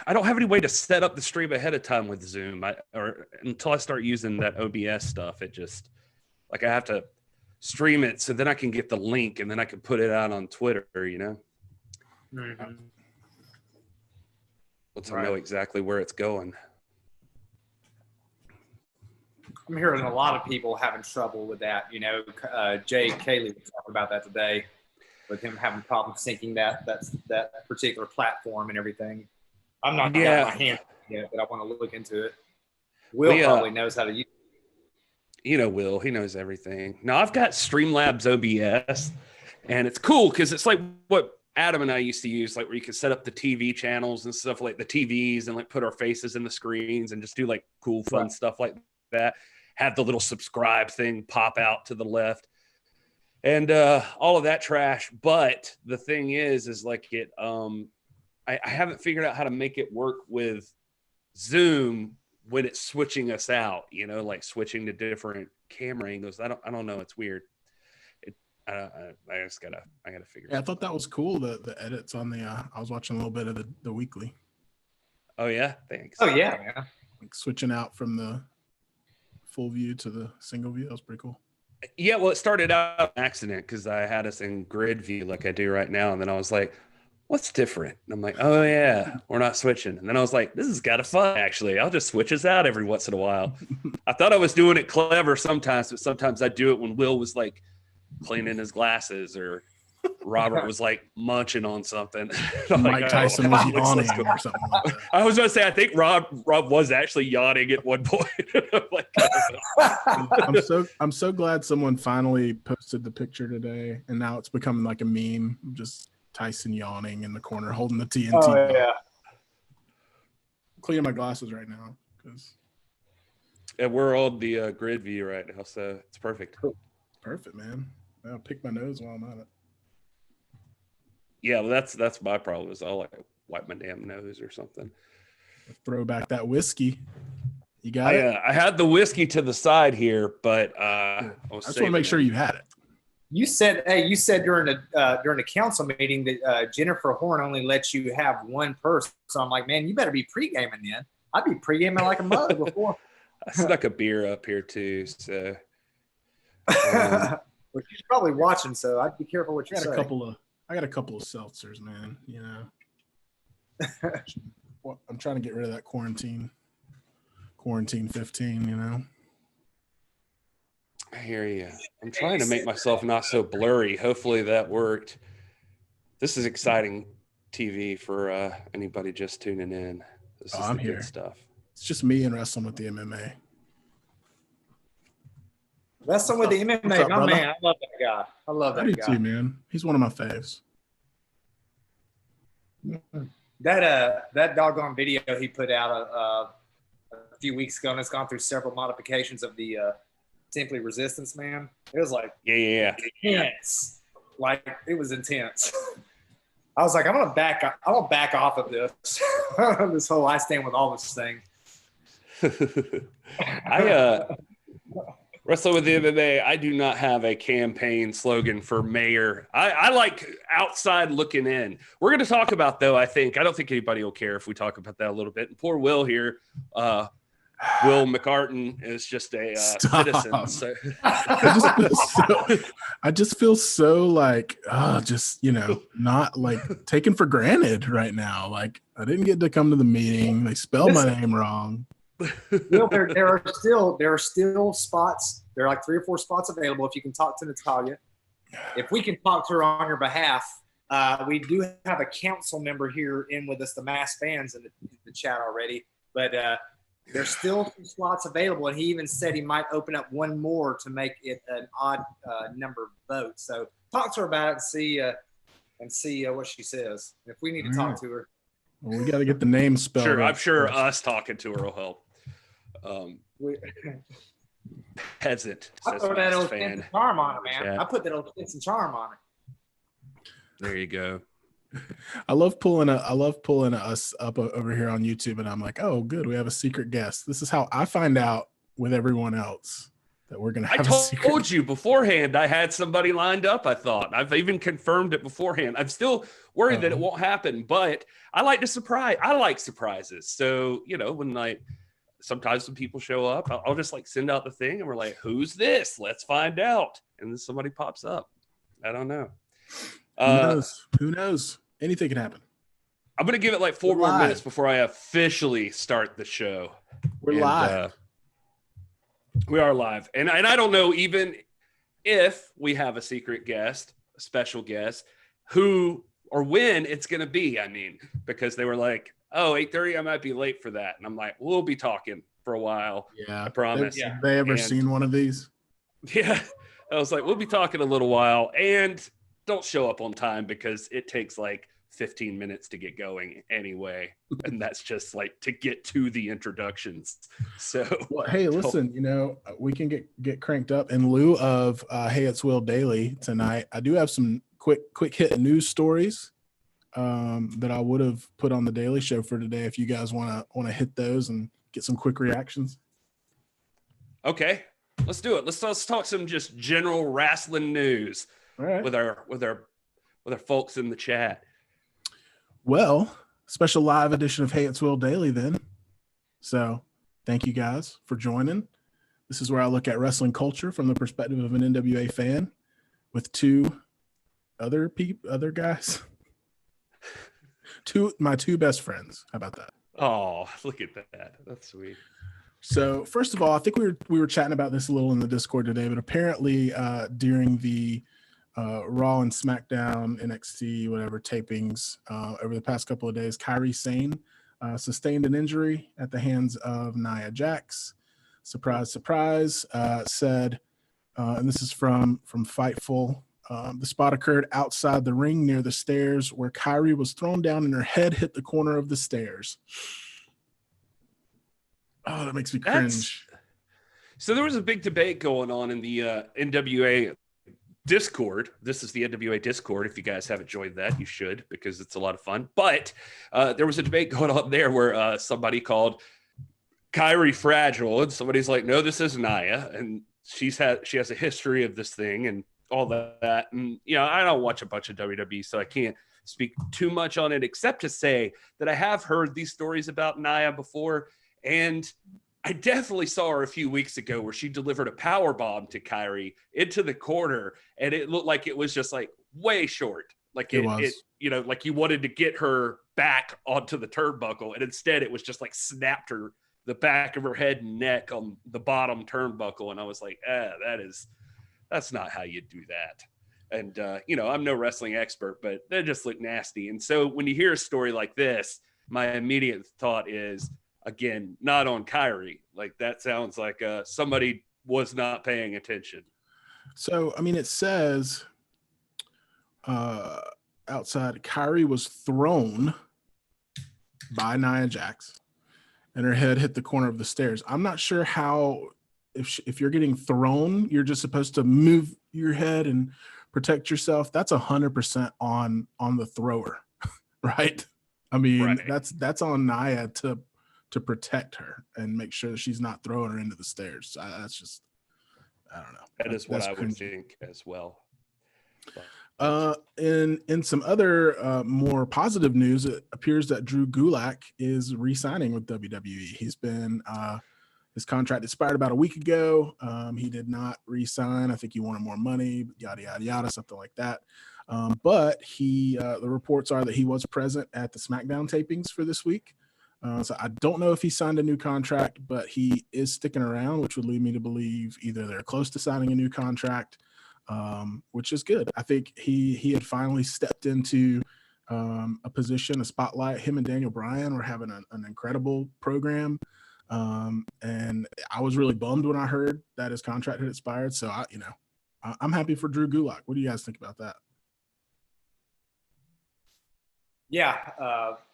I don't have any way to set up the stream ahead of time with Zoom. Or until I start using that OBS stuff, it just like I have to stream it so then I can get the link and then I can put it out on Twitter, you know. Mm-hmm. Once I know exactly where it's going. I'm hearing a lot of people having trouble with that. You know, Jay Cayley was talking about that today, with him having problems syncing that particular platform and everything. I'm not got my hand yet, but I want to look into it. Will probably knows how to use it. You know, Will, he knows everything. Now I've got Streamlabs OBS, and it's cool because it's like what Adam and I used to use, like where you can set up the TV channels and stuff, like the TVs, and like put our faces in the screens and just do like cool, fun stuff like that. Have the little subscribe thing pop out to the left and all of that trash. But the thing is like it, I haven't figured out how to make it work with Zoom when it's switching us out, you know, like switching to different camera angles. I don't know. It's weird. I gotta figure it out. I thought that was cool. The edits on the, I was watching a little bit of the weekly. Oh yeah. Thanks. Oh yeah. Like switching out from the full view to the single view. That was pretty cool. Yeah. Well, it started out an accident because I had us in grid view like I do right now. And then I was like, what's different? And I'm like, oh yeah, we're not switching. And then I was like, this is kind of fun, actually. I'll just switch us out every once in a while. I thought I was doing it clever sometimes, but sometimes I do it when Will was like cleaning his glasses or Robert was like munching on something. Mike Tyson was yawning or something like that. I was going to say, I think Rob was actually yawning at one point. Like, I'm so glad someone finally posted the picture today, and now it's becoming like a meme. Just Tyson yawning in the corner, holding the TNT. Oh yeah. I'm cleaning my glasses right now because. And we're on the grid view right now, so it's perfect. Perfect, man. I'll pick my nose while I'm at it. Yeah, well, that's my problem is I'll like wipe my damn nose or something. Throw back that whiskey. You got it? I had the whiskey to the side here, but I just want to make sure you had it. You said during the council meeting that Jennifer Horn only lets you have one person. So I'm like, man, you better be pre-gaming then. I'd be pre-gaming like a mug before. I snuck a beer up here too, so. Well, she's probably watching, so I'd be careful what you say. I got a couple of seltzers, man. You know, I'm trying to get rid of that quarantine 15. You know. I hear you. I'm trying to make myself not so blurry. Hopefully that worked. This is exciting TV for anybody just tuning in. This is I'm the here. good stuff. It's just me and wrestling with the MMA. Wrestling with the MMA, my brother? Man. I love that guy. I love that guy. Too, man. He's one of my faves. That doggone video he put out a few weeks ago, and it's gone through several modifications of the Simply Resistance, man. It was like intense. Like it was intense. I was like, I'm gonna back off of this. This whole I stand with Aldis thing. Wrestling with the MMA, I do not have a campaign slogan for mayor. I like outside looking in. We're going to talk about, though, I don't think anybody will care if we talk about that a little bit. And poor Will here, Will McCartan is just a citizen. So. I just feel so like, just, you know, not like taken for granted right now. Like I didn't get to come to the meeting. They spelled my name wrong. Well, there are still spots. There are like 3 or 4 spots available if you can talk to Natalia. If we can talk to her on your behalf, we do have a council member here in with us, the mass fans in the chat already. But there's still some slots available, and he even said he might open up one more to make it an odd number of votes. So talk to her about it and see what she says. If we need to talk to her. Well, we got to get the name spelled. Sure, I'm sure us talking to her will help. Peasant. I put that old Stinson charm on it, man. Chat. I put that old Stinson charm on it. There you go. I love pulling us up over here on YouTube, and I'm like, oh, good, we have a secret guest. This is how I find out with everyone else. that we're going to I have a secret. told you beforehand I had somebody lined up, I thought. I've even confirmed it beforehand. I'm still worried that it won't happen, but I like to surprise. I like surprises. So, when sometimes when people show up, I'll just send out the thing and we're like, who's this? Let's find out. And then somebody pops up. I don't know. Who knows? Anything can happen. I'm going to give it 4 more minutes before I officially start the show. We're live. We are live. And I don't know even if we have a secret guest, a special guest, who or when it's going to be. I mean, because they were like, 8:30, I might be late for that. And I'm like, we'll be talking for a while. Yeah. I promise. Have they ever seen one of these? Yeah. I was like, we'll be talking a little while. And don't show up on time because it takes 15 minutes to get going anyway. And that's just to get to the introductions. So, well, hey, listen, we can get cranked up in lieu of Hey, It's Will Daily tonight. I do have some quick hit news stories that I would have put on the Daily Show for today. If you guys want to hit those and get some quick reactions. Okay, let's do it. Let's talk some just general wrestling news with our folks in the chat. Well, special live edition of Hey, It's Will Daily then. So thank you guys for joining. This is where I look at wrestling culture from the perspective of an NWA fan with two other guys. My two best friends. How about that? Oh, look at that. That's sweet. So first of all, I think we were chatting about this a little in the Discord today, but apparently during the Raw and SmackDown, NXT, whatever tapings over the past couple of days, Kyrie Sane sustained an injury at the hands of Nia Jax. Surprise, surprise, said, and this is from Fightful, the spot occurred outside the ring near the stairs where Kyrie was thrown down and her head hit the corner of the stairs. Oh, that makes me cringe. So there was a big debate going on in the NWA Discord. This is the NWA Discord. If you guys haven't joined that, you should, because it's a lot of fun. But there was a debate going on there where somebody called Kyrie fragile, and somebody's like, no, this is Nia, and she has a history of this thing and all that. And I don't watch a bunch of WWE, so I can't speak too much on it, except to say that I have heard these stories about Nia before, and I definitely saw her a few weeks ago where she delivered a power bomb to Kyrie into the corner, and it looked like it was just way short. It you wanted to get her back onto the turnbuckle, and instead it was just snapped her the back of her head and neck on the bottom turnbuckle. And I was like, that's not how you do that. And I'm no wrestling expert, but they just look nasty. And so when you hear a story like this, my immediate thought is, again, not on Kyrie. That sounds like somebody was not paying attention. So, I mean, it says outside, Kyrie was thrown by Nia Jax and her head hit the corner of the stairs. I'm not sure how, if you're getting thrown, you're just supposed to move your head and protect yourself. That's 100% on the thrower, right? I mean, that's on Nia to protect her and make sure that she's not throwing her into the stairs. That's just, I don't know. That is what I would think as well. In some other more positive news, it appears that Drew Gulick is re-signing with WWE. He's been his contract expired about a week ago. He did not re-sign. I think he wanted more money, yada yada yada, something like that. But the reports are that he was present at the SmackDown tapings for this week. So I don't know if he signed a new contract, but he is sticking around, which would lead me to believe either they're close to signing a new contract, which is good. I think he had finally stepped into a position, a spotlight. Him and Daniel Bryan were having an incredible program. And I was really bummed when I heard that his contract had expired. So I'm happy for Drew Gulick. What do you guys think about that? Yeah,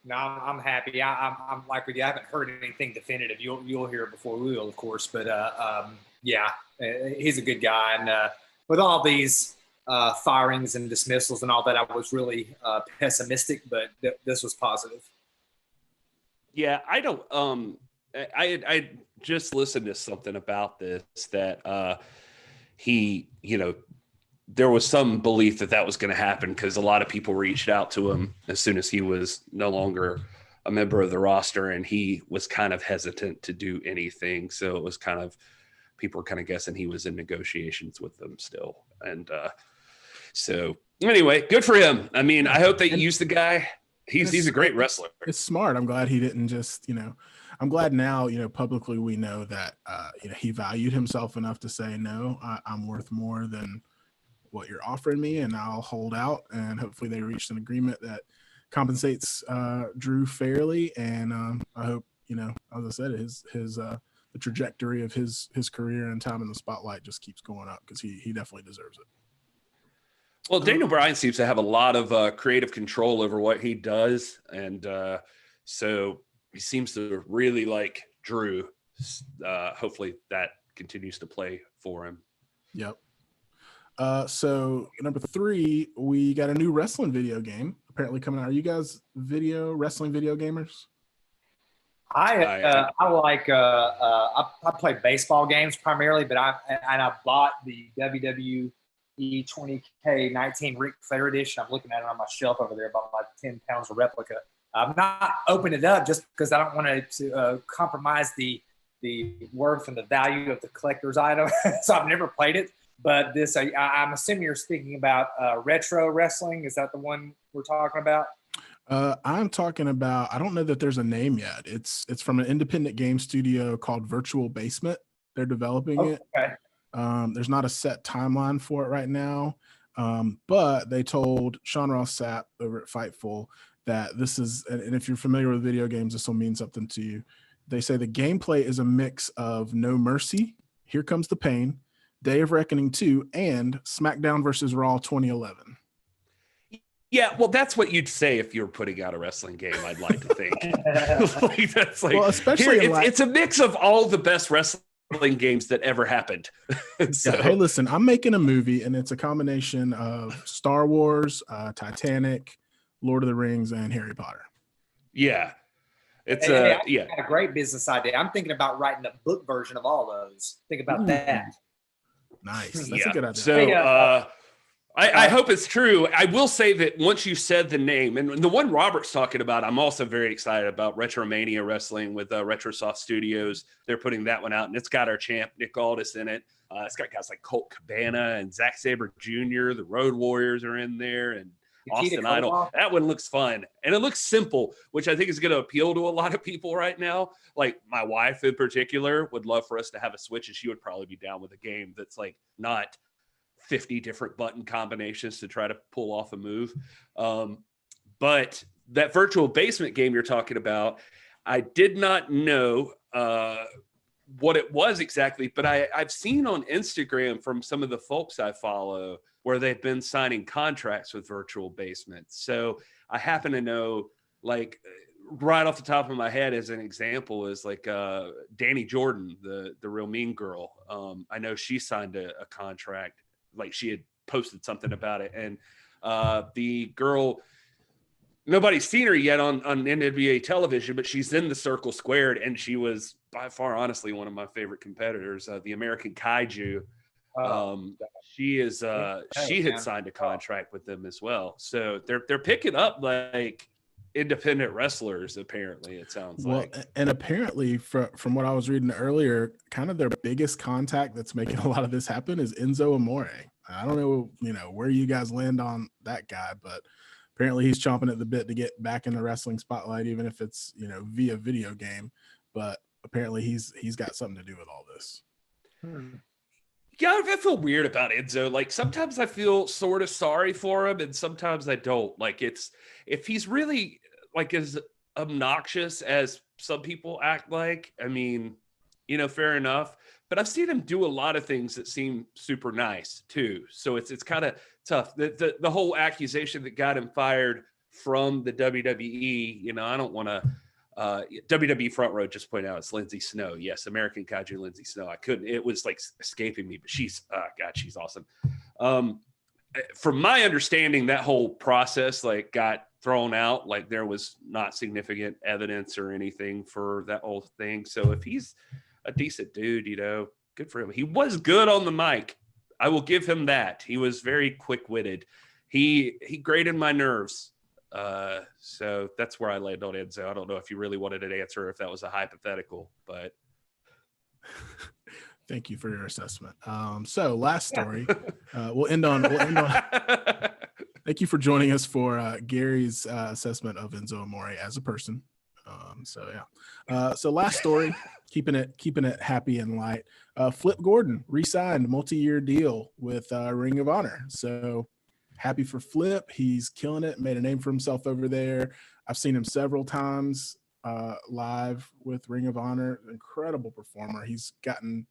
no, I'm happy. I'm like with you. I haven't heard anything definitive. You'll hear it before we will, of course. But yeah, he's a good guy. And with all these firings and dismissals and all that, I was really pessimistic. But this was positive. Yeah, I don't. I just listened to something about this that he, there was some belief that was going to happen because a lot of people reached out to him as soon as he was no longer a member of the roster, and he was kind of hesitant to do anything. So it was kind of, people were kind of guessing he was in negotiations with them still. And so anyway, good for him. I mean, I hope they use the guy. He's a great wrestler. It's smart. I'm glad he didn't just, I'm glad now, publicly we know that, he valued himself enough to say, no, I'm worth more than what you're offering me, and I'll hold out. And hopefully they reached an agreement that compensates Drew fairly. And I hope, as I said, the trajectory of his career and time in the spotlight just keeps going up, because he definitely deserves it. Well, Daniel Bryan seems to have a lot of creative control over what he does. And so he seems to really like Drew. Hopefully that continues to play for him. Yep. So number 3, we got a new wrestling video game apparently coming out. Are you guys wrestling video gamers? I play baseball games primarily, but I bought the WWE 20K19 Ric Flair edition. I'm looking at it on my shelf over there, about like 10 pounds of replica. I've not opened it up just because I don't want to compromise the worth and the value of the collector's item. So I've never played it. But this, I'm assuming you're speaking about retro wrestling. Is that the one we're talking about? I'm talking about, I don't know that there's a name yet. It's from an independent game studio called Virtual Basement. They're developing it. Okay. There's not a set timeline for it right now. But they told Sean Ross Sapp over at Fightful that this is, and if you're familiar with video games, this will mean something to you. They say the gameplay is a mix of No Mercy, Here Comes the Pain, Day of Reckoning 2, and SmackDown versus Raw 2011. Yeah, well, that's what you'd say if you were putting out a wrestling game, I'd like to think. Well, especially it's a mix of all the best wrestling games that ever happened. So, yeah, hey, listen, I'm making a movie, and it's a combination of Star Wars, Titanic, Lord of the Rings, and Harry Potter. Yeah. It's got a great business idea. I'm thinking about writing a book version of all those. Think about that. Nice. That's a good idea. So I hope it's true. I will say that once you said the name, and the one Robert's talking about, I'm also very excited about Retromania Wrestling with Retrosoft Studios. They're putting that one out, and it's got our champ, Nick Aldis, in it. It's got guys like Colt Cabana and Zack Sabre Jr. The Road Warriors are in there, and Austin Idol. That one looks fun, and it looks simple, which I think is going to appeal to a lot of people right now. Like my wife in particular would love for us to have a Switch, and she would probably be down with a game that's like not 50 different button combinations to try to pull off a move. But that Virtual Basement game you're talking about, I did not know what it was exactly, but I've seen on Instagram from some of the folks I follow where they've been signing contracts with Virtual Basement. So I happen to know, like, right off the top of my head as an example is like Danny Jordan, the real mean girl. I know she signed a contract, like she had posted something about it. And the girl, nobody's seen her yet on NWA television, but she's in the Circle Squared, and she was by far, honestly, one of my favorite competitors, the American Kaiju. She had signed a contract with them as well. So they're picking up like independent wrestlers, apparently, it sounds like. And apparently from what I was reading earlier, kind of their biggest contact that's making a lot of this happen is Enzo Amore. I don't know, where you guys land on that guy, but apparently he's chomping at the bit to get back in the wrestling spotlight, even if it's, via video game. But apparently he's got something to do with all this. Yeah, I feel weird about Enzo. Like sometimes I feel sort of sorry for him, and sometimes I don't. Like if he's really like as obnoxious as some people act like, I mean, fair enough. But I've seen him do a lot of things that seem super nice too. So it's kind of tough. The whole accusation that got him fired from the WWE, I don't want to. WWE Front Row just pointed out it's Lindsay Snow. Yes, American Kaiju Lindsay Snow. I couldn't. It was like escaping me, but she's she's awesome. From my understanding, that whole process like got thrown out. Like there was not significant evidence or anything for that whole thing. So if he's a decent dude, good for him. He was good on the mic. I will give him that. He was very quick-witted. He grated my nerves. So that's where I landed on Enzo. I don't know if you really wanted an answer, or if that was a hypothetical, but thank you for your assessment. So last story, we'll end on. Thank you for joining us for Gary's assessment of Enzo Amore as a person. So last story, keeping it happy and light. Flip Gordon re-signed multi-year deal with Ring of Honor. So happy for Flip. He's killing it. Made a name for himself over there. I've seen him several times live with Ring of Honor. Incredible performer. He's gotten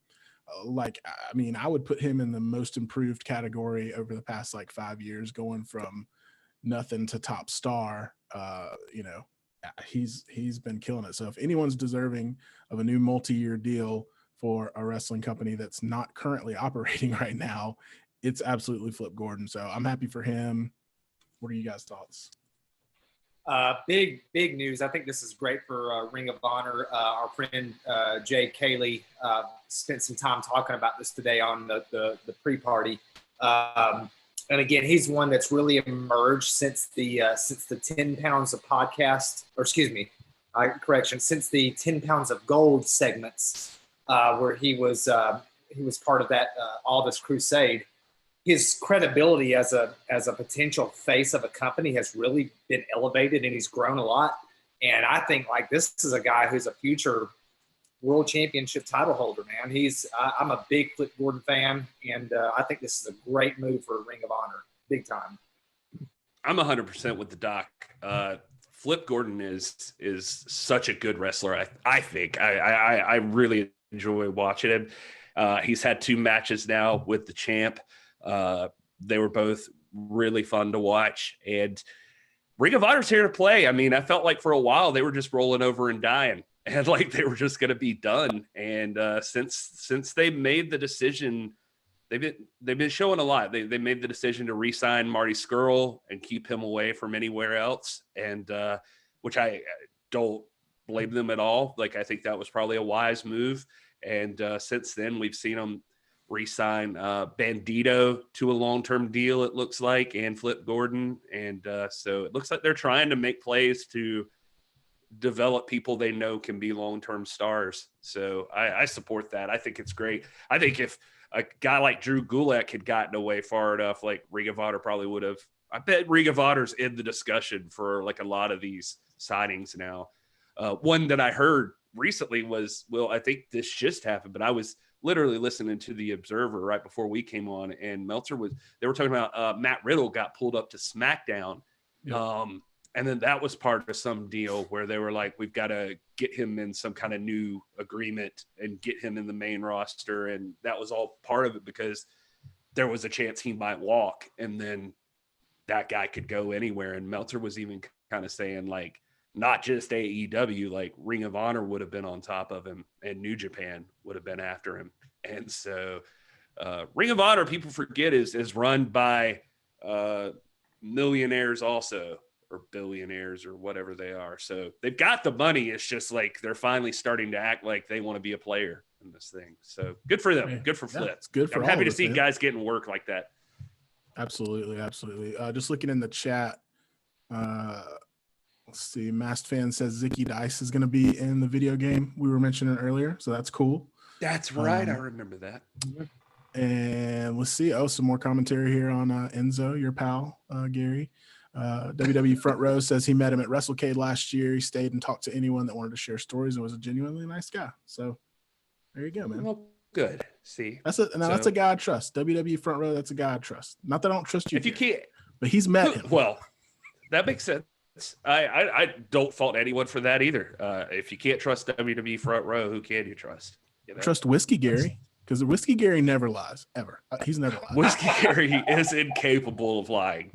I would put him in the most improved category over the past 5 years, going from nothing to top star. He's been killing it. So if anyone's deserving of a new multi-year deal for a wrestling company that's not currently operating right now, it's absolutely Flip Gordon. So I'm happy for him. What are you guys' thoughts? Big news. I think this is great for Ring of Honor. Our friend Jay Cayley spent some time talking about this today on the pre-party. And again, he's one that's really emerged since the 10 pounds of podcast, or excuse me, since the 10 pounds of gold segments, where he was part of that Aldis crusade. His credibility as a potential face of a company has really been elevated, and he's grown a lot. And I think this is a guy who's a future world championship title holder, man. I'm a big Flip Gordon fan, and I think this is a great move for Ring of Honor, big time. I'm 100% with the doc. Flip Gordon is such a good wrestler. I think I really enjoy watching him. He's had 2 matches now with the champ. They were both really fun to watch, and Ring of Honor's here to play. I mean, I felt like for a while they were just rolling over and dying, and they were just going to be done. And since they made the decision, they've been showing a lot. They made the decision to re-sign Marty Scurll and keep him away from anywhere else, and which I don't blame them at all. I think that was probably a wise move. And since then, we've seen them re-sign Bandito to a long-term deal, it looks like, and Flip Gordon. And so it looks like they're trying to make plays to develop people they know can be long-term stars. So I support that. I think it's great. I think if a guy like Drew Gulick had gotten away far enough, Ring of Honor probably would have. I bet Ring of Honor's in the discussion for a lot of these signings now. One that I heard recently was, I think this just happened, but I was literally listening to the Observer right before we came on, and they were talking about Matt Riddle got pulled up to SmackDown. Yep. And then that was part of some deal where they were like, we've got to get him in some kind of new agreement and get him in the main roster. And that was all part of it because there was a chance he might walk, and then that guy could go anywhere. And Meltzer was even kind of saying not just AEW, Ring of Honor would have been on top of him, and New Japan would have been after him. And so Ring of Honor, people forget, is run by millionaires also, or billionaires, or whatever they are. So they've got the money. It's just they're finally starting to act like they want to be a player in this thing. So good for them. Good for Flip. It's good for I'm happy to see guys getting work like that. Absolutely. Just looking in the chat, let's see. Masked Fan says Zicky Dice is going to be in the video game we were mentioning earlier, so that's cool. That's right. I remember that. And let's see. Some more commentary here on Enzo, your pal, Gary. WWE Front Row says he met him at WrestleCade last year. He stayed and talked to anyone that wanted to share stories and was a genuinely nice guy. So there you go, man. Well, good. See, that's a guy I trust. WWE Front Row, that's a guy I trust. Not that I don't trust you. If you can't, but he's met him. Well, that makes sense. I don't fault anyone for that either. If you can't trust WWE Front Row, who can you trust? Trust Whiskey Gary, because Whiskey Gary never lies, ever. He's never lied. Whiskey Gary is incapable of lying.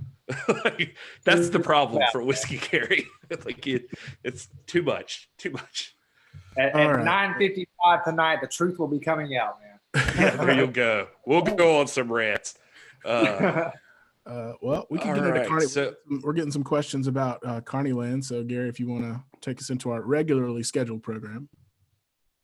That's the problem for Whiskey Gary. It's too much. At 9:55 tonight, the truth will be coming out, man. There you'll go. We'll go on some rants. Well, we can All get into right, Carney. so- We're getting some questions about Carnyland. So, Gary, if you want to take us into our regularly scheduled program.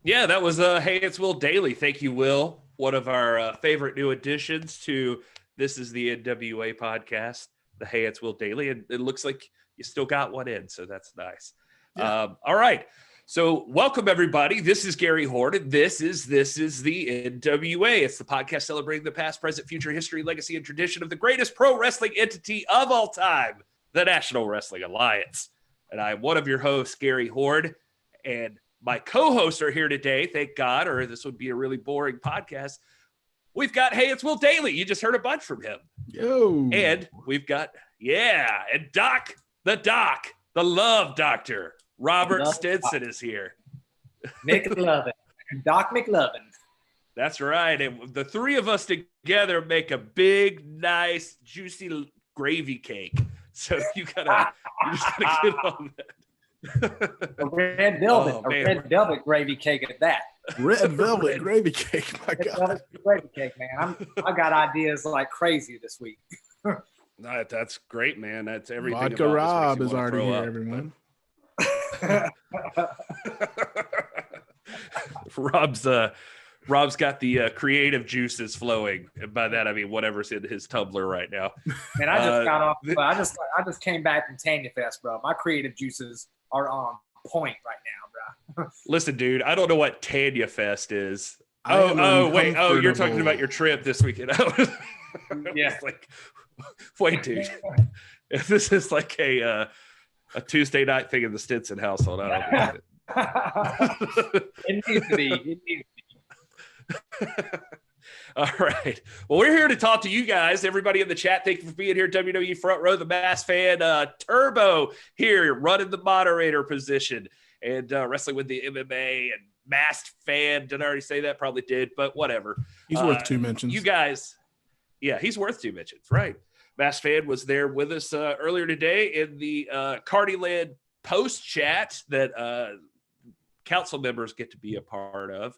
Yeah, that was Hey, it's Will Daily. Thank you, Will. One of our favorite new additions to This is the NWA podcast, the Hey, it's Will Daily. And it looks like you still got one in, so that's nice. Yeah. All right. So welcome, everybody. This is Gary Horton. This is the NWA. It's the podcast celebrating the past, present, future, history, legacy, and tradition of the greatest pro wrestling entity of all time, the National Wrestling Alliance. And I'm one of your hosts, Gary Horton. And my co-hosts are here today, thank God, or this would be a really boring podcast. We've got Hey, it's Will Daily. You just heard a bunch from him. Yo. And we've got, and Doc, the love doctor, Robert Love Stinson is here. McLovin. Doc McLovin. That's right. And the three of us together make a big, nice, juicy gravy cake. So you just gotta get on that. A red velvet, Oh, a man. red velvet gravy cake at that. Red velvet gravy cake. My Red God. velvet gravy cake, man. I got ideas like crazy this week. That's great, man. That's everything. Vodka about Rob this is makes me already wanna here, throw up. everyone. Rob's got the creative juices flowing. And by that I mean whatever's in his tumbler right now. Man, I just got off. I just came back from Tanya Fest, bro. My creative juices are on point right now, bro. Listen, dude, I don't know what Tanya Fest is. I am Wait. Oh, you're talking uncomfortable. about your trip this weekend. I was Yeah. like, wait, dude. If this is like a Tuesday night thing in the Stinson household, I don't get it. It needs to be. It needs to be. All right. Well, we're here to talk to you guys. Everybody in the chat, thank you for being here. WWE Front Row, the Mass Fan, Turbo here running the moderator position and wrestling with the MMA and Masked Fan. Did I already say that? Probably did, but whatever. He's worth two mentions. You guys, yeah, he's worth two mentions, right? Masked Fan was there with us earlier today in the Carnyland post chat that council members get to be a part of.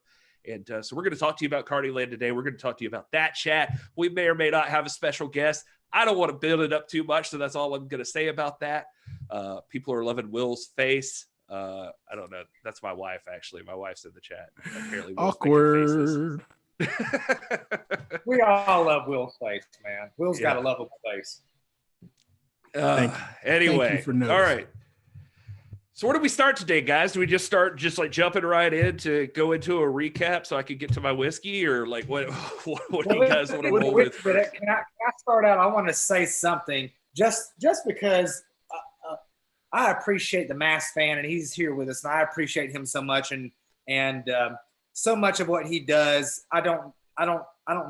And so we're going to talk to you about Carnyland today. We're going to talk to you about that chat. We may or may not have a special guest. I don't want to build it up too much, so that's all I'm going to say about that. People are loving Will's face. I don't know. That's my wife, actually. My wife's in the chat. Apparently, Will's Awkward. We all love Will's face, man. Will's got Yeah. a lovable face. Anyway, Thank you for all noticing. right. So where do we start today, guys? Do we just start just like jumping right in to go into a recap so I could get to my whiskey, or like what do you guys want to roll with? Can I start out? I want to say something just because I appreciate the Masked Fan, and he's here with us, and I appreciate him so much, and so much of what he does. I don't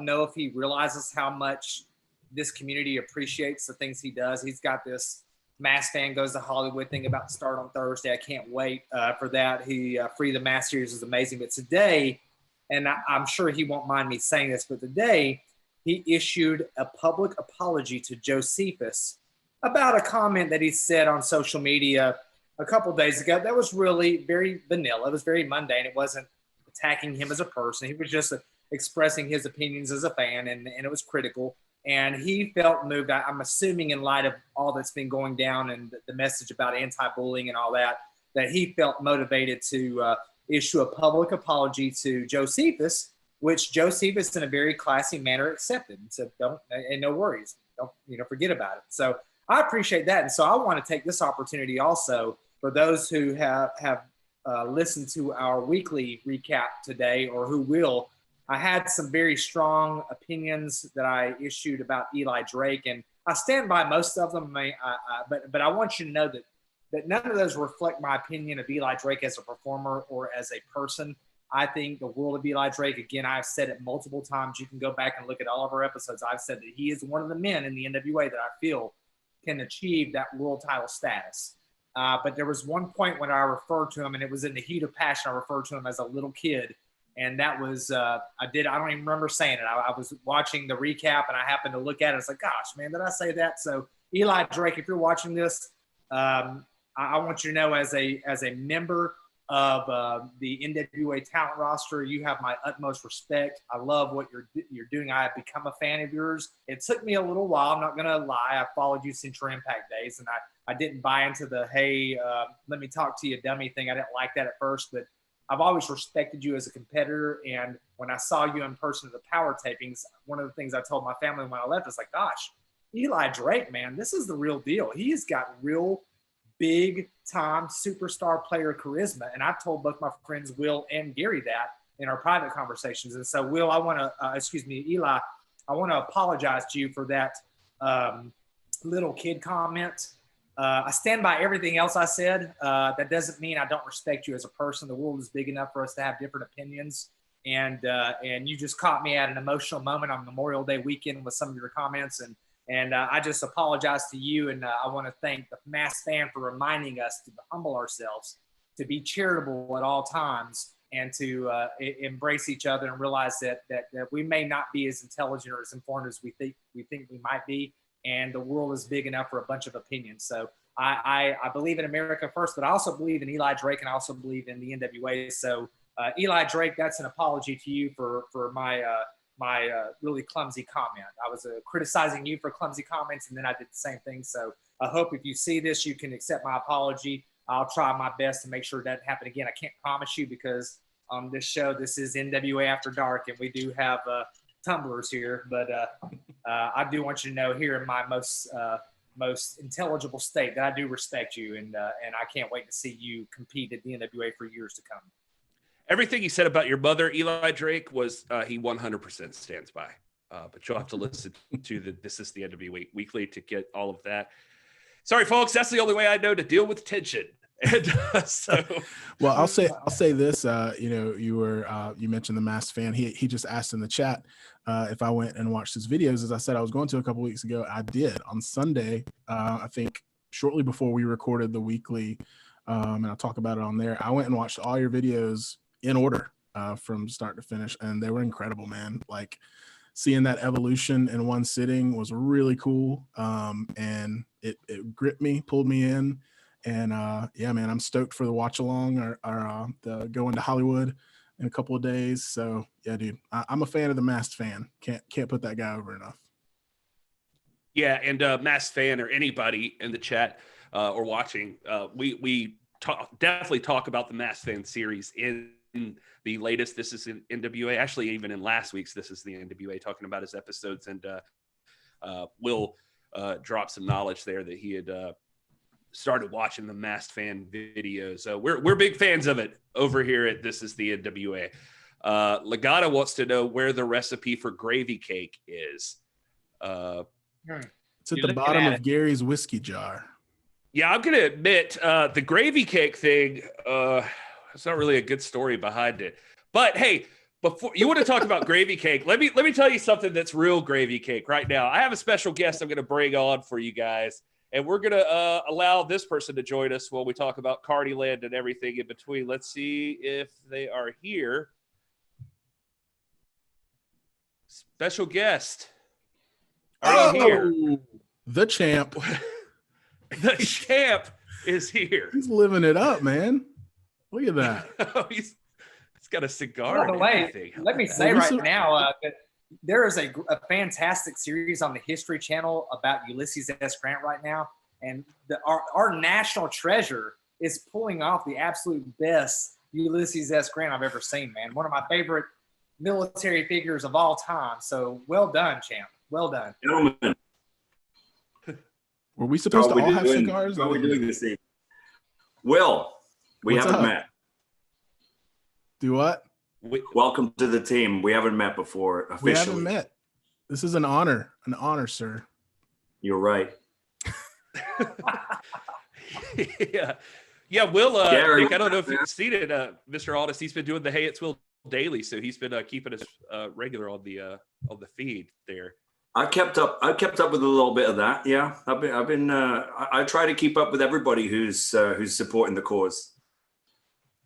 know if he realizes how much this community appreciates the things he does. He's got this Masked Fan Goes to Hollywood thing about to start on Thursday. I can't wait for that. He Free the Mask series is amazing. But today, and I'm sure he won't mind me saying this, but today he issued a public apology to Josephus about a comment that he said on social media a couple days ago that was really very vanilla. It was very mundane. It wasn't attacking him as a person. He was just expressing his opinions as a fan, and it was critical. And he felt moved, I'm assuming in light of all that's been going down and the message about anti-bullying and all that, that he felt motivated to issue a public apology to Josephus, which Josephus in a very classy manner accepted and said, no worries, don't forget about it. So I appreciate that. And so I want to take this opportunity also for those who have listened to our weekly recap today, or who will. I had some very strong opinions that I issued about Eli Drake, and I stand by most of them. But I want you to know that none of those reflect my opinion of Eli Drake as a performer or as a person. I think the world of Eli Drake, again, I've said it multiple times. You can go back and look at all of our episodes. I've said that he is one of the men in the NWA that I feel can achieve that world title status. But there was one point when I referred to him, and it was in the heat of passion. I referred to him as a little kid. And that was, I don't even remember saying it. I was watching the recap and I happened to look at it. It's like, gosh, man, did I say that? So Eli Drake, if you're watching this, I want you to know as a member of the NWA talent roster. You have my utmost respect. I love what you're doing. I have become a fan of yours. It took me a little while. I'm not going to lie. I followed you since your Impact days, and I didn't buy into the, hey, let me talk to you, dummy thing. I didn't like that at first, but I've always respected you as a competitor. And when I saw you in person at the power tapings, one of the things I told my family when I left was like, gosh, Eli Drake, man, this is the real deal. He's got real big time superstar player charisma. And I've told both my friends, Will and Gary, that in our private conversations. And so, Will, I want to, Eli, I want to apologize to you for that little kid comment. I stand by everything else I said. That doesn't mean I don't respect you as a person. The world is big enough for us to have different opinions. And you just caught me at an emotional moment on Memorial Day weekend with some of your comments. And I just apologize to you. And I want to thank the Mass Fan for reminding us to humble ourselves, to be charitable at all times, and to embrace each other and realize that we may not be as intelligent or as informed as we think we might be. And the world is big enough for a bunch of opinions. So I believe in America first, but I also believe in Eli Drake, and I also believe in the NWA. So Eli Drake, that's an apology to you for my really clumsy comment. I was criticizing you for clumsy comments, and then I did the same thing. So I hope if you see this, you can accept my apology. I'll try my best to make sure that doesn't happen again. I can't promise you, because on this show, this is NWA After Dark, and we do have tumblers here, but I do want you to know here in my most intelligible state that I do respect you, and I can't wait to see you compete at the NWA for years to come. Everything you said about your mother, Eli Drake, was he 100% stands by. But you'll have to listen to This is the NWA Weekly to get all of that. Sorry, folks, that's the only way I know to deal with tension. And so, well, I'll say this. You mentioned the Masked Fan. He just asked in the chat if I went and watched his videos. As I said, I was going to a couple weeks ago. I did on Sunday. I think shortly before we recorded the weekly, and I'll talk about it on there. I went and watched all your videos in order from start to finish, and they were incredible, man. Like, seeing that evolution in one sitting was really cool, and it gripped me, pulled me in. And yeah, man, I'm stoked for the watch along or the going to Hollywood in a couple of days. So yeah, dude, I'm a fan of the Masked Fan. Can't put that guy over enough. Yeah, and Masked Fan or anybody in the chat or watching, we definitely talk about the Masked Fan series in the latest This is in NWA. Actually, even in last week's This is the NWA, talking about his episodes, and Will drop some knowledge there that he had started watching the Masked Fan videos. So we're big fans of it over here at This is the NWA. Legata wants to know where the recipe for gravy cake is. It's at the bottom of Gary's whiskey jar. Yeah, I'm gonna admit the gravy cake thing. It's not really a good story behind it. But hey, before you want to talk about gravy cake, let me tell you something that's real gravy cake right now. I have a special guest I'm gonna bring on for you guys. And we're going to allow this person to join us while we talk about Carnyland and everything in between. Let's see if they are here. Special guest. Are you here? The champ. The champ is here. He's living it up, man. Look at that. Oh, he's got a cigar. By the way, let me say right now that there is a fantastic series on the History Channel about Ulysses S. Grant right now. And our national treasure is pulling off the absolute best Ulysses S. Grant I've ever seen, man. One of my favorite military figures of all time. So well done, champ. Well done. Gentlemen. Were we supposed to all have cigars? How are we doing this evening? Will, we haven't met. Do what? Welcome to the team. We haven't met before officially. We haven't met. This is an honor, sir. You're right. Yeah. Will, Nick, I don't know if you've seen it, Mr. Aldis. He's been doing the Hey It's Will daily, so he's been keeping us regular on the feed there. I kept up with a little bit of that. Yeah, I try to keep up with everybody who's supporting the cause.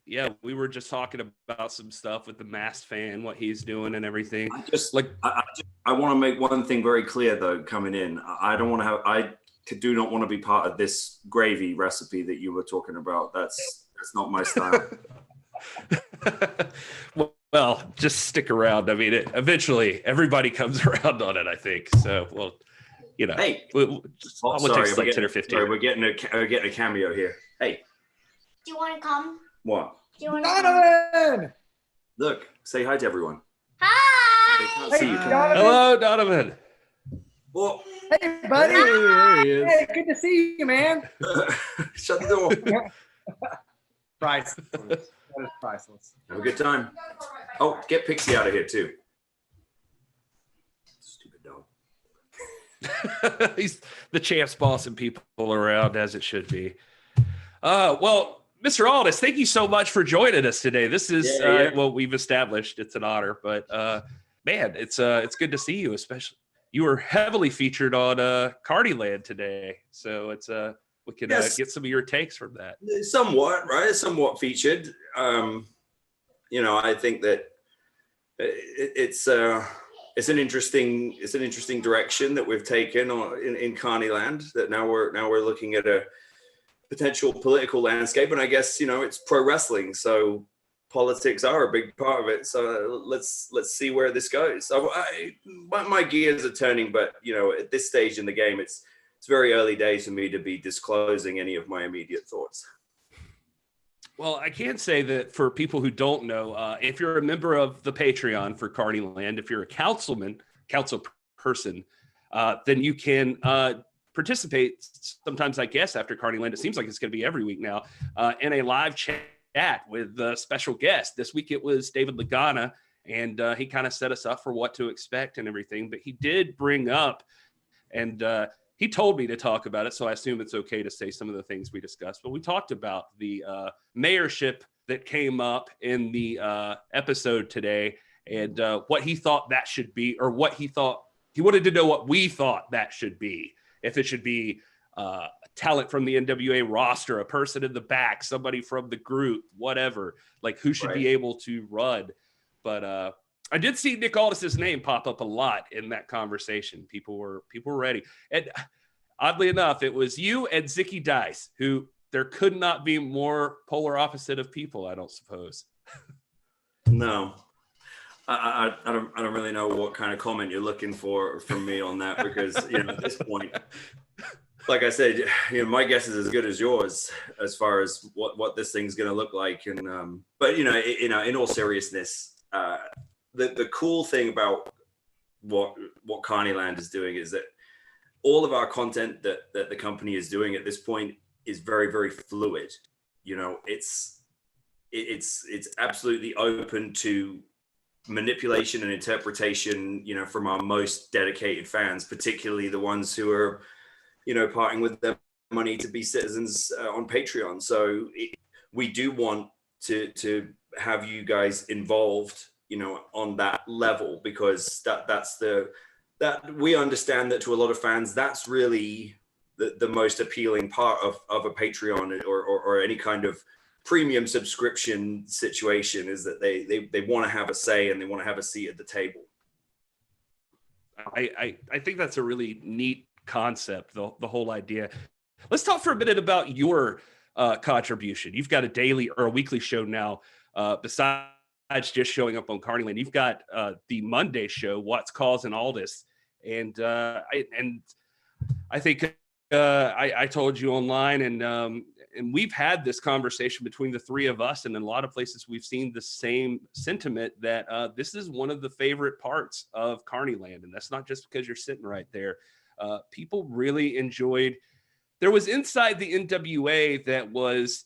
Yeah, we were just talking about some stuff with the Masked Fan, what he's doing and everything. I want to make one thing very clear though, coming in. I do not want to be part of this gravy recipe that you were talking about. That's not my style. Well, just stick around. I mean, eventually everybody comes around on it, I think. So, well, Hey, I'll sorry, take like 10 or 15. Sorry, we're getting a cameo here. Hey, Do you want to come? what? Do you want to come? Donovan! Look, say hi to everyone. They Hi! can't see you. Hey, Come Donovan. Hello, Donovan. Well, Hey, buddy. Hey, there he is. Hey, good to see you, man. shut the door. Priceless. That is priceless. Have a good time. Oh, get Pixie out of here too. Stupid dog. He's the champ's bossing people around as it should be. Well, Mr. Aldis, thank you so much for joining us today. This is well, we've established it's an honor, but man, it's good to see you. Especially you were heavily featured on Carnyland today, so it's we can get some of your takes from that. Somewhat, right? Somewhat featured. I think that it's an interesting direction that we've taken in Carnyland. That now we're looking at a potential political landscape, and I guess it's pro wrestling, so politics are a big part of it. So let's see where this goes. So my gears are turning, but at this stage in the game, it's very early days for me to be disclosing any of my immediate thoughts. Well, I can say that for people who don't know, if you're a member of the Patreon for Carnyland, if you're a council person, then you can participate sometimes, I guess, after Carnyland. It seems like it's going to be every week now, in a live chat with a special guest. This week it was David Lagana, and he kind of set us up for what to expect and everything. But he did bring up, and he told me to talk about it, so I assume it's okay to say some of the things we discussed. But we talked about the mayorship that came up in the episode today, and what he thought that should be, or what he thought he wanted to know what we thought that should be. If it should be talent from the NWA roster, a person in the back, somebody from the group, whatever, like who should be able to run. But I did see Nick Aldis's name pop up a lot in that conversation. People were ready. And oddly enough, it was you and Zicky Dice, who there could not be more polar opposite of people, I don't suppose. No. I don't really know what kind of comment you're looking for from me on that, because at this point, like I said, my guess is as good as yours as far as what this thing's going to look like. And but in all seriousness, the cool thing about what Carnyland is doing is that all of our content that the company is doing at this point is very, very fluid. It's absolutely open to manipulation and interpretation, from our most dedicated fans, particularly the ones who are, parting with their money to be citizens on Patreon. So we do want to have you guys involved, on that level, because that we understand that to a lot of fans, that's really the most appealing part of a Patreon or any kind of premium subscription situation, is that they want to have a say and they want to have a seat at the table. I think that's a really neat concept, the whole idea. Let's talk for a minute about your contribution. You've got a daily or a weekly show now, besides just showing up on Carnyland. You've got the Monday show, What's Causing Aldis, and I think I told you online, and we've had this conversation between the three of us, and in a lot of places we've seen the same sentiment that this is one of the favorite parts of Carnyland, and that's not just because you're sitting right there. People really enjoyed. There was inside the NWA that was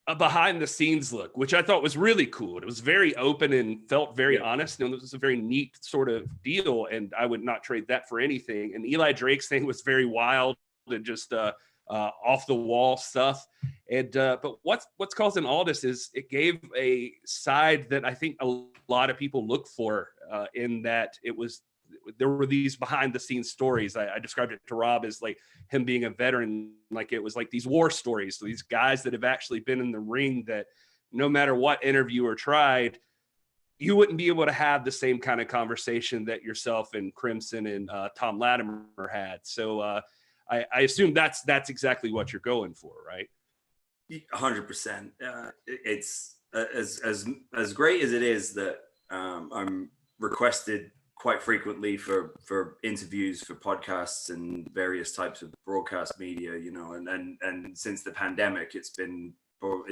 a behind the scenes look, which I thought was really cool. It was very open and felt very honest, and it was a very neat sort of deal, and I would not trade that for anything. And Eli Drake's thing was very wild and just off the wall stuff. And but what's causing Aldis is it gave a side that I think a lot of people look for, in that there were these behind the scenes stories. I described it to Rob as like him being a veteran, like it was like these war stories. So these guys that have actually been in the ring, that no matter what interviewer tried, you wouldn't be able to have the same kind of conversation that yourself and Crimson and Tom Latimer had. So I assume that's exactly what you're going for, right? 100%. It's as great as it is that I'm requested quite frequently for interviews for podcasts and various types of broadcast media, and since the pandemic, it's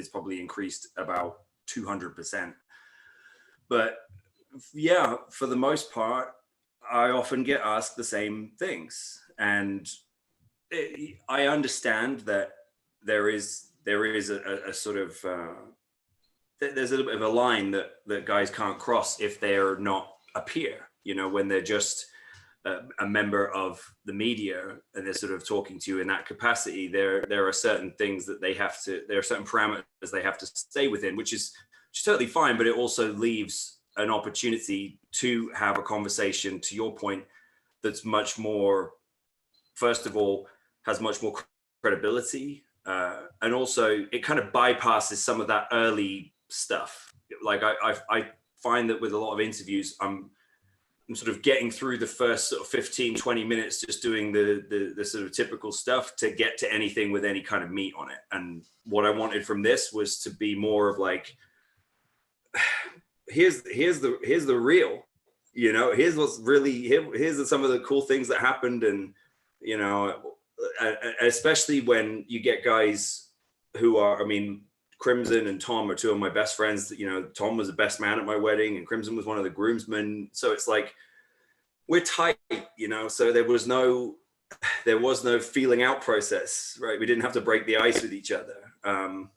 probably increased about 200%. But yeah, for the most part, I often get asked the same things, and I understand that there is a sort of there's a little bit of a line that guys can't cross if they're not a peer, when they're just a member of the media and they're sort of talking to you in that capacity. There are certain things that there are certain parameters they have to stay within, which is totally fine, but it also leaves an opportunity to have a conversation, to your point, that's much more, first of all, has much more credibility, and also it kind of bypasses some of that early stuff. Like I find that with a lot of interviews, I'm sort of getting through the first sort of 15-20 minutes just doing the sort of typical stuff to get to anything with any kind of meat on it. And what I wanted from this was to be more of like, here's the real, here's what's really, here's some of the cool things that happened. And especially when you get guys who are, Crimson and Tom are two of my best friends. Tom was the best man at my wedding and Crimson was one of the groomsmen. So it's like, we're tight, so there was no feeling out process, right? We didn't have to break the ice with each other. And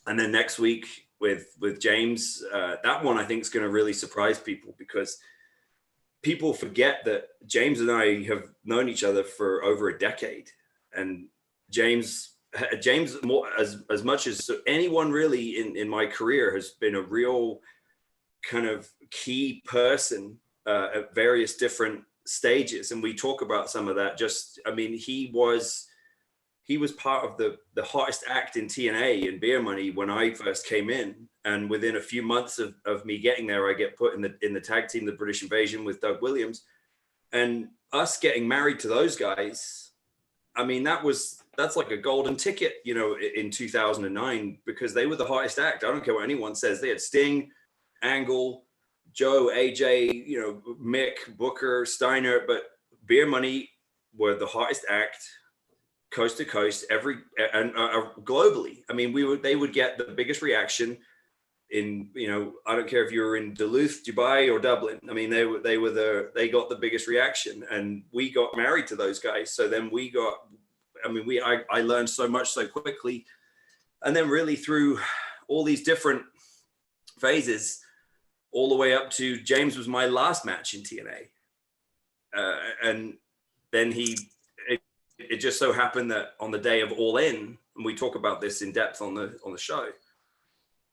then next week with James, that one I think is going to really surprise people, because people forget that James and I have known each other for over a decade, and James more as much as anyone really in my career has been a real kind of key person at various different stages. And we talk about some of that. He was part of the hottest act in TNA and Beer Money when I first came in. And within a few months of me getting there, I get put in the tag team, the British Invasion, with Doug Williams. And us getting married to those guys, that's like a golden ticket, in 2009, because they were the hottest act. I don't care what anyone says. They had Sting, Angle, Joe, AJ, Mick, Booker, Steiner, but Beer Money were the hottest act, coast to coast, globally. They would get the biggest reaction in, I don't care if you were in Duluth, Dubai, or Dublin. They got the biggest reaction, and we got married to those guys. So then I learned so much so quickly. And then really through all these different phases, all the way up to James was my last match in TNA. And then it just so happened that on the day of All In, and we talk about this in depth on the show,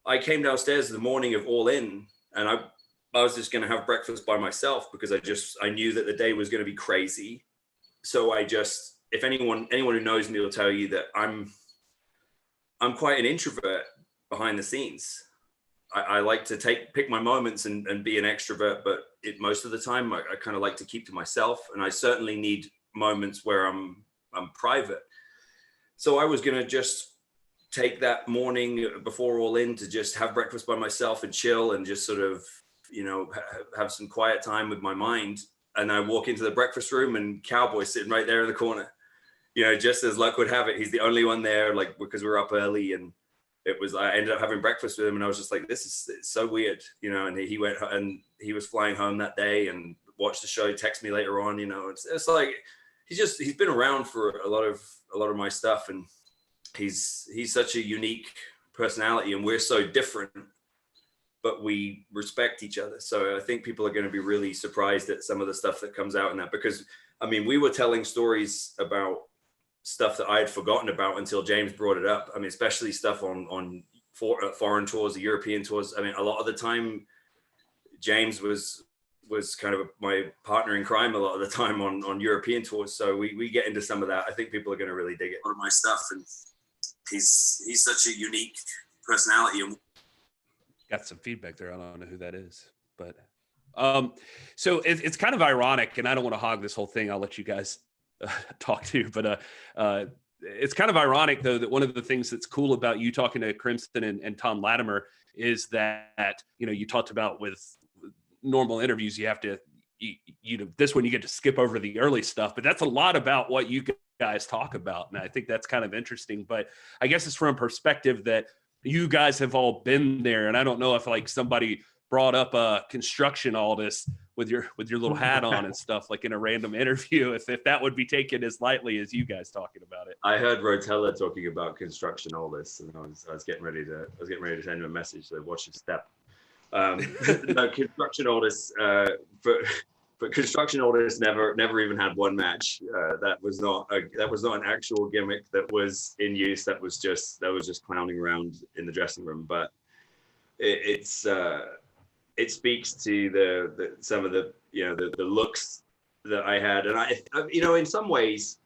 I came downstairs the morning of All In, and I was just going to have breakfast by myself, because I knew that the day was going to be crazy. So if anyone who knows me will tell you that I'm quite an introvert behind the scenes. I like to pick my moments and be an extrovert, but most of the time I kind of like to keep to myself, and I certainly need moments where I'm private. So I was going to just take that morning before All In to just have breakfast by myself and chill and just sort of, have some quiet time with my mind. And I walk into the breakfast room and Cowboy's sitting right there in the corner. Just as luck would have it, he's the only one there, like, because we're up early, and I ended up having breakfast with him, and I was just like, it's so weird, and he went, and he was flying home that day and watched the show, text me later on, it's like, he's been around for a lot of my stuff, and he's such a unique personality, and we're so different, but we respect each other. So I think people are going to be really surprised at some of the stuff that comes out in that, because we were telling stories about stuff that I had forgotten about until James brought it up. Especially stuff on foreign tours, the European tours. A lot of the time, James was kind of my partner in crime a lot of the time on European tours. So we get into some of that. I think people are going to really dig it. One of my stuff, and he's such a unique personality. Got some feedback there. I don't know who that is, but so it's kind of ironic, and I don't want to hog this whole thing. I'll let you guys talk to, but it's kind of ironic though that one of the things that's cool about you talking to Crimson and Tom Latimer is that, you know, you talked about with normal interviews, you have to, you know, this one you get to skip over the early stuff, but that's a lot about what you guys talk about. And I think that's kind of interesting, but I guess it's from a perspective that you guys have all been there. And I don't know if like somebody brought up a construction Aldis with your little hat on and stuff, like in a random interview, if that would be taken as lightly as you guys talking about it. I heard Rotella talking about construction Aldis, and I was getting ready to send him a message to watch his step. No, construction Aldis, but construction Aldis never even had one match. That was not an actual gimmick that was in use. That was just clowning around in the dressing room. But it speaks to some of the, you know, the looks that I had, and I you know, in some ways,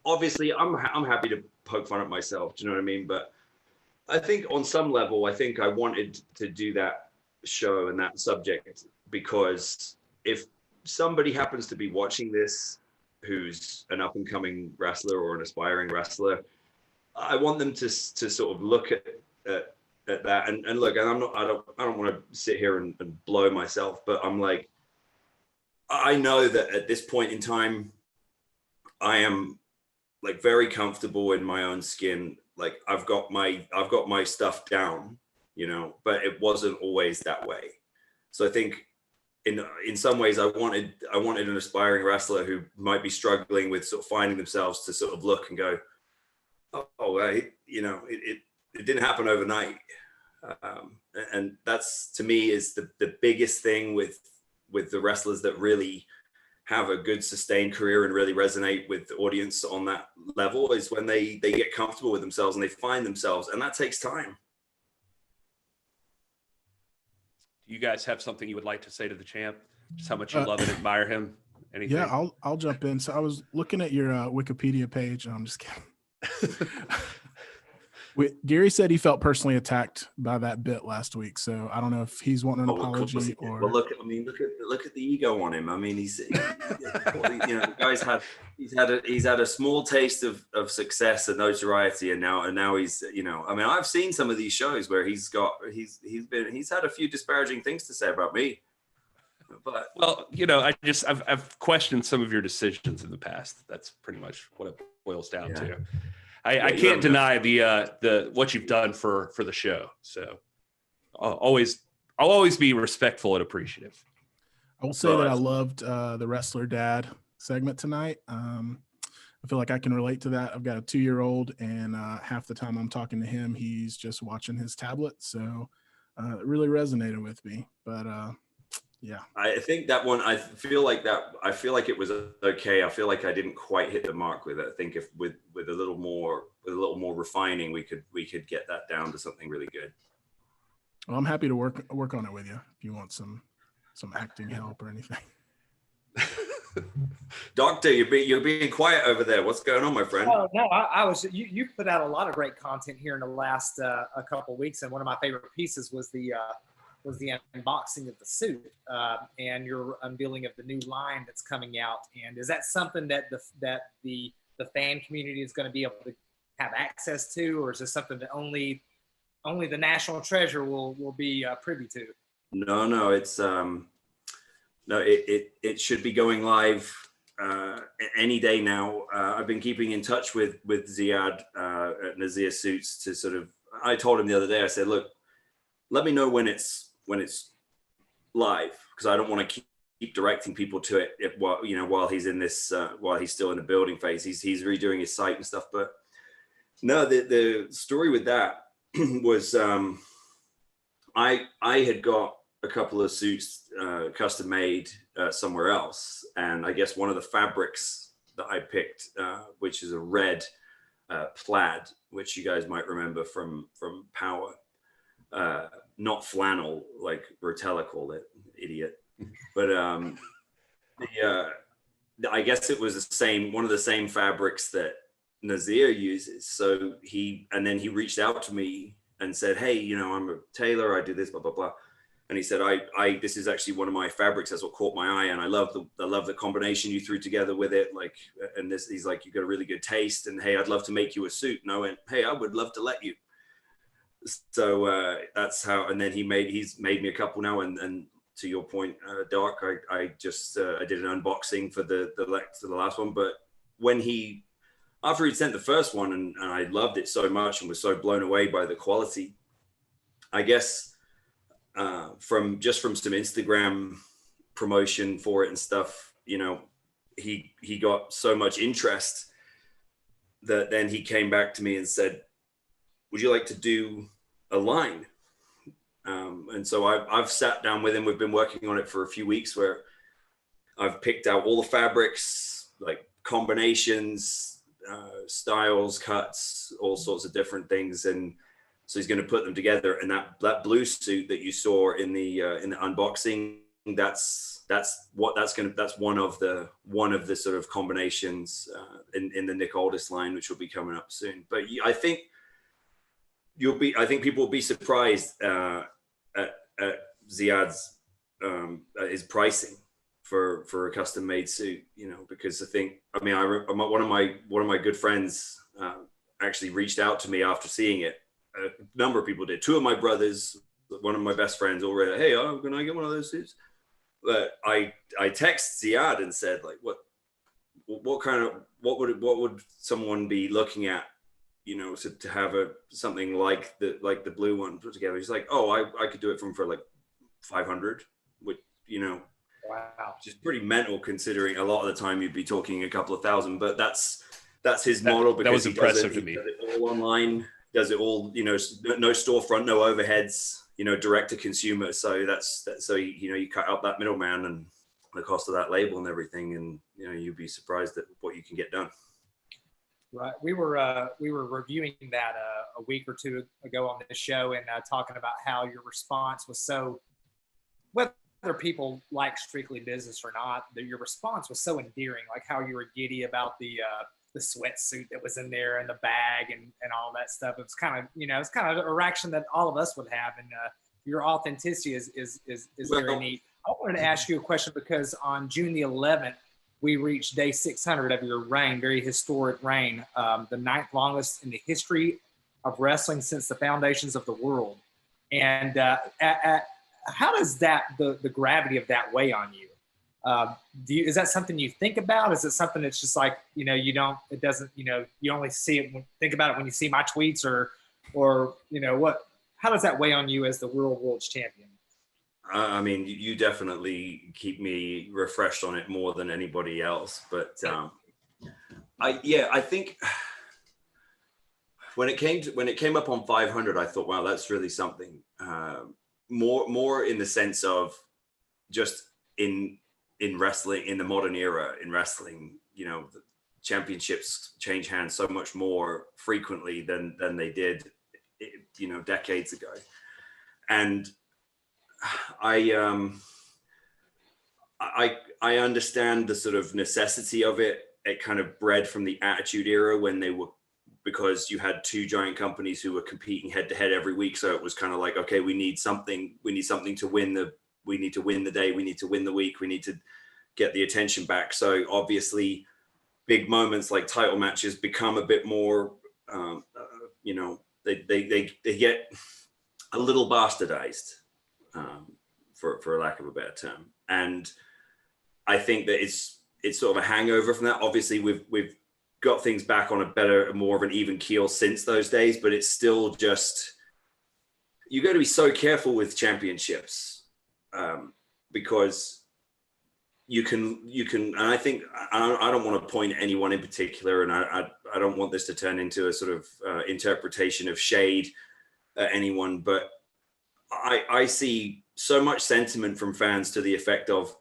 obviously I'm happy to poke fun at myself. Do you know what I mean? But I think on some level, I think I wanted to do that show and that subject because if somebody happens to be watching this who's an up and coming wrestler or an aspiring wrestler, I want them to sort of look at that and look, and I don't want to sit here and blow myself, but I'm like, I know that at this point in time, I am like very comfortable in my own skin. Like I've got my stuff down, you know, but it wasn't always that way. So I think in some ways I wanted an aspiring wrestler who might be struggling with sort of finding themselves to sort of look and go, you know, it didn't happen overnight. And that's, to me, is the biggest thing with the wrestlers that really have a good sustained career and really resonate with the audience on that level, is when they get comfortable with themselves and they find themselves, and that takes time. Do you guys have something you would like to say to the champ? Just how much you love and admire him? Anything? Yeah, I'll jump in. So I was looking at your Wikipedia page. I'm just kidding. Gary said he felt personally attacked by that bit last week. So I don't know if he's wanting an apology or. Well, look at the ego on him. I mean, you know, the guy's he's had a small taste of success and notoriety, and now he's, you know, I mean, I've seen some of these shows where he's had a few disparaging things to say about me. But well, you know, I've questioned some of your decisions in the past. That's pretty much what it boils down to. I can't deny the what you've done for the show. So I'll always be respectful and appreciative. I will say that I loved the Wrestler Dad segment tonight. I feel like I can relate to that. I've got a 2-year-old, and half the time I'm talking to him, he's just watching his tablet. So it really resonated with me. But yeah, I think that one, I feel like it was okay. I feel like I didn't quite hit the mark with it. I think if with a little more refining, we could get that down to something really good. Well, I'm happy to work on it with you if you want some acting help or anything. Doctor, you're being quiet over there. What's going on, my friend? Oh no, I was. You put out a lot of great content here in the last a couple of weeks, and one of my favorite pieces was the unboxing of the suit and your unveiling of the new line that's coming out. And is that something that the fan community is going to be able to have access to, or is this something that only the national treasure will be privy to? No, it's it should be going live any day now. I've been keeping in touch with Ziad at Nazir Suits to sort of. I told him the other day. I said, look, let me know when it's live, because I don't want to keep directing people to it while he's in this while he's still in the building phase. He's redoing his site and stuff. But no, the story with that was I had got a couple of suits custom made somewhere else, and I guess one of the fabrics that I picked, which is a red plaid, which you guys might remember from Power. Not flannel like Rotella called it, idiot. But I guess it was one of the same fabrics that Nazir uses. So he reached out to me and said, hey, you know, I'm a tailor, I do this, blah, blah, blah. And he said, this is actually one of my fabrics. That's what caught my eye. And I love the combination you threw together with it. Like, and he's like, you got a really good taste. And hey, I'd love to make you a suit. And I went, hey, I would love to let you. So that's how, and then he's made me a couple now. And to your point, Doc, I just, I did an unboxing for the last one. But after he'd sent the first one and I loved it so much and was so blown away by the quality, I guess, from some Instagram promotion for it and stuff, you know, he got so much interest that then he came back to me and said, would you like to do a line? And so I've sat down with him. We've been working on it for a few weeks, where I've picked out all the fabrics, like combinations, styles, cuts, all sorts of different things. And so he's going to put them together. And that blue suit that you saw in the unboxing, that's one of the sort of combinations in the Nick Aldis line, which will be coming up soon. But I think people will be surprised at Ziad's his pricing for a custom made suit, you know, because one of my good friends actually reached out to me after seeing it. A number of people did. Two of my brothers, one of my best friends, already, hey, can I get one of those suits? But I text Ziad and said, like, what would someone be looking at, you know, to have something like the blue one put together? He's like, oh, I could do it for like 500, which, you know, wow, just pretty mental considering a lot of the time you'd be talking a couple of thousand. But that's his model. Because that was impressive to me. Does it all online, does it all, you know, no storefront, no overheads, you know, direct to consumer. So so you know, you cut out that middleman and the cost of that label and everything, and you know, you'd be surprised at what you can get done. Right. We were reviewing that a week or two ago on this show, and talking about how your response was so, whether people like Strictly Business or not, your response was so endearing. Like how you were giddy about the sweatsuit that was in there and the bag and all that stuff. It's kind of, you know, it's kind of a reaction that all of us would have, and your authenticity is very neat. I wanted to ask you a question because on June the 11th, we reached day 600 of your reign, very historic reign, the 9th longest in the history of wrestling since the foundations of the world. And how does the gravity of that weigh on you? Is that something you think about? Is it something that's just like, you know, you only see it, think about it when you see my tweets or, you know, how does that weigh on you as the world's champion? I mean, you definitely keep me refreshed on it more than anybody else. But I think when it came up on 500, I thought, wow, that's really something. More in the sense of just in wrestling, in the modern era in wrestling, you know, the championships change hands so much more frequently than they did, you know, decades ago. And I understand the sort of necessity of it. It kind of bred from the Attitude Era when because you had two giant companies who were competing head to head every week. So it was kind of like, okay, we need something to win we need to win the day, we need to win the week, we need to get the attention back. So obviously big moments like title matches become a bit more, you know, they get a little bastardized, for lack of a better term. And I think that it's sort of a hangover from that. Obviously we've got things back on more of an even keel since those days, but it's still just, you got to be so careful with championships, because you can, and I think, I don't want to point at anyone in particular, and I don't want this to turn into a sort of interpretation of shade at anyone, but I see so much sentiment from fans to the effect of,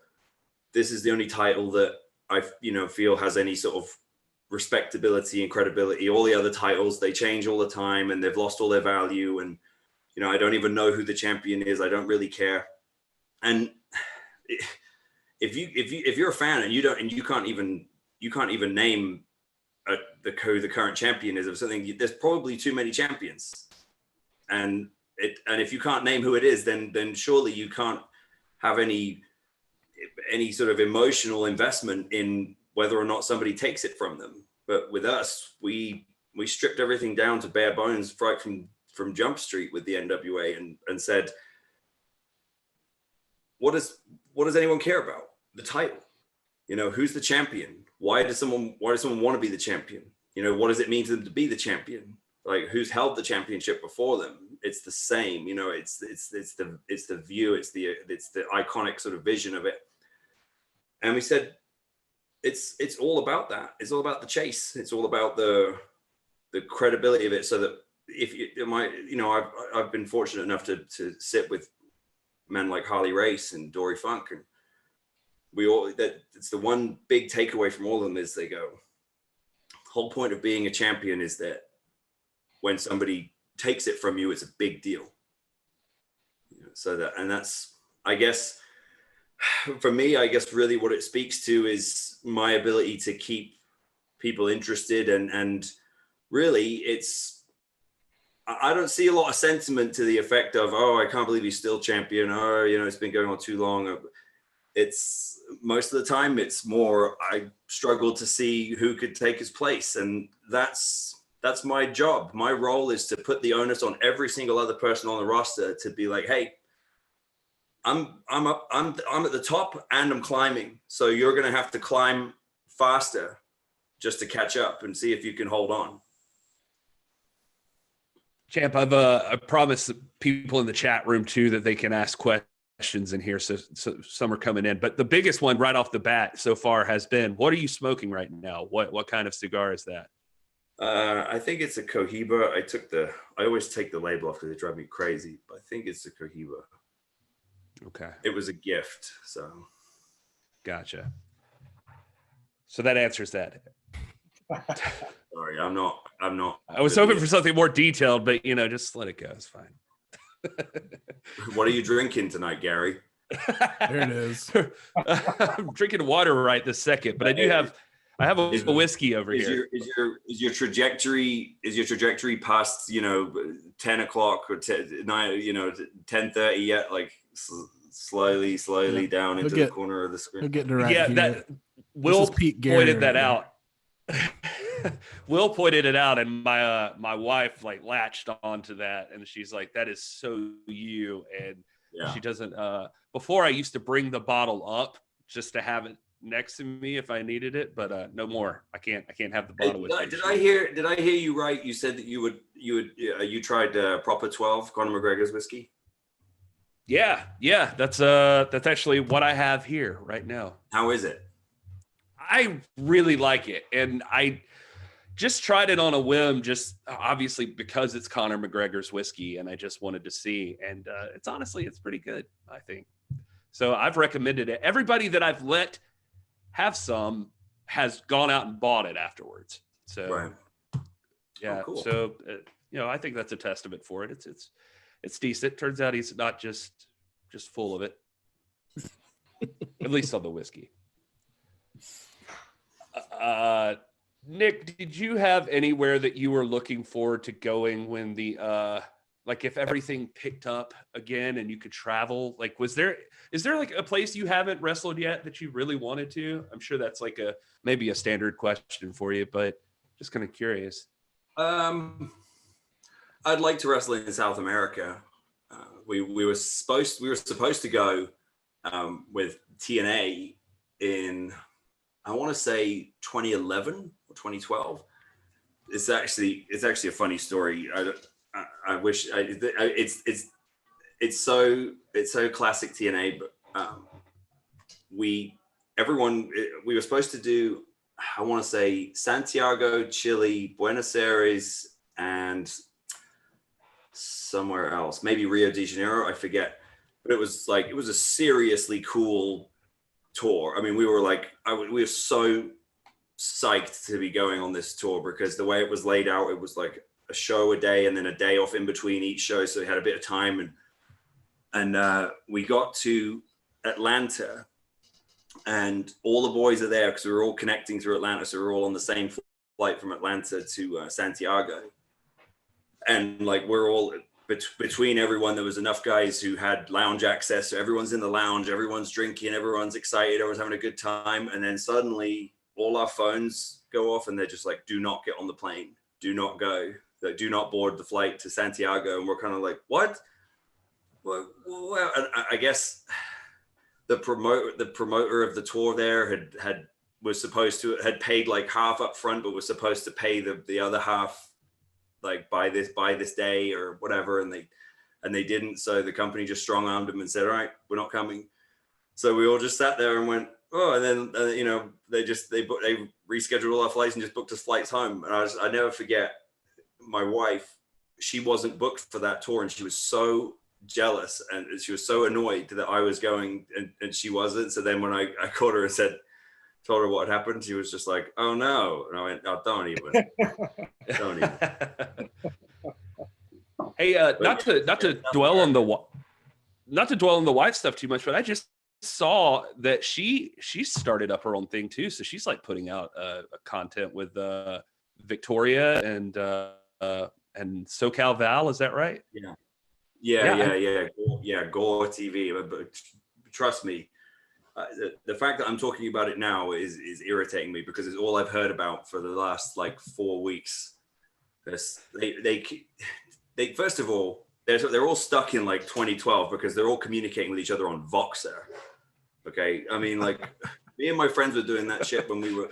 this is the only title that I, you know, feel has any sort of respectability and credibility. All the other titles, they change all the time and they've lost all their value. And, you know, I don't even know who the champion is. I don't really care. And if you're a fan and you can't even name who the current champion is of something, there's probably too many champions. And and if you can't name who it is, then surely you can't have any sort of emotional investment in whether or not somebody takes it from them. But with us, we stripped everything down to bare bones right from Jump Street with the NWA and said, what does anyone care about? The title. You know, who's the champion? Why does someone want to be the champion? You know, what does it mean to them to be the champion? Like, who's held the championship before them? It's the same, you know, it's the view, it's the iconic sort of vision of it. And we said, it's all about that. It's all about the chase. It's all about the credibility of it. So that I've been fortunate enough to sit with men like Harley Race and Dory Funk, and it's the one big takeaway from all of them is they go, the whole point of being a champion is that when somebody takes it from you, it's a big deal. That's, I guess, for me, I guess really what it speaks to is my ability to keep people interested, and really I don't see a lot of sentiment to the effect of, oh, I can't believe he's still champion, or, you know, it's been going on too long. It's most of the time it's more, I struggle to see who could take his place. And that's my job. My role is to put the onus on every single other person on the roster to be like, hey, I'm at the top and I'm climbing. So you're going to have to climb faster just to catch up and see if you can hold on. Champ, I promised people in the chat room too that they can ask questions in here. So some are coming in, but the biggest one right off the bat so far has been, what are you smoking right now? What kind of cigar is that? I think it's a Cohiba. I always take the label off because they drive me crazy, but I think it's a Cohiba. Okay. It was a gift, so. Gotcha. So that answers that. Sorry, I'm not. I was hoping for something more detailed, but just let it go. It's fine. What are you drinking tonight, Gary? There it is. I'm drinking water right this second, but I have a whiskey over here. Is your trajectory past 10 o'clock or 9 10:30 yet? Like slowly down into the corner of the screen. He'll get direct. Yeah, that Will pointed that out. Will pointed it out, and my wife latched onto that, and she's like, "That is so you." And she doesn't. Before I used to bring the bottle up just to have it next to me if I needed it, but no more. I can't have the bottle with me. Did I hear you right? You said that you tried Proper 12, Conor McGregor's whiskey. Yeah, that's actually what I have here right now. How is it? I really like it, and I just tried it on a whim, just obviously because it's Conor McGregor's whiskey, and I just wanted to see. And it's pretty good, I think. So I've recommended it. Everybody that I've let have some has gone out and bought it afterwards. So right. Yeah, cool. So I think that's a testament for it. It's decent. Turns out he's not just full of it, at least on the whiskey. Nick, did you have anywhere that you were looking forward to going when the if everything picked up again and you could travel? Is there a place you haven't wrestled yet that you really wanted to? I'm sure that's maybe a standard question for you, but just kind of curious. I'd like to wrestle in South America. We were supposed to go with TNA in, I want to say 2011 or 2012. It's actually a funny story. I wish it's so classic TNA, but we were supposed to do, I want to say Santiago, Chile, Buenos Aires, and somewhere else, maybe Rio de Janeiro, I forget. But it was a seriously cool tour. I mean, we were so psyched to be going on this tour because the way it was laid out, it was like a show a day and then a day off in between each show, so we had a bit of time. And we got to Atlanta, and all the boys are there because we were all connecting through Atlanta, so we were all on the same flight from Atlanta to Santiago. And we're all between everyone, there was enough guys who had lounge access. So everyone's in the lounge, everyone's drinking, everyone's excited, everyone's having a good time. And then suddenly all our phones go off and they're just like, do not get on the plane. Do not go. Like, do not board the flight to Santiago. And we're kind of like, what? Well, I guess the promoter of the tour there had paid like half up front, but was supposed to pay the other half like by this day or whatever, and they didn't. So the company just strong-armed them and said, all right, we're not coming. So we all just sat there and went, oh, and then you know, they rescheduled all our flights and just booked us flights home. And I never forget, my wife, she wasn't booked for that tour, and she was so jealous and she was so annoyed that I was going and she wasn't. So then when I called her and told her what had happened, she was just like, oh no. And I went, oh, don't even. Hey, not to dwell on the wife stuff too much, but I just saw that she started up her own thing too. So she's like putting out content with Victoria and SoCal Val. Is that right? Yeah. Gore TV. But trust me, the fact that I'm talking about it now is irritating me, because it's all I've heard about for the last like 4 weeks. They first of all, they're all stuck in like 2012 because they're all communicating with each other on Voxer. Okay, I mean, like me and my friends were doing that shit when we were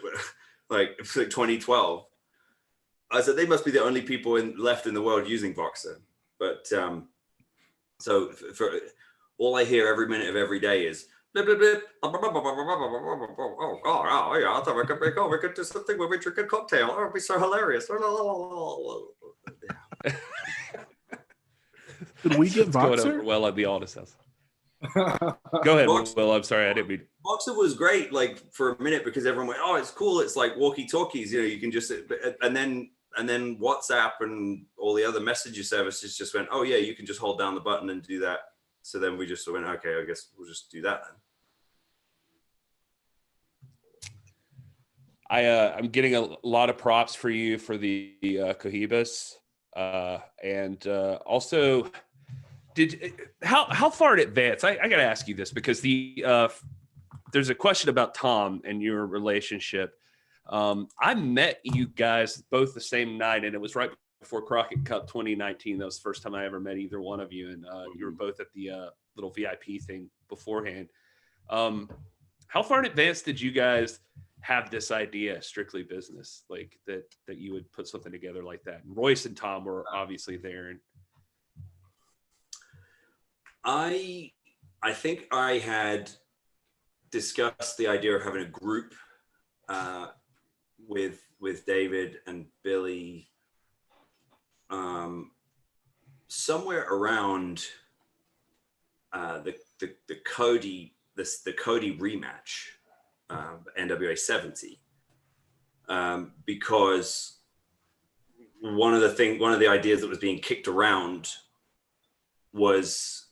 like 2012. I said they must be the only people left in the world using Voxer. But so for all I hear every minute of every day is blip, blip, blip. Oh, yeah, I thought we could do something where we drink a cocktail. Oh, it'd be so hilarious. Did we get It's going Voxer? over well at the Aldis house. Go ahead, Will. I'm sorry, I didn't mean. Voxer was great, like for a minute, because everyone went, "Oh, it's cool. It's like walkie-talkies. You know, you can just." And then WhatsApp and all the other messenger services just went, "Oh yeah, you can just hold down the button and do that." So then we just went, "Okay, I guess we'll just do that then." I'm getting a lot of props for you for the Cohibas, and also, how far in advance? I got to ask you this, because there's a question about Tom and your relationship. I met you guys both the same night, and it was right before Crockett Cup 2019. That was the first time I ever met either one of you, and you were both at the little VIP thing beforehand. How far in advance did you guys have this idea, Strictly Business, like that you would put something together like that? And Royce and Tom were obviously there. And I think I had discussed the idea of having a group with David and Billy somewhere around the Cody rematch, NWA 70, because one of the ideas that was being kicked around was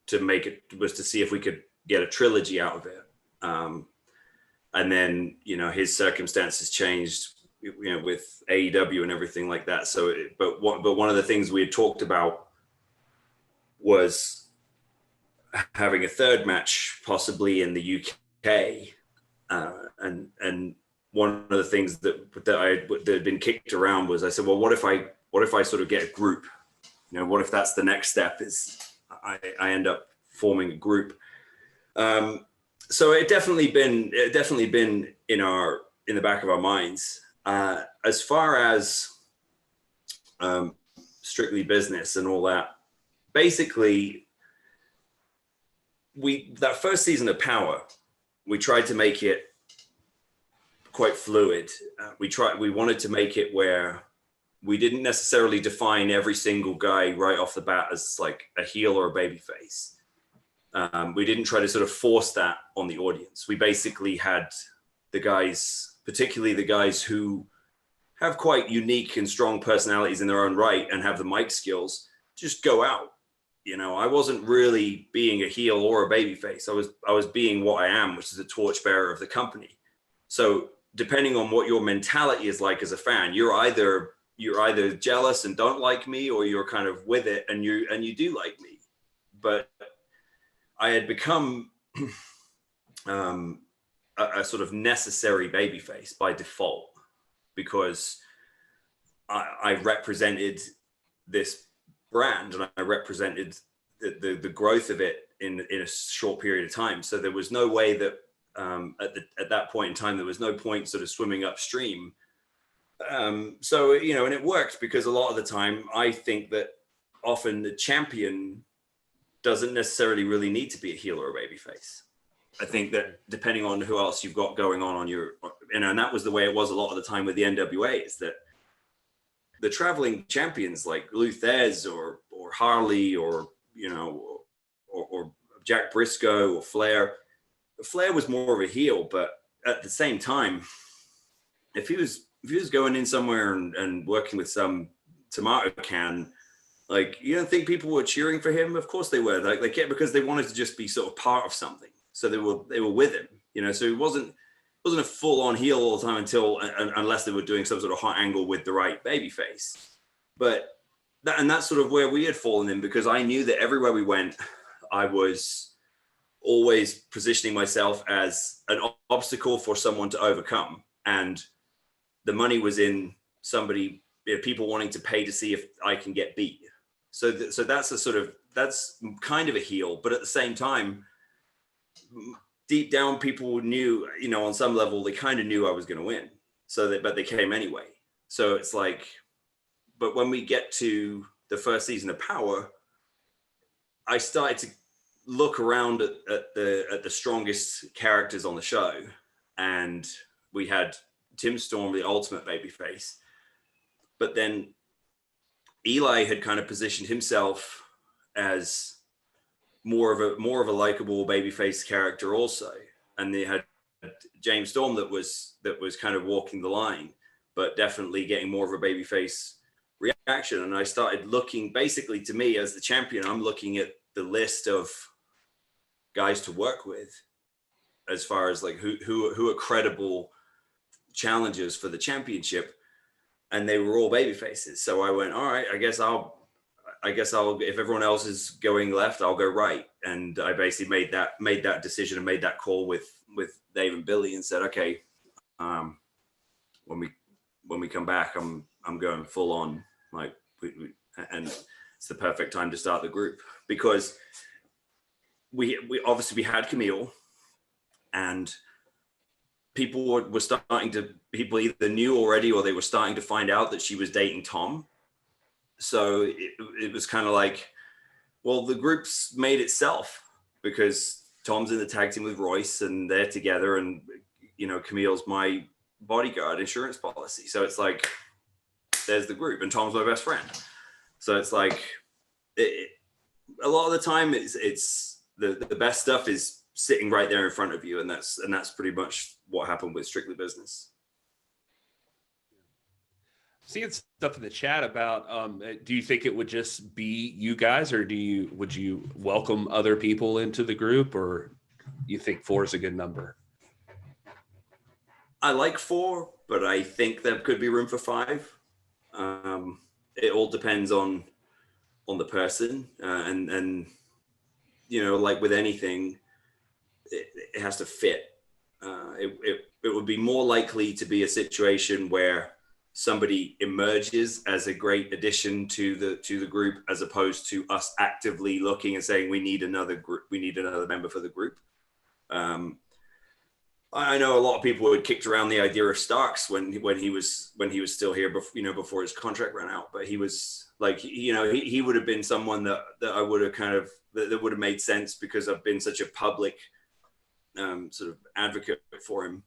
to see if we could get a trilogy out of it. And then, you know, his circumstances changed, you know, with AEW and everything like that. So, but one of the things we had talked about was having a third match possibly in the UK. And one of the things that had been kicked around was, I said, well, what if I sort of get a group? You know, what if that's the next step, is I end up forming a group? So it definitely been in the back of our minds. As far as Strictly Business and all that, basically that first season of Power, we tried to make it quite fluid. We wanted to make it where we didn't necessarily define every single guy right off the bat as like a heel or a baby face. We didn't try to sort of force that on the audience. We basically had the guys, particularly the guys who have quite unique and strong personalities in their own right and have the mic skills, just go out. You know, I wasn't really being a heel or a baby face. I was being what I am, which is a torchbearer of the company. So depending on what your mentality is like as a fan, you're either you're either jealous and don't like me, or you're kind of with it and you do like me. But I had become a sort of necessary babyface by default, because I represented this brand and I represented the growth of it in a short period of time. So there was no way that at that point in time, there was no point sort of swimming upstream. So, you know, and it worked, because a lot of the time I think that often the champion doesn't necessarily really need to be a heel or a babyface. I think that depending on who else you've got going on your, and that was the way it was a lot of the time with the NWA, is that the traveling champions like Luthez or Harley or, you know, or Jack Briscoe or Flair was more of a heel, but at the same time, if he was going in somewhere and working with some tomato can, like, you don't think people were cheering for him? Of course they were. Like, they kept, because they wanted to just be sort of part of something. So they were with him, you know. So he wasn't a full-on heel all the time unless they were doing some sort of hot angle with the right babyface. But that's sort of where we had fallen in, because I knew that everywhere we went, I was always positioning myself as an obstacle for someone to overcome, and the money was in somebody, you know, people wanting to pay to see if I can get beat. So that's kind of a heel, but at the same time, deep down, people knew, you know, on some level, they kind of knew I was going to win. But they came anyway. So it's like, but when we get to the first season of Power, I started to look around at the strongest characters on the show, and we had Tim Storm, the ultimate babyface, but then Eli had kind of positioned himself as more of a likable babyface character also, and they had James Storm that was kind of walking the line, but definitely getting more of a babyface reaction. And I started looking, basically, to me as the champion, I'm looking at the list of guys to work with as far as like who are credible challengers for the championship, and they were all baby faces. So I went, all right, I guess I'll if everyone else is going left, I'll go right. And I basically made that decision and made that call with Dave and Billy, and said, okay, when we come back, I'm going full on, like, and it's the perfect time to start the group, because we obviously had Camille, and people either knew already or they were starting to find out that she was dating Tom. So it was kind of like, well, the group's made itself, because Tom's in the tag team with Royce and they're together, and, you know, Camille's my bodyguard insurance policy. So it's like, there's the group, and Tom's my best friend. So it's like, a lot of the time it's the best stuff is sitting right there in front of you. And that's pretty much what happened with Strictly Business. Seeing stuff in the chat about, do you think it would just be you guys, or would you welcome other people into the group, or you think 4 is a good number? I like 4, but I think there could be room for 5. It all depends on the person, and you know, like with anything, it has to fit. It would be more likely to be a situation where somebody emerges as a great addition to the group, as opposed to us actively looking and saying we need another member for the group. I know a lot of people had kicked around the idea of Starks when he was still here, before his contract ran out. But he was like, you know, he would have been someone that I would have kind of that would have made sense, because I've been such a public sort of advocate for him.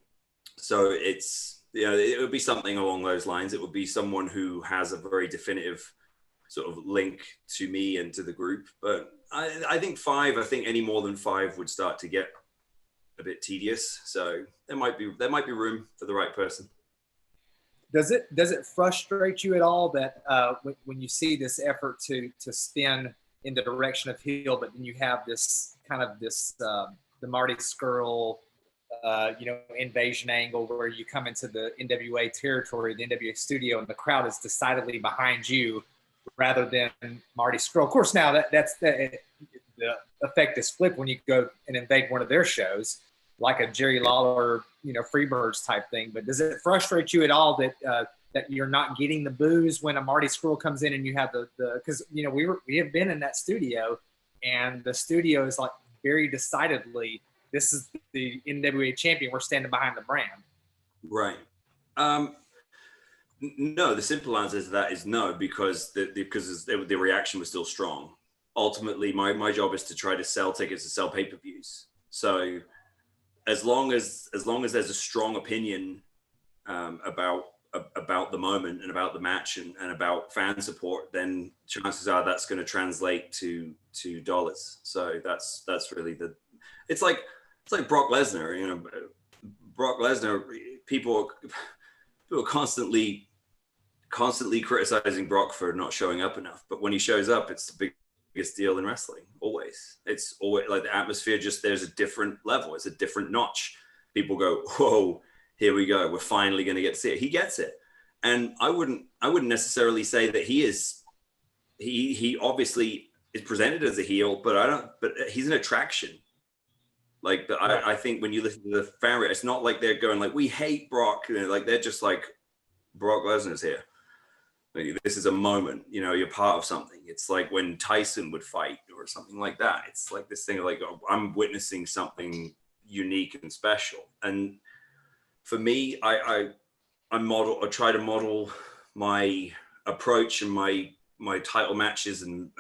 So it's, you know, it would be something along those lines. It would be someone who has a very definitive sort of link to me and to the group. But I think 5. I think any more than 5 would start to get a bit tedious. So there might be room for the right person. Does it frustrate you at all that when you see this effort to spin in the direction of heel, but then you have this kind of the Marty Skrull invasion angle where you come into the NWA territory, the NWA studio, and the crowd is decidedly behind you rather than Marty Scurll. Of course, now that's the effect is flipped when you go and invade one of their shows, like a Jerry Lawler, Freebirds type thing. But does it frustrate you at all that you're not getting the boos when a Marty Scurll comes in and you have because we have been in that studio, and the studio is like very decidedly, this is the NWA champion. We're standing behind the brand. Right. No, the simple answer to that is no, because the reaction was still strong. Ultimately, my job is to try to sell tickets, to sell pay-per-views. So as long as there's a strong opinion about the moment and about the match and about fan support, then chances are that's going to translate to dollars. So that's really it's like Brock Lesnar. Brock Lesnar, people are constantly criticizing Brock for not showing up enough, but when he shows up, it's the biggest deal in wrestling. It's always like the atmosphere, there's a different level, it's a different notch. People go, whoa, here we go, we're finally going to get to see it. He gets it. And I wouldn't necessarily say that he obviously is presented as a heel, but he's an attraction. Like, I think when you listen to the fan, it's not like they're going like, we hate Brock, like they're just like, Brock Lesnar's here. Like, this is a moment, you're part of something. It's like when Tyson would fight or something like that. It's like this thing of like, oh, I'm witnessing something unique and special. And for me, I try to model my approach and my title matches and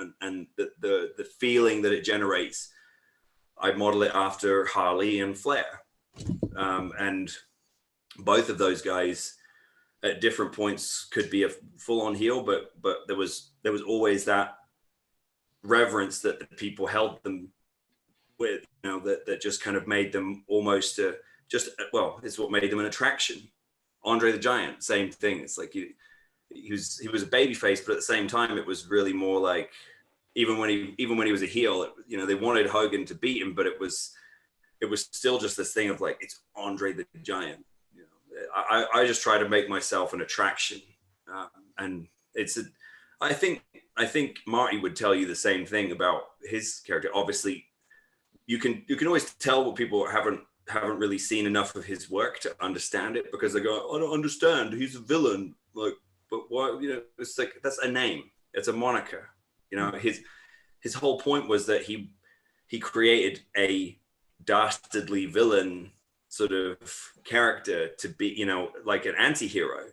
the feeling that it generates. I model it after Harley and Flair. And both of those guys at different points could be a full-on heel, but there was always that reverence that the people held them with, that just kind of made them almost it's what made them an attraction. Andre the Giant, same thing. It's like he was a babyface, but at the same time, it was really more like, even when he was a heel, they wanted Hogan to beat him, but it was still just this thing of like, it's Andre the Giant. I just try to make myself an attraction, and I think Marty would tell you the same thing about his character. Obviously, you can always tell what people haven't really seen enough of his work to understand it, because they go, I don't understand. He's a villain, like, but why? It's like, that's a name. It's a moniker. His whole point was that he created a dastardly villain sort of character to be, like an anti-hero.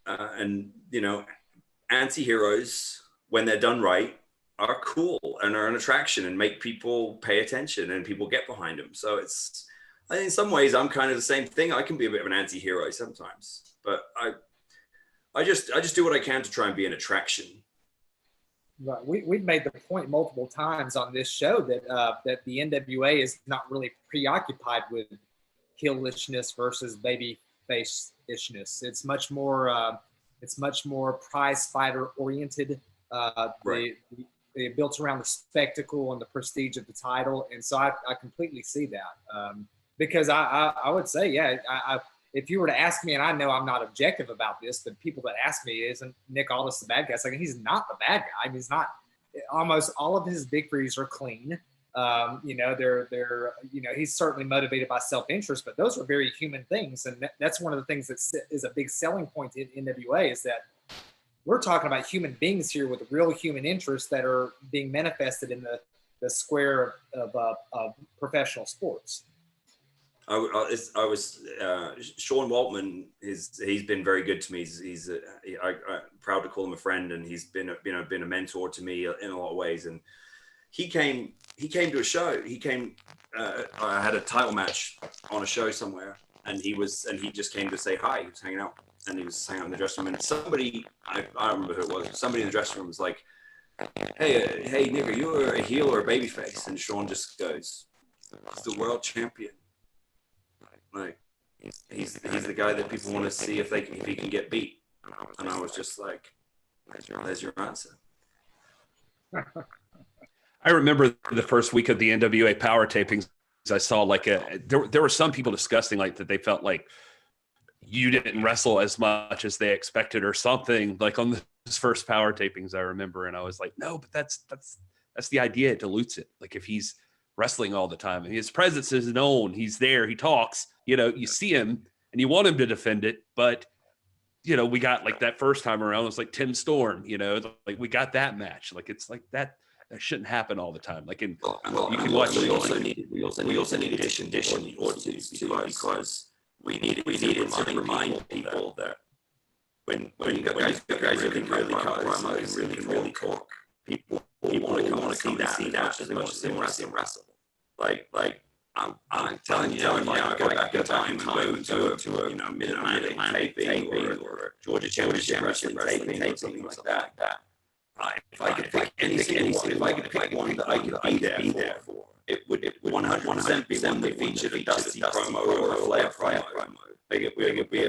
And anti-heroes, when they're done right, are cool and are an attraction and make people pay attention and people get behind them. So I think in some ways I'm kind of the same thing. I can be a bit of an anti-hero sometimes, but I just do what I can to try and be an attraction. Right. We've made the point multiple times on this show that the NWA is not really preoccupied with heelishness versus baby face-ishness. It's much more prize fighter oriented. Right. They built around the spectacle and the prestige of the title, and so I completely see that. Because I would say, yeah, if you were to ask me, and I know I'm not objective about this, but people that ask me, isn't Nick Aldis the bad guy? It's like, he's not the bad guy. I mean, he's not. Almost all of his victories are clean. He's certainly motivated by self-interest, but those are very human things, and that's one of the things that is a big selling point in NWA, is that we're talking about human beings here with real human interests that are being manifested in the square of professional sports. I was Sean Waltman. He's been very good to me. I'm proud to call him a friend, and he's been a mentor to me in a lot of ways. And he came to a show. I had a title match on a show somewhere, and he just came to say hi. He was hanging out, and he was hanging out in the dressing room. And somebody, I don't remember who it was, somebody in the dressing room was like, "Hey, Nick, are you a heel or a babyface?" And Sean just goes, "He's the world champion. Like, he's the guy that people want to see if he can get beat." And I was just like, "There's your answer." I remember the first week of the NWA power tapings. I saw like there were some people discussing like that they felt like you didn't wrestle as much as they expected or something, like on his first power tapings, I remember. And I was like, no, but that's the idea. It dilutes it. Like if he's wrestling all the time and his presence is known, he's there, he talks, you see him and you want him to defend it. But, we got like that first time around, it was like Tim Storm, like we got that match. Like, it's like that shouldn't happen all the time. Like you can watch. We also need addition because we needed to remind people that when you guys really cut promos and really talk, people want to come and see that as much as they want to see him wrestle. Like I'm telling you, I go back in time and go to a Mid-Atlantic taping or Georgia Championship Wrestling taping or something like that. If I could pick any one that I could be there for, it would 100% be one that featured a Dusty promo or a Flair promo. It would be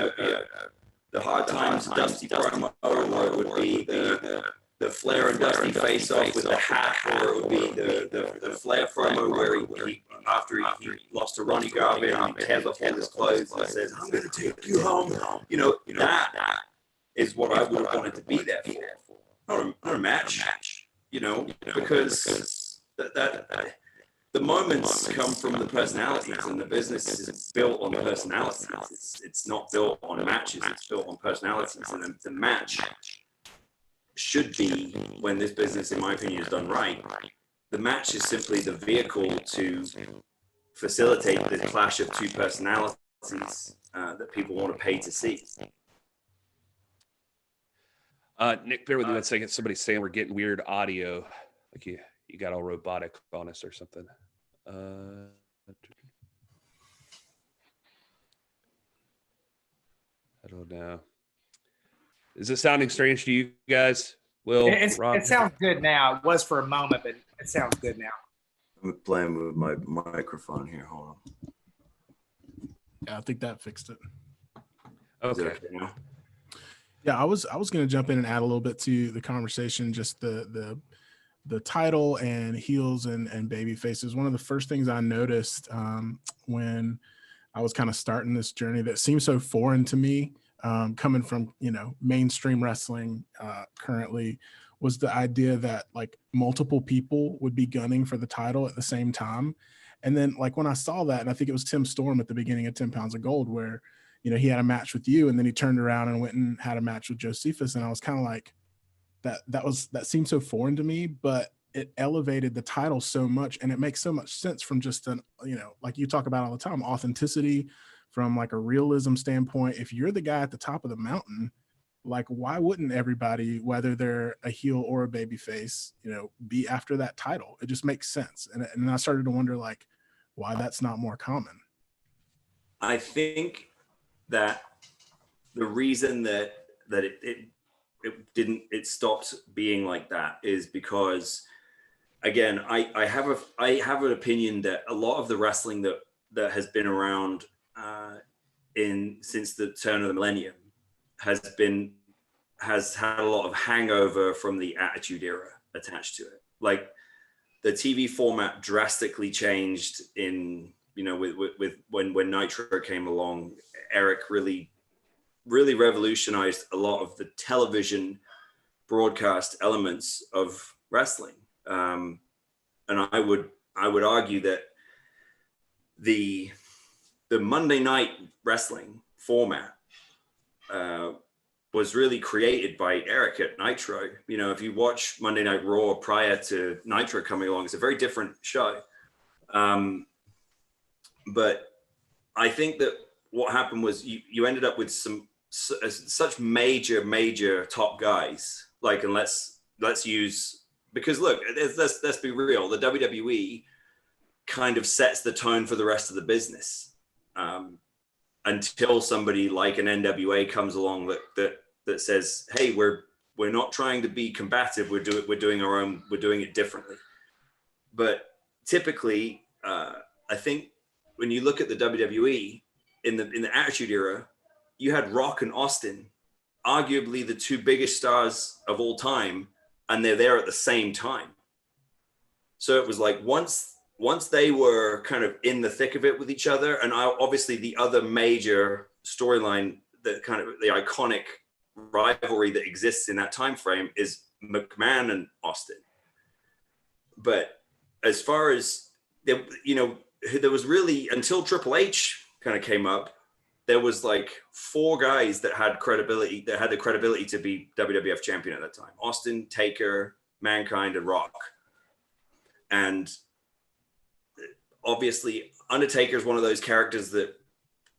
the Hard Times Dusty promo, or it would be the Flair and Dusty face off with the hat, or it would be the Flair promo where he after he lost to Ronnie Garvin and he tears off all his clothes and says, "I'm going to take you home." That is what I would have wanted to be there for. Not a match, because that the moments come from the personalities, and the business is built on personalities. It's not built on matches. It's built on personalities, and the match should be, when this business, in my opinion, is done right, the match is simply the vehicle to facilitate the clash of two personalities that people want to pay to see. Nick, bear with me 1 second. Somebody's saying we're getting weird audio. Like you got all robotic on us or something. I don't know. Is it sounding strange to you guys? Will, Rob? It sounds good now. It was for a moment, but it sounds good now. I'm playing with my microphone here. Hold on. Yeah, I think that fixed it. Okay. Yeah, I was going to jump in and add a little bit to the conversation, just the title and heels and baby faces. One of the first things I noticed when I was kind of starting this journey that seemed so foreign to me, coming from, mainstream wrestling currently, was the idea that like multiple people would be gunning for the title at the same time. And then like when I saw that, and I think it was Tim Storm at the beginning of 10 Pounds of Gold, where, he had a match with you and then he turned around and went and had a match with Josephus. And I was kind of like, that seemed so foreign to me, but it elevated the title so much. And it makes so much sense from just like you talk about all the time, authenticity, from like a realism standpoint. If you're the guy at the top of the mountain, like why wouldn't everybody, whether they're a heel or a baby face, be after that title? It just makes sense. And I started to wonder like why that's not more common. I think that the reason that it stopped being like that is because, again, I have an opinion that a lot of the wrestling that has been around since the turn of the millennium has had a lot of hangover from the Attitude Era attached to it. Like the TV format drastically changed with when Nitro came along. Eric really revolutionized a lot of the television broadcast elements of wrestling. And I would argue that the Monday night wrestling format was really created by Eric at Nitro. If you watch Monday Night Raw prior to Nitro coming along, it's a very different show. But I think that what happened was you ended up with such major top guys. Like, and let's use, because look, let's be real. The WWE kind of sets the tone for the rest of the business until somebody like an NWA comes along that says, hey, we're not trying to be combative. We're doing our own. We're doing it differently. But typically, I think when you look at the WWE in the Attitude Era, you had Rock and Austin, arguably the two biggest stars of all time, and they're there at the same time. So it was like once once they were kind of in the thick of it with each other, and obviously the other major storyline, that kind of the iconic rivalry that exists in that time frame is McMahon and Austin. But as far as there was really, until Triple H kind of came up, there was like 4 guys that had the credibility to be WWF champion at that time: Austin, Taker, Mankind, and Rock. And obviously Undertaker is one of those characters that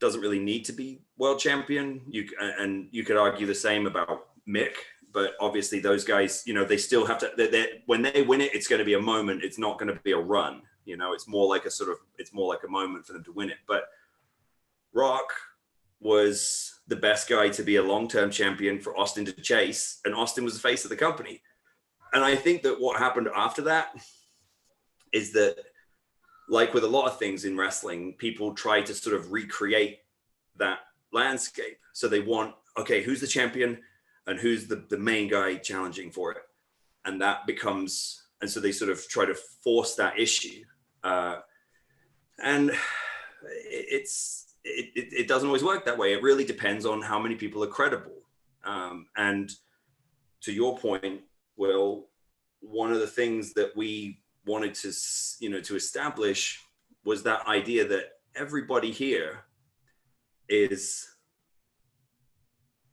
doesn't really need to be world champion. And you could argue the same about Mick, but obviously those guys, they still have to, when they win it, it's going to be a moment. It's not going to be a run. It's more like a moment for them to win it. But Rock was the best guy to be a long-term champion for Austin to chase, and Austin was the face of the company. And I think that what happened after that is that, like with a lot of things in wrestling, people try to sort of recreate that landscape. So they want, okay, who's the champion and who's the main guy challenging for it? And that becomes, and so they sort of try to force that issue. And it doesn't always work that way. It really depends on how many people are credible. And to your point, Will, one of the things that we wanted to establish was that idea that everybody here is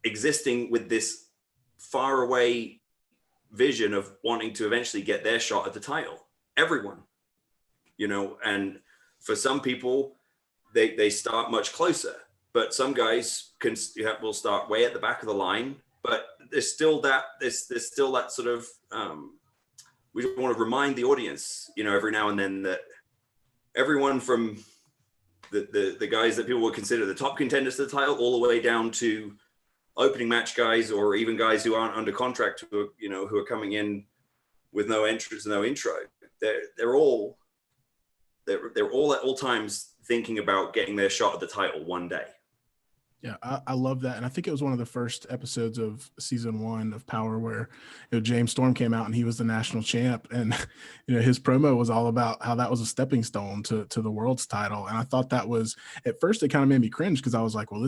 existing with this faraway vision of wanting to eventually get their shot at the title. Everyone, and for some people, they start much closer, but some guys will start way at the back of the line. But there's still that sort of we want to remind the audience, every now and then, that everyone from the guys that people would consider the top contenders to the title, all the way down to opening match guys, or even guys who aren't under contract, who are coming in with no entrance, no intro. They're all at all times thinking about getting their shot at the title one day. Yeah, I love that. And I think it was one of the first episodes of season 1 of Power where James Storm came out and he was the national champ. And his promo was all about how that was a stepping stone to the world's title. And I thought that was, at first it kind of made me cringe, because I was like, well,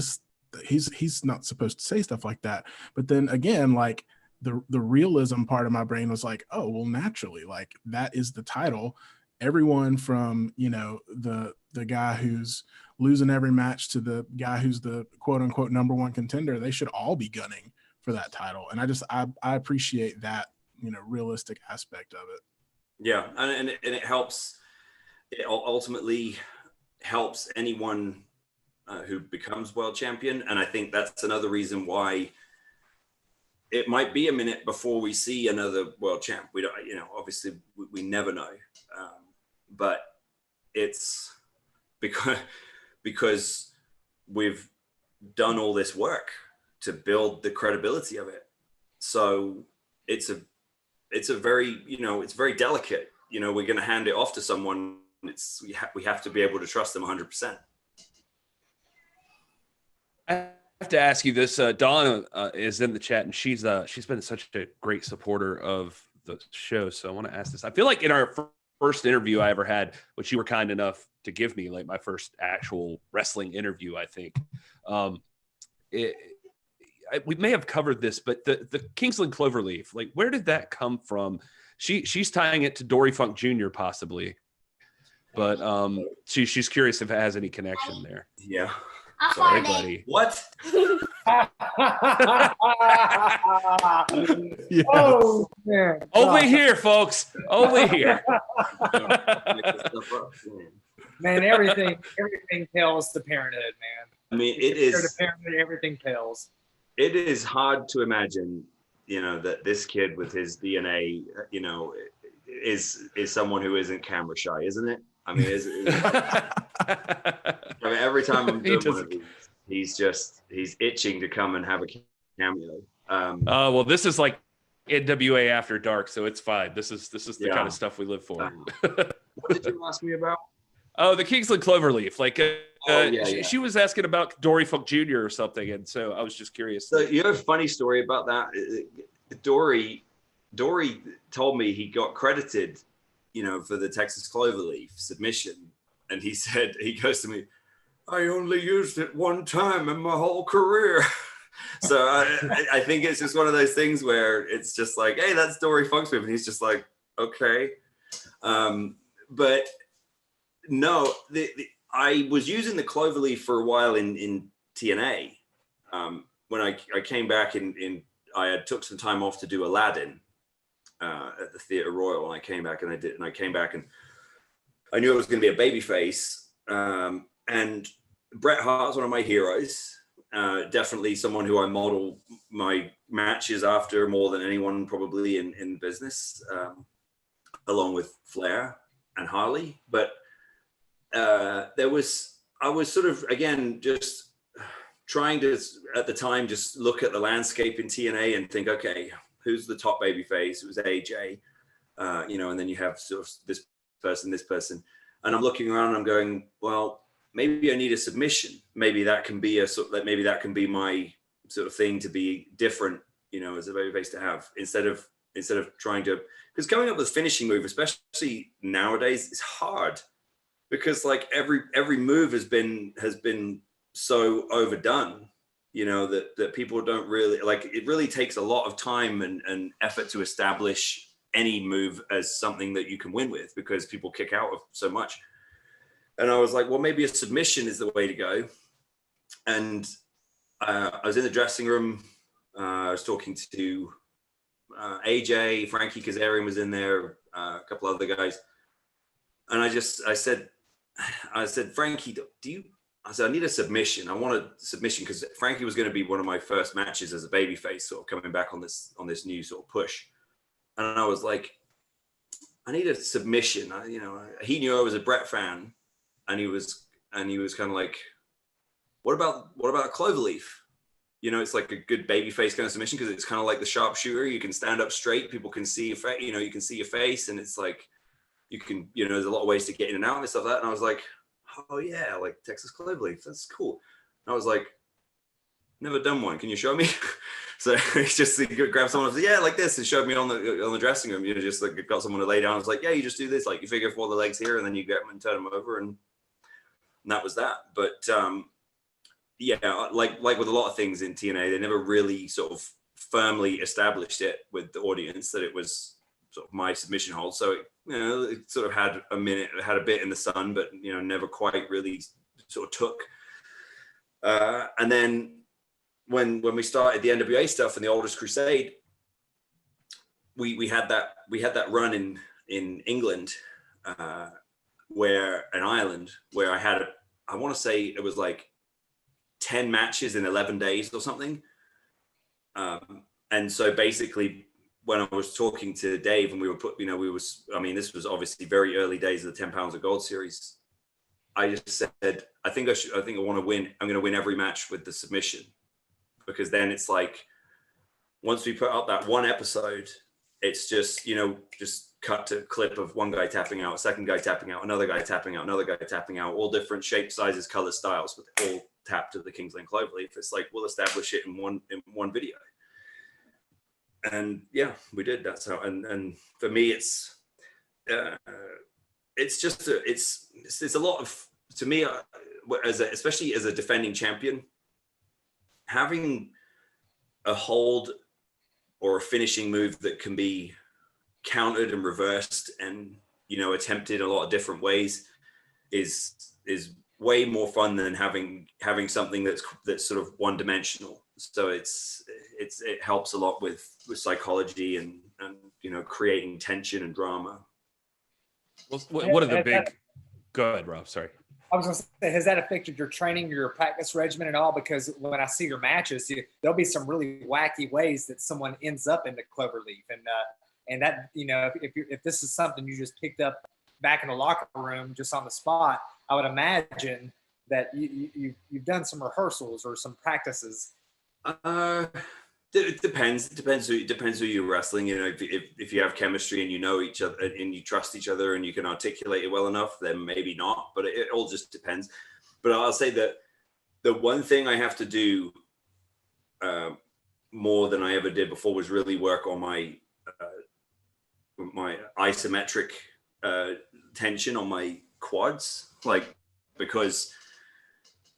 he's not supposed to say stuff like that. But then again, like the realism part of my brain was like, oh, well, naturally, like that is the title. Everyone from, the guy who's losing every match to the guy who's the quote unquote number 1 contender, they should all be gunning for that title. And I appreciate that, realistic aspect of it. Yeah. And it helps. It ultimately helps anyone who becomes world champion. And I think that's another reason why it might be a minute before we see another world champ. We don't, obviously we never know. But it's because we've done all this work to build the credibility of it. So it's a very, it's very delicate. We're going to hand it off to someone. We have to be able to trust them 100%. I have to ask you this. Donna is in the chat, and she's been such a great supporter of the show. So I want to ask this. I feel like in our first interview I ever had, which you were kind enough to give me, like my first actual wrestling interview, I think. We may have covered this, but the Kingsland Cloverleaf, like where did that come from? She's tying it to Dory Funk Jr. possibly, but she's curious if it has any connection there. Yeah. Sorry, buddy. What? Yes. Oh man! Over here, folks. Over here. Man, everything pales to Parenthood, man. I mean, it is. To Parenthood, everything pales. It is hard to imagine, that this kid with his DNA, is someone who isn't camera shy, isn't it? I mean, every time I'm doing one of these, he's itching to come and have a cameo. Well, this is like NWA After Dark, so it's fine. This is the kind of stuff we live for. What did you ask me about? Oh, the Kingsland Cloverleaf. Like, yeah. She was asking about Dory Funk Jr. or something, and so I was just curious. So you have a funny story about that. Dory told me he got credited for the Texas Cloverleaf submission. And he goes to me, I only used it one time in my whole career. So I think it's just one of those things where it's just like, hey, that's Dory Funk's move. And he's just like, okay. But no, I was using the Cloverleaf for a while in TNA. When I came back I had took some time off to do Aladdin at the Theatre Royal, and I came back and I knew I was going to be a babyface. And Bret Hart's one of my heroes. Definitely someone who I model my matches after more than anyone probably in business, along with Flair and Harley. But I was sort of, again, just trying to, at the time, just look at the landscape in TNA and think, okay, who's the top babyface? It was AJ, and then you have sort of this person. And I'm looking around and I'm going, well, maybe I need a submission. Maybe that can be my sort of thing to be different, as a babyface to have, instead of trying to, because coming up with a finishing move, especially nowadays, is hard, because like every move has been so overdone, that people don't really like. It really takes a lot of time and effort to establish any move as something that you can win with, because people kick out of so much. And I was like, well, maybe a submission is the way to go. And I was in the dressing room. I was talking to AJ, Frankie Kazarian was in there, a couple other guys. And I said, Frankie, I said, I need a submission. I want a submission, because Frankie was going to be one of my first matches as a babyface, sort of coming back on this new sort of push. And I was like, I need a submission. He knew I was a Bret fan, and he was kind of like, what about a Cloverleaf? It's like a good babyface kind of submission, because it's kind of like the sharpshooter. You can stand up straight, people can see your face, you can see your face, and it's like you can, there's a lot of ways to get in and out and stuff like that. And I was like, oh yeah, like Texas Cloverleaf, that's cool. And I was like, never done one. Can you show me? So he grabbed someone and said, yeah, like this, and showed me on the dressing room. Just like got someone to lay down. I was like, yeah, you just do this. Like you figure 4 the legs here, and then you get them and turn them over, and that was that. But yeah, like with a lot of things in TNA, they never really sort of firmly established it with the audience that it was sort of my submission hold. So it sort of had a bit in the sun, but never quite really sort of took. And then when we started the NWA stuff and the Aldis Crusade, we had that run in England, in Ireland, where I want to say it was like 10 matches in 11 days or something. And so basically, when I was talking to Dave and this was obviously very early days of the 10 Pounds of Gold series. I just said, I think I want to win. I'm going to win every match with the submission, because then it's like, once we put up that one episode, it's just, just cut to a clip of one guy tapping out, a second guy tapping out, another guy tapping out, another guy tapping out, all different shapes, sizes, colors, styles, but they all tap to the Kingsland Cloverleaf. It's like, we'll establish it in one video. And yeah, we did. That's how, and for me, it's just it's a lot of, to me, especially as a defending champion, having a hold or a finishing move that can be countered and reversed and attempted a lot of different ways is way more fun than having something that's sort of one dimensional. So it helps a lot with psychology and creating tension and drama. Well, what are the big? Go ahead, Rob. Sorry. I was going to say, has that affected your training, your practice regimen at all? Because when I see your matches, there'll be some really wacky ways that someone ends up in the Cloverleaf, and that if this is something you just picked up back in the locker room just on the spot, I would imagine that you've done some rehearsals or some practices. It depends. It depends who you're wrestling. If you have chemistry and you know each other and you trust each other and you can articulate it well enough, then maybe not. But it all just depends. But I'll say that the one thing I have to do more than I ever did before was really work on my isometric tension on my quads, like, because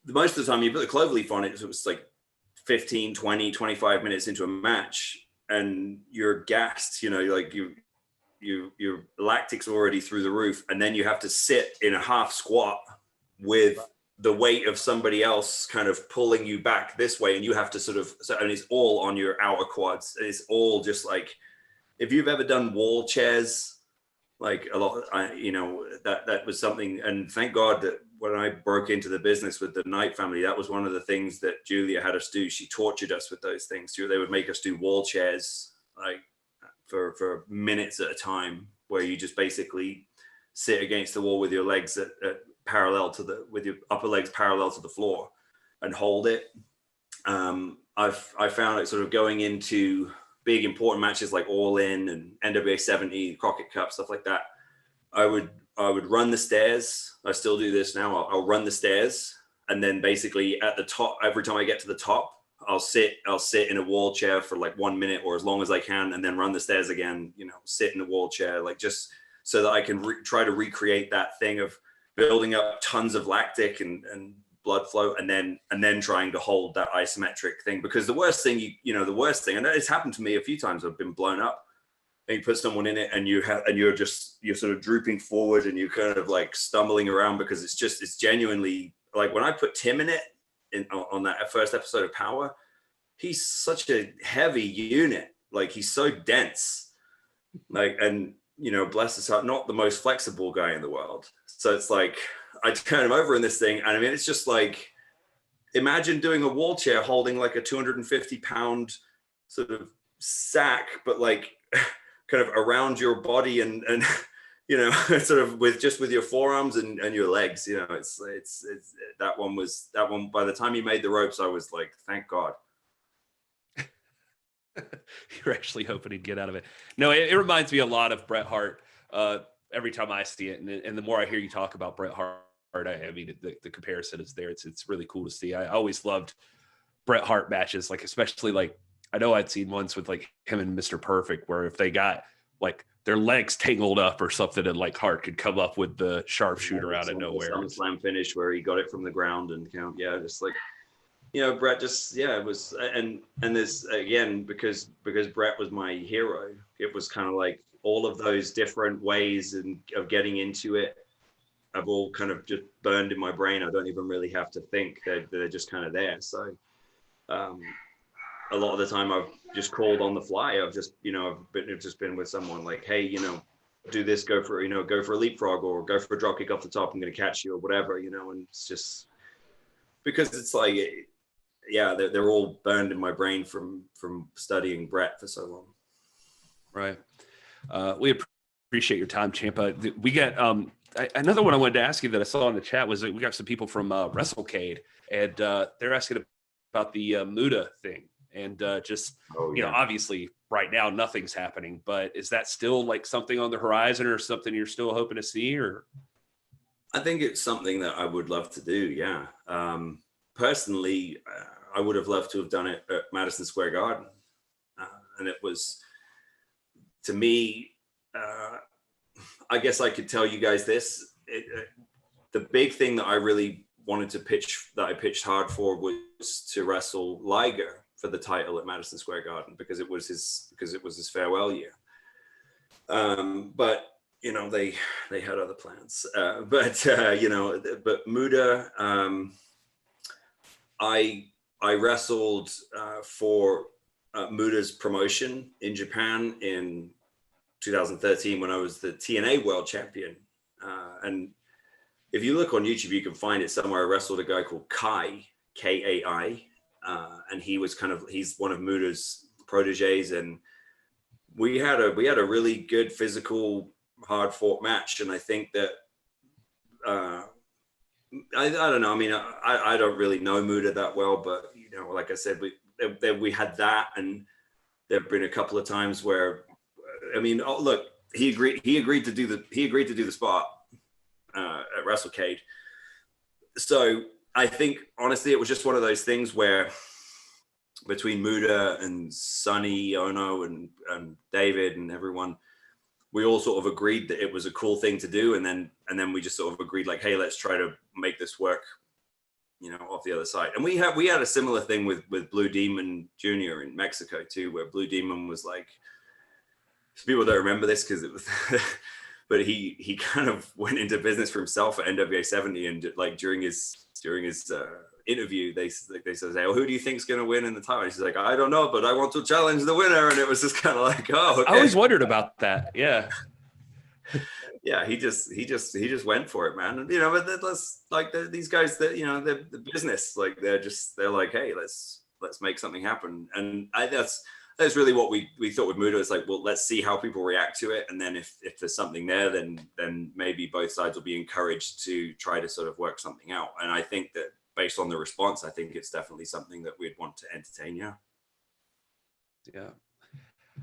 most of the time you put the cloverleaf on it, so it's like 15, 20, 25 minutes into a match and you're gassed, you know, like your lactic's already through the roof, and then you have to sit in a half squat with the weight of somebody else kind of pulling you back this way, and you have to sort of, and it's all on your outer quads. It's all just like, if you've ever done wall chairs, like a lot, you know, that was something. And thank God that when I broke into the business with the Knight family, that was one of the things that Julia had us do. She tortured us with those things. They would make us do wall chairs, like for minutes at a time, where you just basically sit against the wall with your legs at parallel to with your upper legs parallel to the floor and hold it. I found it sort of going into big important matches like All In and NWA 70, Crockett Cup, stuff like that. I would run the stairs. I still do this now. I'll run the stairs, and then basically at the top, every time I get to the top, I'll sit in a wall chair for like 1 minute or as long as I can, and then run the stairs again, you know, sit in the wall chair, like just so that I can try to recreate that thing of building up tons of lactic and blood flow, and then trying to hold that isometric thing. Because the worst thing, the worst thing, and it's happened to me a few times, I've been blown up, and you put someone in it and you're sort of drooping forward and you're kind of like stumbling around, because it's genuinely like, when I put Tim in it on that first episode of Power, he's such a heavy unit, like he's so dense, like, and you know, bless his heart, not the most flexible guy in the world. So it's like, I turn him over in this thing, and I mean, it's just like, imagine doing a wall chair holding like a 250-pound sort of sack, but like kind of around your body and you know, sort of with your forearms and your legs. You know, it's that one. By the time he made the ropes, I was like, thank God. You're actually hoping he'd get out of it. No, it reminds me a lot of Bret Hart. Every time I see it, and the more I hear you talk about Bret Hart, I mean, the comparison is there. It's really cool to see. I always loved Bret Hart matches, like especially like, I know I'd seen ones with like him and Mr. Perfect, where if they got like their legs tangled up or something, and like Hart could come up with the sharpshooter out of nowhere. Some slam finish where he got it from the ground and count. Yeah, just like, you know, Bret just, yeah, it was, and this again, because Bret was my hero, it was kind of like all of those different ways of getting into it have all kind of just burned in my brain. I don't even really have to think, they're just kind of there. So a lot of the time I've just called on the fly. I've just been with someone like, hey, you know, do this, go for a leapfrog, or go for a drop kick off the top, I'm going to catch you, or whatever, you know. And it's just because it's like, yeah, they're all burned in my brain from studying Bret for so long. Right. We appreciate your time, Ciampa. We get another one I wanted to ask you that I saw in the chat was that we got some people from WrestleCade, and they're asking about the Muda thing. And you know, obviously right now nothing's happening, but is that still like something on the horizon, or something you're still hoping to see? Or I think it's something that I would love to do. Yeah. Personally, I would have loved to have done it at Madison Square Garden. And it was, to me, I guess I could tell you guys this. The big thing that I really wanted to pitch, that I pitched hard for, was to wrestle Liger for the title at Madison Square Garden, because it was his farewell year. But you know, they had other plans. You know, but Muda, I wrestled for Muda's promotion in Japan in 2013 when I was the TNA World Champion. And if you look on YouTube, you can find it somewhere. I wrestled a guy called Kai, Kai. And he's one of Muda's proteges, and we had a really good physical, hard fought match. And I think that I don't know. I mean, I don't really know Muda that well, but you know, like I said, we had that, and there've been a couple of times where, I mean, oh, look, he agreed to do the spot at WrestleCade. So I think honestly, it was just one of those things where between Muda and Sonny Ono and David and everyone, we all sort of agreed that it was a cool thing to do, and then we just sort of agreed like, hey, let's try to make this work, you know, off the other side. And we had a similar thing with Blue Demon Jr. in Mexico too, where Blue Demon was like, people don't remember this because it was but he kind of went into business for himself at NWA 70, and like during his interview they said, well, who do you think's going to win in the title? He's like, I don't know, but I want to challenge the winner. And it was just kind of like, oh, okay. I always wondered about that. Yeah. Yeah, he just went for it, man. And, you know, but let's like these guys that, you know, they're the business, like they're like, hey, let's make something happen. And that's really what we thought with Muda. It's like, well, let's see how people react to it, and then if there's something there, then maybe both sides will be encouraged to try to sort of work something out. And I think that based on the response, I think it's definitely something that we'd want to entertain. Yeah.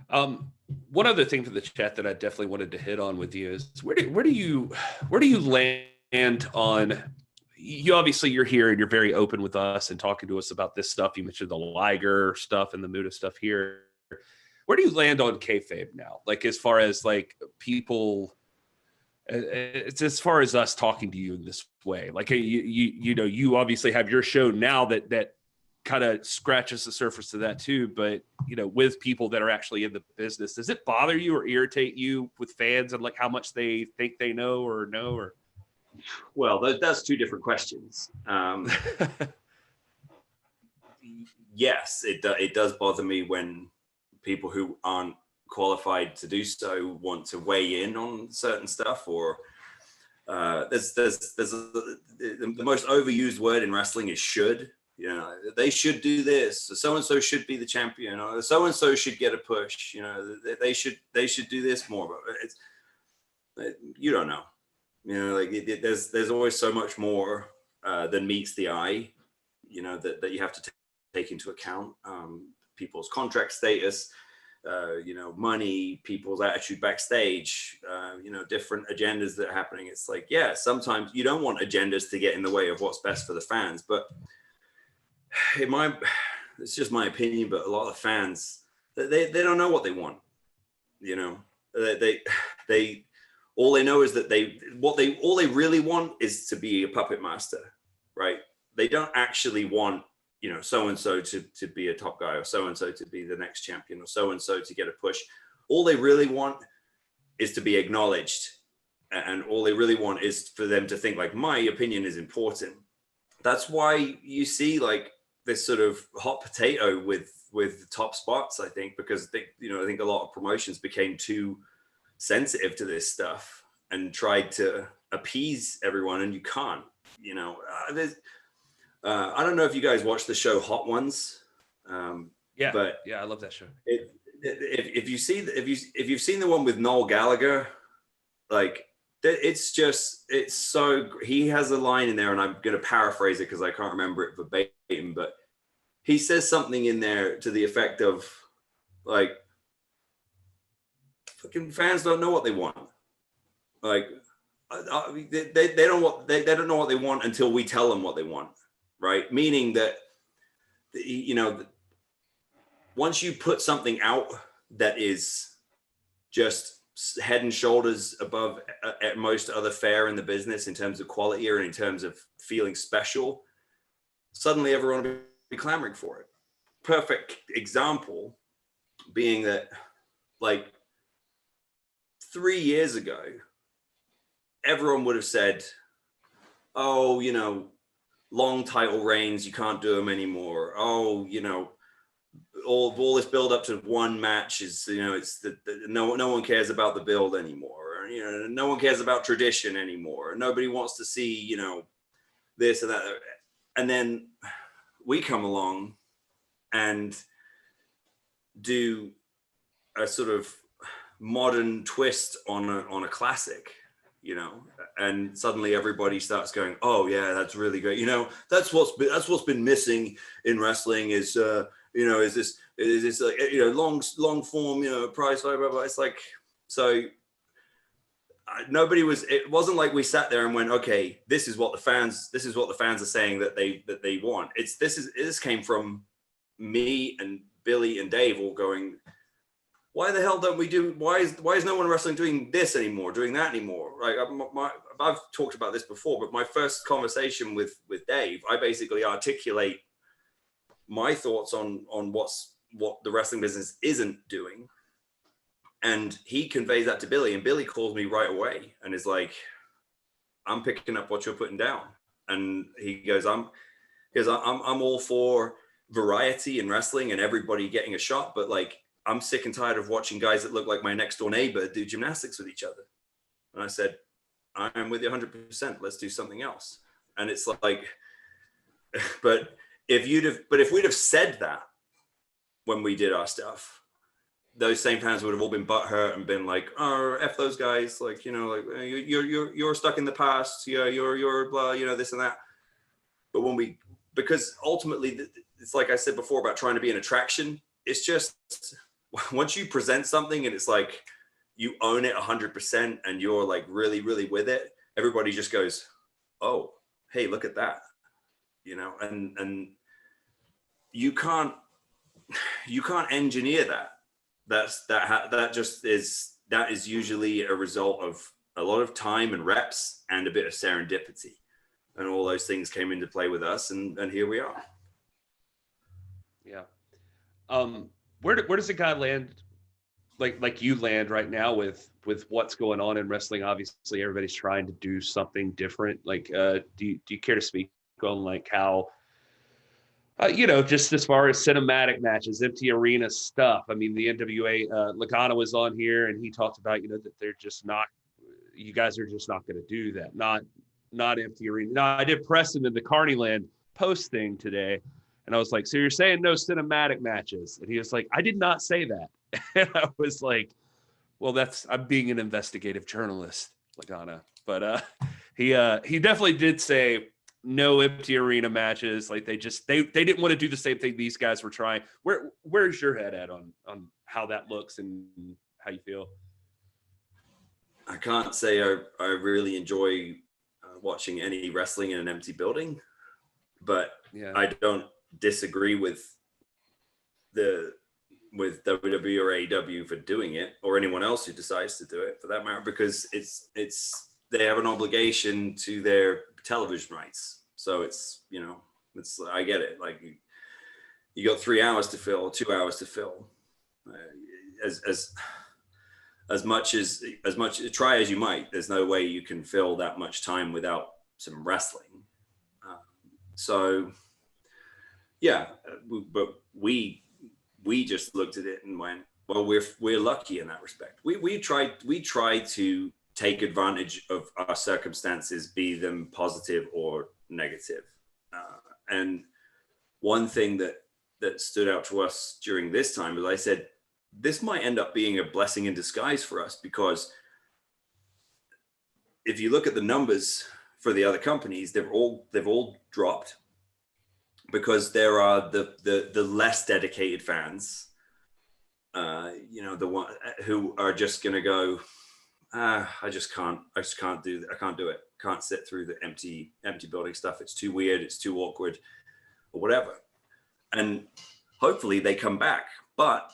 One other thing for the chat that I definitely wanted to hit on with you is where do you land on? You obviously you're here and you're very open with us and talking to us about this stuff. You mentioned the Liger stuff and the Muda stuff here. Where do you land on kayfabe now? Like as far as like people, it's as far as us talking to you in this way. Like you know, you obviously have your show now that kind of scratches the surface of that too. But you know, with people that are actually in the business, does it bother you or irritate you with fans and like how much they think they know or know or? Well, that's two different questions. Yes, it does bother me when people who aren't qualified to do so want to weigh in on certain stuff, or there's the most overused word in wrestling is should. You know, they should do this. So and so should be the champion, or so and so should get a push. You know, they should do this more. But you don't know. You know, like there's always so much more than meets the eye. You know that you have to take into account people's contract status, you know, money, people's attitude backstage, you know, different agendas that are happening. It's like, yeah, sometimes you don't want agendas to get in the way of what's best for the fans. But it's just my opinion, but a lot of fans, they don't know what they want. You know, they all they know is that all they really want is to be a puppet master, right? They don't actually want, you know, so-and-so to be a top guy, or so-and-so to be the next champion, or so-and-so to get a push. All they really want is to be acknowledged. And all they really want is for them to think like, my opinion is important. That's why you see like this sort of hot potato with the top spots, I think, because I think a lot of promotions became too sensitive to this stuff and tried to appease everyone, and you can't. You know, I don't know if you guys watch the show Hot Ones. But I love that show. If you've seen the one with Noel Gallagher, like it's so, he has a line in there, and I'm going to paraphrase it because I can't remember it verbatim, but he says something in there to the effect of like, fucking fans don't know what they want. Like they don't know what they want until we tell them what they want, right? Meaning that, you know, once you put something out that is just head and shoulders above at most other fare in the business in terms of quality or in terms of feeling special, suddenly everyone will be clamoring for it. Perfect example being that, like, 3 years ago, everyone would have said, oh, you know, long title reigns, you can't do them anymore. Oh, you know, all this build up to one match is, you know, it's no one cares about the build anymore. Or, you know, no one cares about tradition anymore. Nobody wants to see, you know, this and that. And then we come along and do a sort of modern twist on a classic, you know, and suddenly everybody starts going, oh yeah, that's really great. You know, that's what's been missing in wrestling is, you know, is this like, you know, long form, you know, price, blah, blah, blah. It's like, so it wasn't like we sat there and went, okay, this is what the fans are saying that they want. This came from me and Billy and Dave all going, why the hell don't we do, why is no one wrestling doing this anymore, doing that anymore? Like I've talked about this before, but my first conversation with Dave, I basically articulate my thoughts on what the wrestling business isn't doing. And he conveys that to Billy, and Billy calls me right away and is like, I'm picking up what you're putting down. And he goes, I'm all for variety in wrestling and everybody getting a shot, but like, I'm sick and tired of watching guys that look like my next door neighbor do gymnastics with each other. And I said, I'm with you 100%. Let's do something else. And it's like, but if we'd have said that when we did our stuff, those same fans would have all been butthurt and been like, oh, F those guys. Like, you know, like you're stuck in the past. Yeah, you're blah, you know, this and that. But because ultimately it's like I said before about trying to be an attraction. It's just, once you present something and it's like you own it 100% and you're like really, really with it, everybody just goes, oh, hey, look at that, you know, and you can't engineer that. That is usually a result of a lot of time and reps and a bit of serendipity, and all those things came into play with us, and here we are. Yeah. Where does a guy land like you land right now with what's going on in wrestling? Obviously everybody's trying to do something different. Like do you care to speak on like how you know, just as far as cinematic matches, empty arena stuff? I mean, the NWA Lagana was on here and he talked about, you know, that they're just not, you guys are just not going to do that. Not empty arena. No, I did press him in the Carnyland post thing today. And I was like, so you're saying no cinematic matches? And he was like, I did not say that. And I was like, well, I'm being an investigative journalist, Lagana. But he definitely did say no empty arena matches. Like they didn't want to do the same thing these guys were trying. Where's your head at on how that looks and how you feel? I can't say I really enjoy watching any wrestling in an empty building, but yeah. I don't disagree with WWE or AEW for doing it, or anyone else who decides to do it for that matter, because they have an obligation to their television rights. So it's, you know, I get it. Like you got 3 hours to fill, 2 hours to fill. As much try as you might, there's no way you can fill that much time without some wrestling. So yeah, but we just looked at it and went, well, we're lucky in that respect. We tried to take advantage of our circumstances, be them positive or negative. And one thing that stood out to us during this time is I said, this might end up being a blessing in disguise for us, because if you look at the numbers for the other companies, they've all dropped, because there are the less dedicated fans, you know, the one who are just going to go, I can't do it. Can't sit through the empty building stuff. It's too weird. It's too awkward, or whatever. And hopefully they come back, but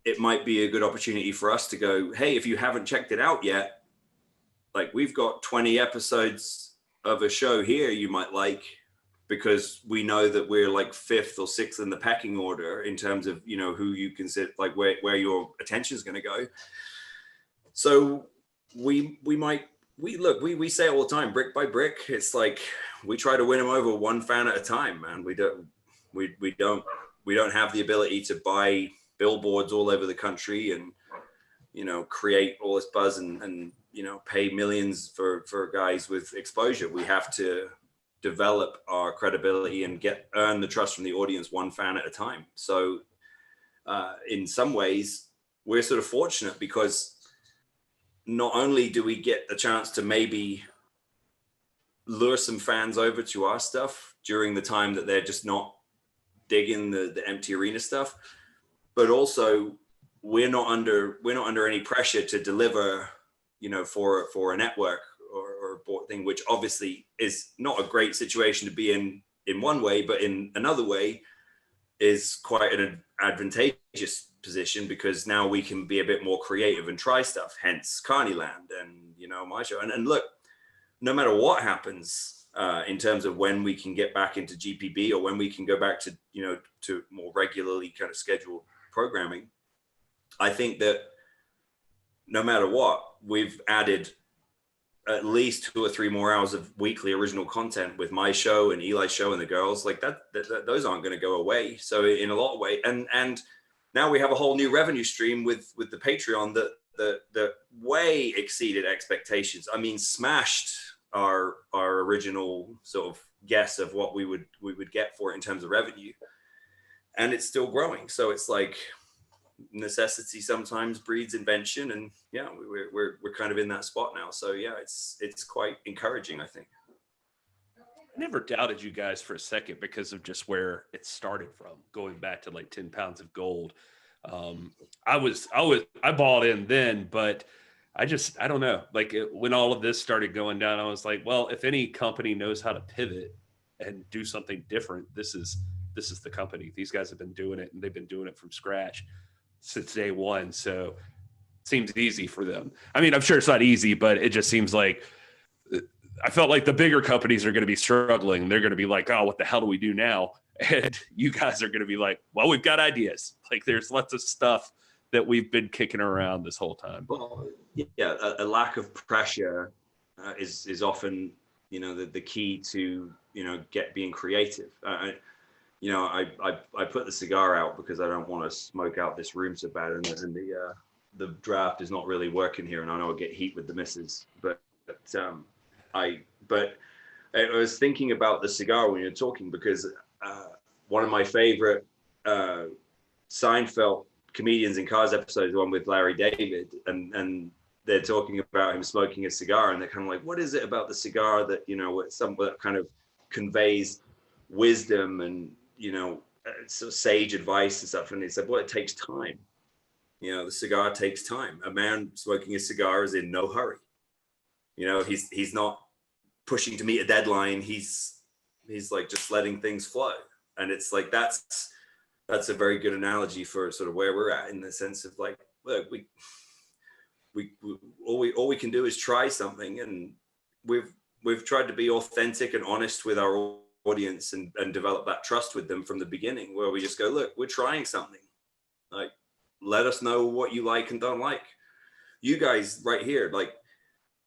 it might be a good opportunity for us to go, hey, if you haven't checked it out yet, like we've got 20 episodes of a show here you might like, because we know that we're like 5th or 6th in the pecking order in terms of, you know, who you consider, like where your attention is going to go. So we say all the time, brick by brick. It's like we try to win them over one fan at a time, man. We don't have the ability to buy billboards all over the country and, you know, create all this buzz and you know, pay millions for guys with exposure. We have to develop our credibility and earn the trust from the audience one fan at a time. So in some ways we're sort of fortunate, because not only do we get a chance to maybe lure some fans over to our stuff during the time that they're just not digging the empty arena stuff, but also we're not under any pressure to deliver, you know, for a network or a board thing, which obviously is not a great situation to be in one way, but in another way is quite an advantageous position because now we can be a bit more creative and try stuff, hence Carnyland and, you know, my show. And look, no matter what happens in terms of when we can get back into GPB or when we can go back to, you know, to more regularly kind of scheduled programming, I think that no matter what, we've added at least 2 or 3 more hours of weekly original content with my show and Eli's show and the girls. Like that those aren't going to go away. So in a lot of ways, and now we have a whole new revenue stream with the Patreon that way exceeded expectations. I mean, smashed our original sort of guess of what we would get for it in terms of revenue, and it's still growing. So it's like necessity sometimes breeds invention, and yeah, we're kind of in that spot now. So yeah, it's quite encouraging, I think. I never doubted you guys for a second because of just where it started from, going back to like 10 pounds of gold. I bought in then, but I don't know. Like when all of this started going down, I was like, well, if any company knows how to pivot and do something different, this is the company. These guys have been doing it, and they've been doing it from scratch since day one. So it seems easy for them. I mean, I'm sure it's not easy, but it just seems like I felt like the bigger companies are going to be struggling. They're going to be like, oh, what the hell do we do now? And you guys are going to be like, well, we've got ideas. Like there's lots of stuff that we've been kicking around this whole time. Well, yeah, a lack of pressure is often, you know, the key to, you know, being creative. You know, I put the cigar out because I don't want to smoke out this room so bad, and the draft is not really working here, and I know I get heat with the missus. But I was thinking about the cigar when you're talking, because one of my favorite Seinfeld comedians in cars episodes, the one with Larry David, and they're talking about him smoking a cigar, and they're kind of like, what is it about the cigar that, you know, that kind of conveys wisdom and, you know, sort of sage advice and stuff? And he said, well, it takes time. You know, the cigar takes time. A man smoking a cigar is in no hurry. You know, he's not pushing to meet a deadline. He's like just letting things flow. And it's like, that's a very good analogy for sort of where we're at, in the sense of like, look, all we can do is try something, and we've tried to be authentic and honest with our audience and develop that trust with them from the beginning, where we just go, look, we're trying something. Like, let us know what you like and don't like. You guys right here, like,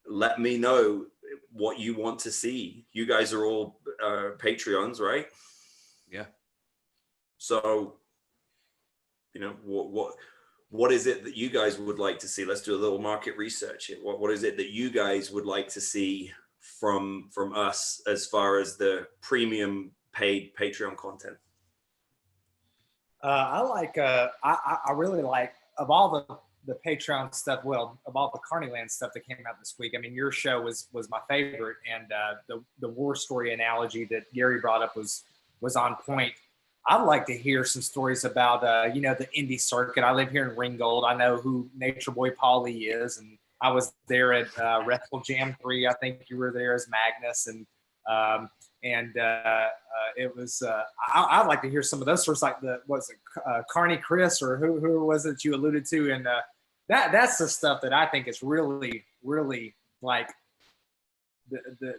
let me know what you want to see. You guys are all Patreons, right? Yeah. So, you know, what is it that you guys would like to see? Let's do a little market research here. What is it that you guys would like to see from us as far as the premium paid Patreon content? I really like, of all the Patreon stuff, well, of all the Carnyland stuff that came out this week, I mean, your show was my favorite, and the war story analogy that Gary brought up was on point. I'd like to hear some stories about, you know, the indie circuit. I live here in Ringgold. I know who Nature Boy Paulie is, and I was there at Wrestle Jam 3. I think you were there as Magnus, and it was. I'd like to hear some of those stories, like Carney Chris, or who was it you alluded to, and that's the stuff that I think is really, really like the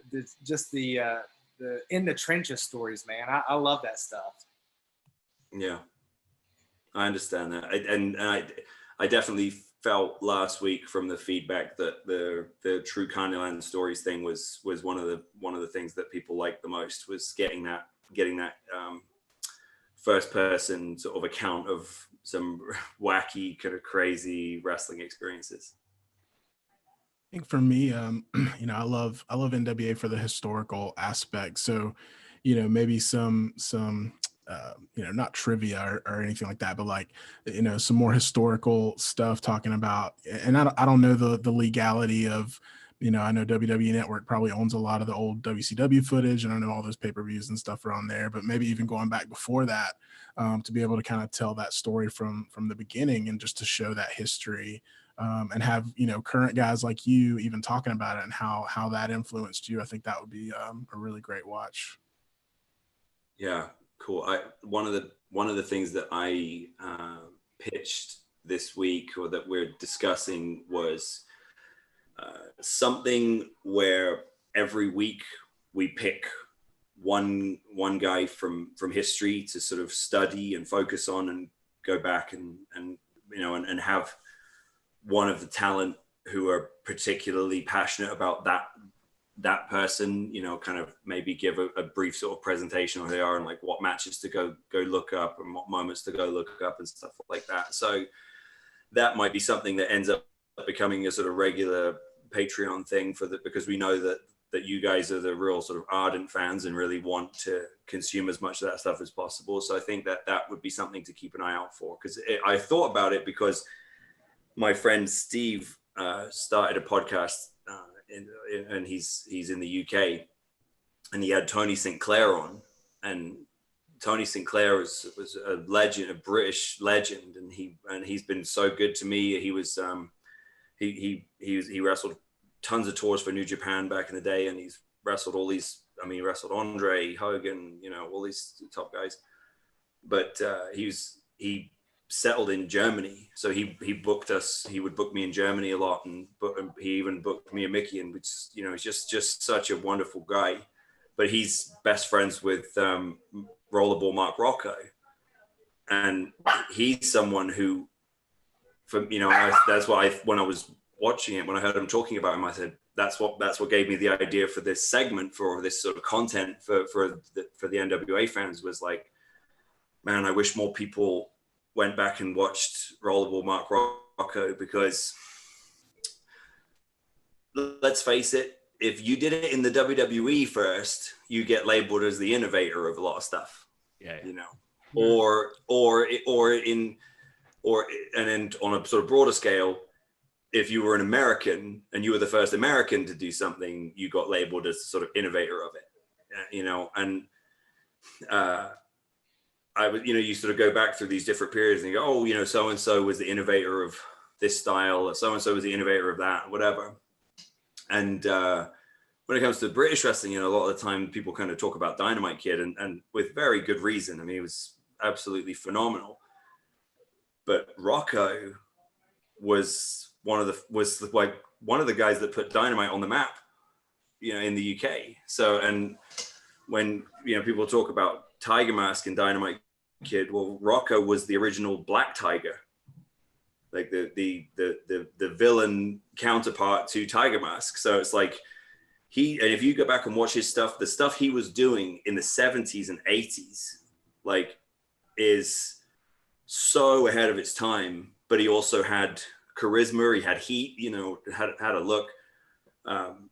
in the trenches stories, man. I love that stuff. Yeah, I understand that. I definitely felt last week from the feedback that the True Carnyland Stories thing was one of the things that people liked the most, was getting that first person sort of account of some wacky, kind of crazy wrestling experiences. I think for me, you know, I love NWA for the historical aspect. So, you know, maybe some you know, not trivia or anything like that, but like, you know, some more historical stuff talking about, and I don't know the legality of, you know, I know WWE Network probably owns a lot of the old WCW footage, and I know all those pay-per-views and stuff are on there, but maybe even going back before that, to be able to kind of tell that story from the beginning, and just to show that history, and have, you know, current guys like you even talking about it and how that influenced you. I think that would be a really great watch. Yeah, cool. One of the things that I pitched this week, or that we're discussing, was something where every week we pick one guy from history to sort of study and focus on, and go back and have one of the talent who are particularly passionate about that person, kind of maybe give a brief sort of presentation on who they are, and like what matches to go look up, and what moments to go look up, and stuff like that. So that might be something that ends up becoming a sort of regular Patreon thing because we know that you guys are the real sort of ardent fans and really want to consume as much of that stuff as possible. So I think that would be something to keep an eye out for, because I thought about it because my friend Steve started a podcast and he's in the UK, and he had Tony Sinclair on, and Tony Sinclair was a legend, a British legend, and he's been so good to me. He was he wrestled tons of tours for New Japan back in the day, and he's wrestled all these. I mean, he wrestled Andre, Hogan, all these top guys. But he settled in Germany, so he booked us. He would book me in Germany a lot, and he even booked me and Mickey, and which he's just such a wonderful guy. But he's best friends with Rollerball Mark Rocco, and he's someone who, that's why when I was watching it, when I heard him talking about him, I said that's what gave me the idea for this segment, for this sort of content for the NWA fans, was like, man, I wish more people went back and watched Rollerball Mark Rocco, because let's face it, if you did it in the WWE first, you get labeled as the innovator of a lot of stuff. Yeah. Or then on a sort of broader scale, if you were an American and you were the first American to do something, you got labeled as the sort of innovator of it, and I would, you sort of go back through these different periods and you go, oh, so-and-so was the innovator of this style, or so-and-so was the innovator of that, whatever. And when it comes to British wrestling, a lot of the time people kind of talk about Dynamite Kid, and with very good reason. I mean, he was absolutely phenomenal. But Rocco was one of the guys that put Dynamite on the map, in the UK. So, and when people talk about Tiger Mask and Dynamite Kid, well, Rocco was the original Black Tiger, like the villain counterpart to Tiger Mask. So it's like and if you go back and watch his stuff, the stuff he was doing in the 70s and 80s, like, is so ahead of its time. But he also had charisma, he had heat, had a look, and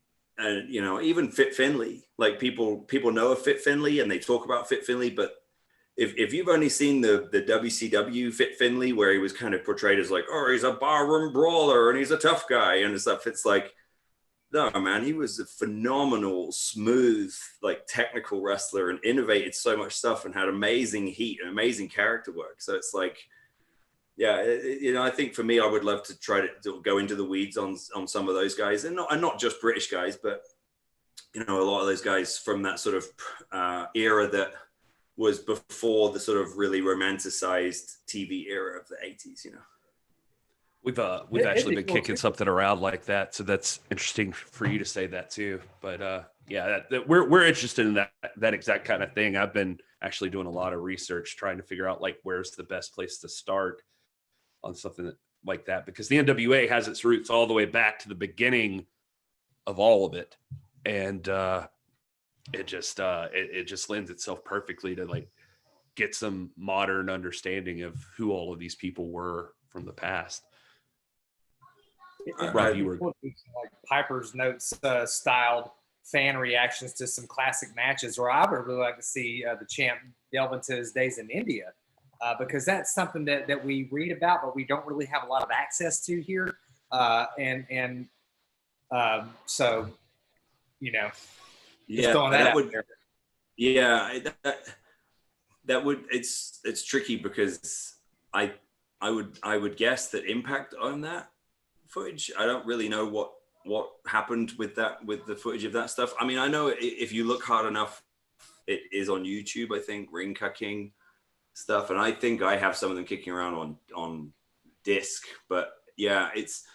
even Fit Finlay. Like, people know of Fit Finlay and they talk about Fit Finlay, but if you've only seen the WCW Fit Finlay, where he was kind of portrayed as like, oh, he's a barroom brawler and he's a tough guy and stuff, it's like, no, man, he was a phenomenal, smooth, like, technical wrestler, and innovated so much stuff and had amazing heat and amazing character work. So it's like, yeah, I think for me, I would love to try to go into the weeds on some of those guys, and not just British guys, but a lot of those guys from that sort of era that was before the sort of really romanticized TV era of the 80s. We've actually been kicking something around like that, so that's interesting for you to say that too. But yeah, we're interested in that exact kind of thing. I've been actually doing a lot of research trying to figure out, like, where's the best place to start on something like that, because the NWA has its roots all the way back to the beginning of all of it, and it just lends itself perfectly to, like, get some modern understanding of who all of these people were from the past. Rob, you were like Piper's Notes styled fan reactions to some classic matches, or I would really like to see the champ delve into his days in India, because that's something that we read about, but we don't really have a lot of access to here. So, yeah, that would it's tricky, because I would guess that Impact owned that footage. I don't really know what happened with the footage of that stuff. I mean, I know if you look hard enough, it is on YouTube, I think, Ring Ka King. stuff, and I think I have some of them kicking around on disc. But yeah, it's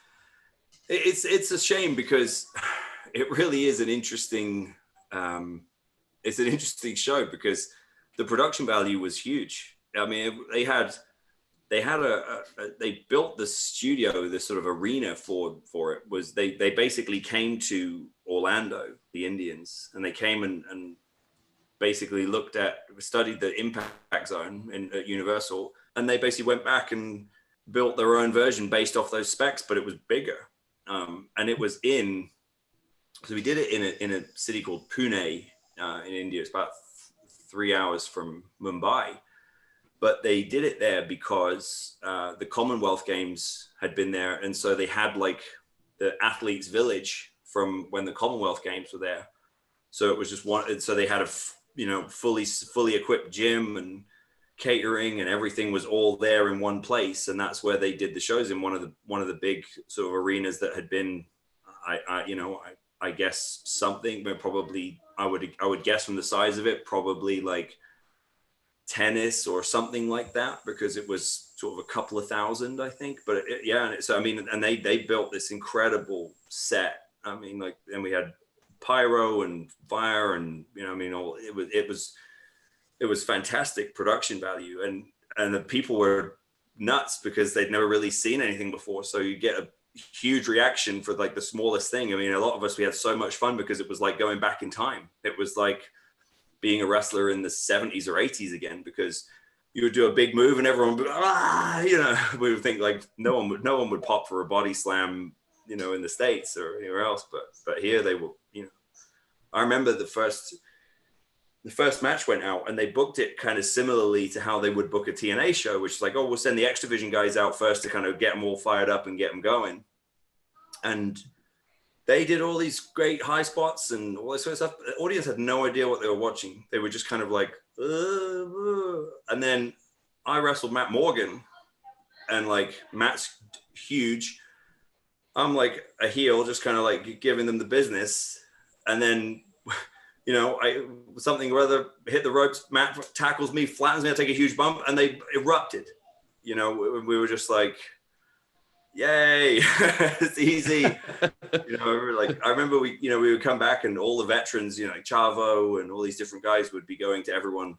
a shame because it really is an interesting show because the production value was huge. I mean, they built the studio, this sort of arena for it. Was they basically came to Orlando, the Indians, and they came and basically studied the impact zone at Universal, and they basically went back and built their own version based off those specs, but it was bigger. And it was so we did it in a city called Pune in India. It's about 3 hours from Mumbai, but they did it there because the Commonwealth Games had been there. And so they had like the athletes village from when the Commonwealth Games were there. So it was just so they had a, fully equipped gym and catering and everything was all there in one place. And that's where they did the shows, in one of the big sort of arenas that had been, I guess something, but probably I would guess from the size of it, probably like tennis or something like that, because it was sort of a couple of thousand, I think. But they built this incredible set. I mean, like, and we had pyro and fire and, it was fantastic production value, and the people were nuts because they'd never really seen anything before. So you get a huge reaction for like the smallest thing. I mean, a lot of us, we had so much fun because it was like going back in time. It was like being a wrestler in the 70s or 80s again, because you would do a big move and everyone would we would think like no one would pop for a body slam, in the States or anywhere else, but here they were. I remember the first match went out and they booked it kind of similarly to how they would book a TNA show, which is like, we'll send the X Division guys out first to kind of get them all fired up and get them going. And they did all these great high spots and all this sort of stuff. The audience had no idea what they were watching. They were just kind of like, and then I wrestled Matt Morgan, and like Matt's huge. I'm like a heel, just kind of like giving them the business. And then, something rather hit the ropes, Matt tackles me, flattens me, I take a huge bump, and they erupted. We were just like, yay, it's easy. We were like, I remember we would come back and all the veterans, like Chavo and all these different guys would be going to everyone,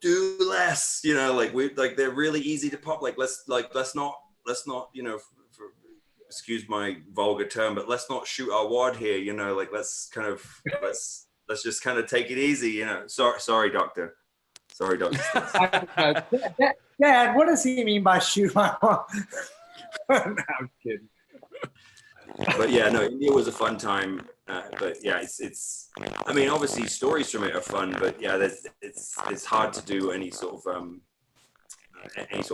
do less, they're really easy to pop. Like, let's not, excuse my vulgar term, but let's not shoot our wad here, let's just kind of take it easy, Sorry, doctor. Dad, what does he mean by shoot my wad? No, I'm kidding. But yeah, no, India was a fun time. But yeah, it's. I mean, obviously stories from it are fun, but yeah, it's hard to do any sort of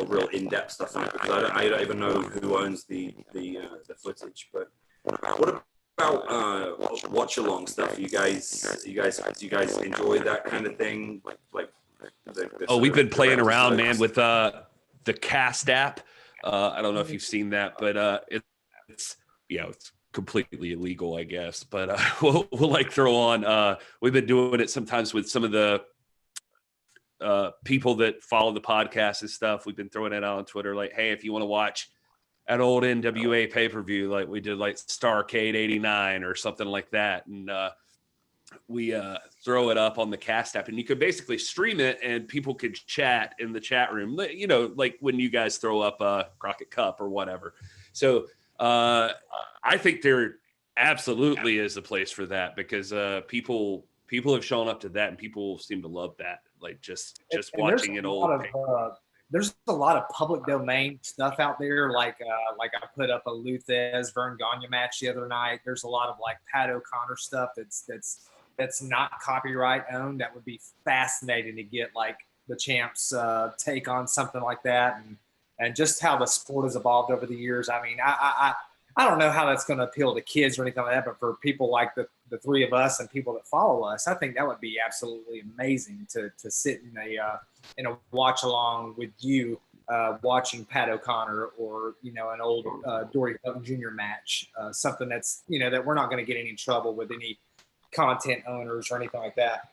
real in-depth stuff on it because I don't even know who owns the footage. But what about watch-along stuff? You guys enjoy that kind of thing? Like we've been playing around, man, with the Cast app. I don't know if you've seen that, but it's completely illegal, I guess. But we'll like throw on. We've been doing it sometimes with some of the people that follow the podcast and stuff. We've been throwing it out on Twitter, like, hey, if you want to watch an old NWA pay-per-view, like we did, like Starrcade '89 or something like that, and we throw it up on the Cast app, and you could basically stream it, and people could chat in the chat room, like when you guys throw up a Crockett Cup or whatever. So I think there absolutely is a place for that because people have shown up to that, and people seem to love that. Like just watching an old. There's a lot of public domain stuff out there. Like I put up a Luthez Vern Gagne match the other night. There's a lot of like Pat O'Connor stuff that's not copyright owned. That would be fascinating to get like the champs take on something like that, and just how the sport has evolved over the years. I mean, I don't know how that's going to appeal to kids or anything like that, but for people like the three of us and people that follow us, I think that would be absolutely amazing to sit in a watch along with you, watching Pat O'Connor or an old Dory Funk Jr. match, something that's that we're not going to get any trouble with any content owners or anything like that.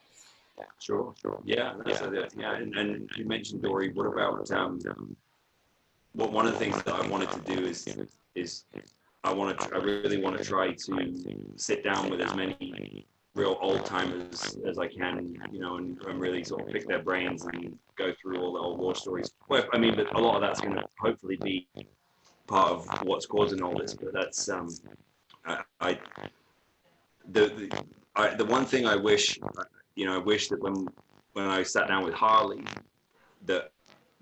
Sure. Yeah. And you mentioned Dory. What about one of the things that I wanted to do is I really want to try to sit down with as many real old timers as I can, and really sort of pick their brains and go through all the old war stories. Well, I mean, but a lot of that's going to hopefully be part of what's causing all this. But that's the one thing I wish, I wish that when I sat down with Harley, that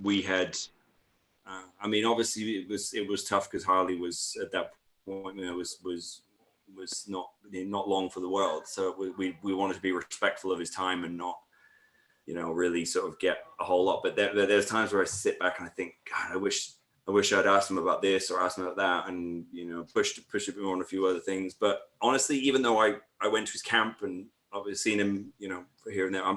we had. I mean, obviously it was tough because Harley was at that point, was not long for the world. So we wanted to be respectful of his time and not, really sort of get a whole lot. But there's times where I sit back and I think, God, I wish I'd asked him about this or asked him about that, and push a bit more on a few other things. But honestly, even though I went to his camp and I've seen him, for here and there, I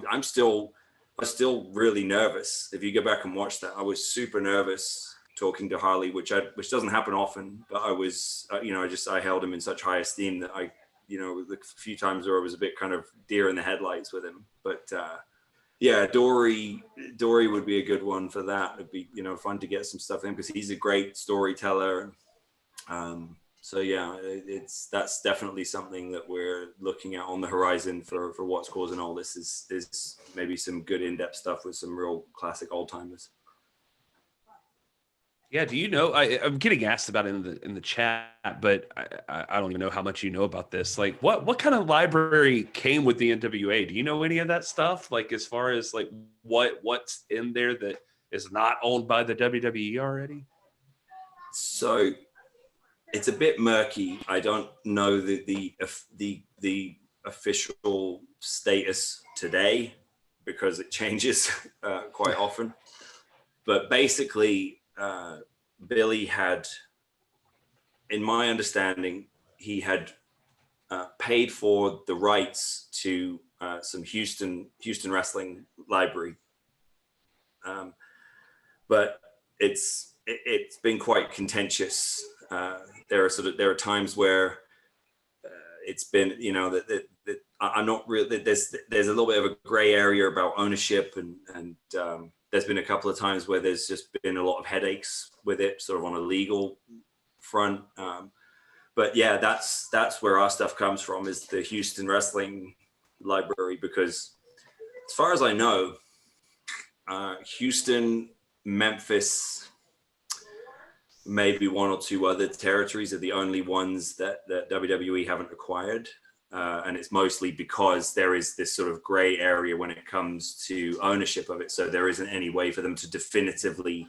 was still really nervous. If you go back and watch that, I was super nervous talking to Harley, which doesn't happen often. But I was, I held him in such high esteem that the few times where I was a bit kind of deer in the headlights with him. But yeah, Dory would be a good one for that. It'd be fun to get some stuff in because he's a great storyteller. So yeah, that's definitely something that we're looking at on the horizon for what's causing all this is maybe some good in-depth stuff with some real classic old timers. Yeah, do you know? I'm getting asked about it in the chat, but I don't even know how much you know about this. Like, what kind of library came with the NWA? Do you know any of that stuff? Like, as far as like what's in there that is not owned by the WWE already? So it's a bit murky. I don't know the official status today because it changes quite often. But basically, Billy had, in my understanding, he had paid for the rights to some Houston wrestling library, but it's been quite contentious. There are times where it's been, that I'm not really. There's a little bit of a gray area about ownership, and there's been a couple of times where there's just been a lot of headaches with it, sort of on a legal front. But yeah, that's where our stuff comes from, is the Houston Wrestling Library, because as far as I know, Houston, Memphis, maybe one or two other territories are the only ones that WWE haven't acquired. And it's mostly because there is this sort of gray area when it comes to ownership of it. So there isn't any way for them to definitively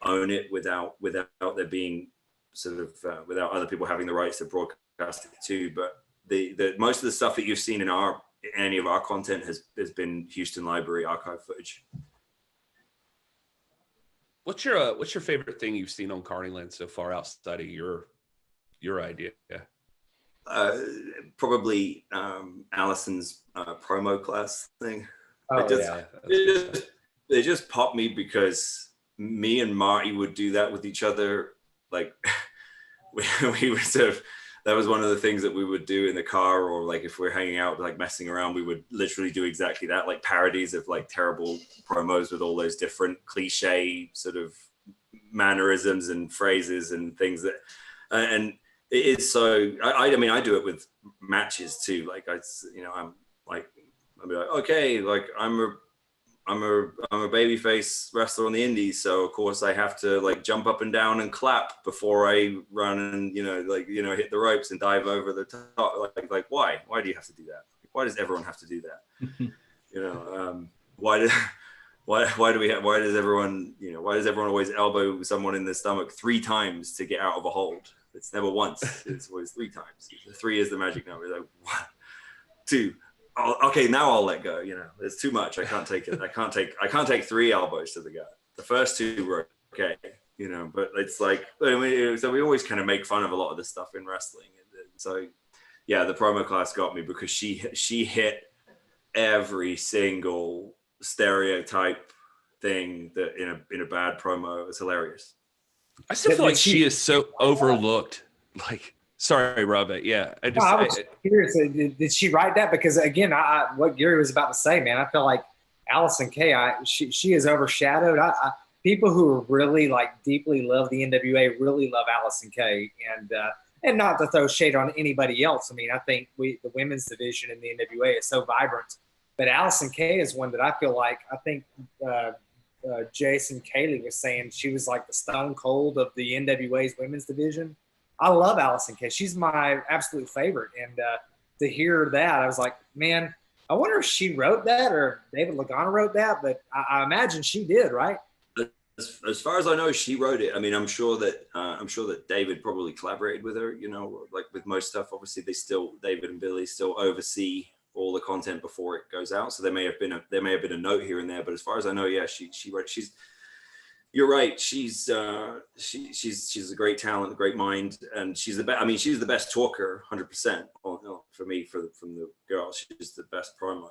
own it without there being sort of without other people having the rights to broadcast it too. But the most of the stuff that you've seen in any of our content has been Houston Library archive footage. What's your favorite thing you've seen on Carnyland so far outside of your idea? Yeah. Probably Allison's promo class thing. Oh, It just popped me because me and Marty would do that with each other. Like we would sort of, that was one of the things that we would do in the car, or like if we're hanging out, like messing around, we would literally do exactly that, like parodies of like terrible promos with all those different cliche sort of mannerisms and phrases and things that, and it is so, I mean, I do it with matches too. Like I'm like, I'll be like, okay, like I'm a babyface wrestler on the indies, so of course I have to like jump up and down and clap before I run and hit the ropes and dive over the top. Like why do you have to do that? Why does everyone have to do that? Why does everyone always elbow someone in the stomach 3 times to get out of a hold? It's never once. It's always 3 times. 3 is the magic number. Like 1, 2. Okay, now I'll let go. It's too much. I can't take it. I can't take 3 elbows to the gut. The first 2 were okay, but it's like, I mean, so we always kind of make fun of a lot of this stuff in wrestling. So yeah, the promo class got me because she hit every single stereotype thing that in a bad promo. It was hilarious. I still feel like she is so overlooked. Like Sorry, Robert. Yeah, I No, just. I was curious. Did she write that? Because again, what Gary was about to say, man, I feel like Allison Kay, she is overshadowed. People who really like deeply love the NWA really love Allison Kay, and not to throw shade on anybody else. I mean, I think the women's division in the NWA is so vibrant, but Allison Kay is one that I feel like Jason Kaylee was saying she was like the Stone Cold of the NWA's women's division. I love Allison Kay. She's my absolute favorite. And to hear that, I was like, man, I wonder if she wrote that or David Lagana wrote that, but I imagine she did, right? As far as I know, she wrote it. I mean, I'm sure that David probably collaborated with her, like with most stuff. Obviously, David and Billy still oversee all the content before it goes out. So there may have been a note here and there, but as far as I know, yeah, she wrote. You're right. She's a great talent, a great mind, and she's the best. I mean, she's the best talker, 100% for me. From the girls, she's the best promo,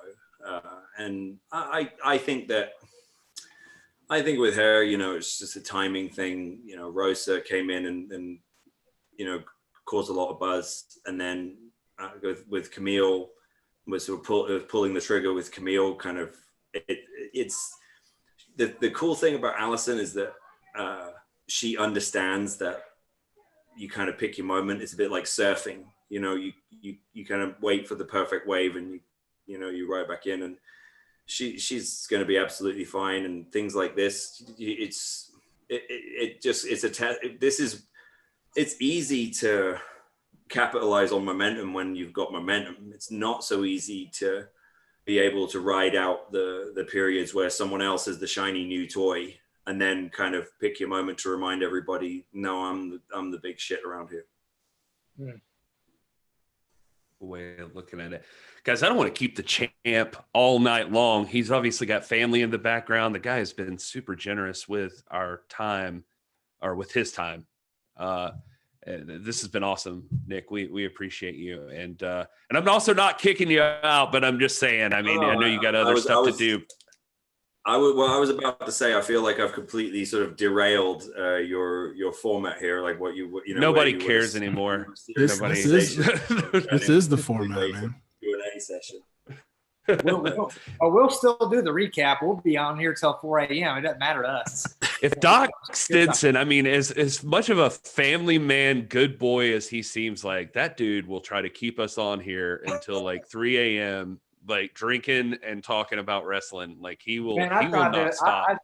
and I think with her, it's just a timing thing. Rosa came in and caused a lot of buzz, and then with Camille was sort of pulling the trigger with Camille. Kind of, it's. The cool thing about Allison is that she understands that you kind of pick your moment. It's a bit like surfing, you kind of wait for the perfect wave and you ride back in, and she's going to be absolutely fine. And things like this, it's easy to capitalize on momentum when you've got momentum. It's not so easy to be able to ride out the periods where someone else is the shiny new toy, and then kind of pick your moment to remind everybody, no, I'm the big shit around here. Way of looking at it, guys. I don't want to keep the champ all night long. He's obviously got family in the background. The guy has been super generous with our time, or with his time. This has been awesome, Nick. We appreciate you, and I'm also not kicking you out, but I'm just saying. I mean, I know you got other stuff to do. I was about to say, I feel like I've completely sort of derailed your format here. Like what you nobody cares anymore. This is the format, man. Q&A session. We'll still do the recap. We'll be on here till 4 a.m. It doesn't matter to us. If Doc Stinson, I mean, as much of a family man, good boy as he seems like, that dude will try to keep us on here until like 3 a.m., like drinking and talking about wrestling. Like he will not stop.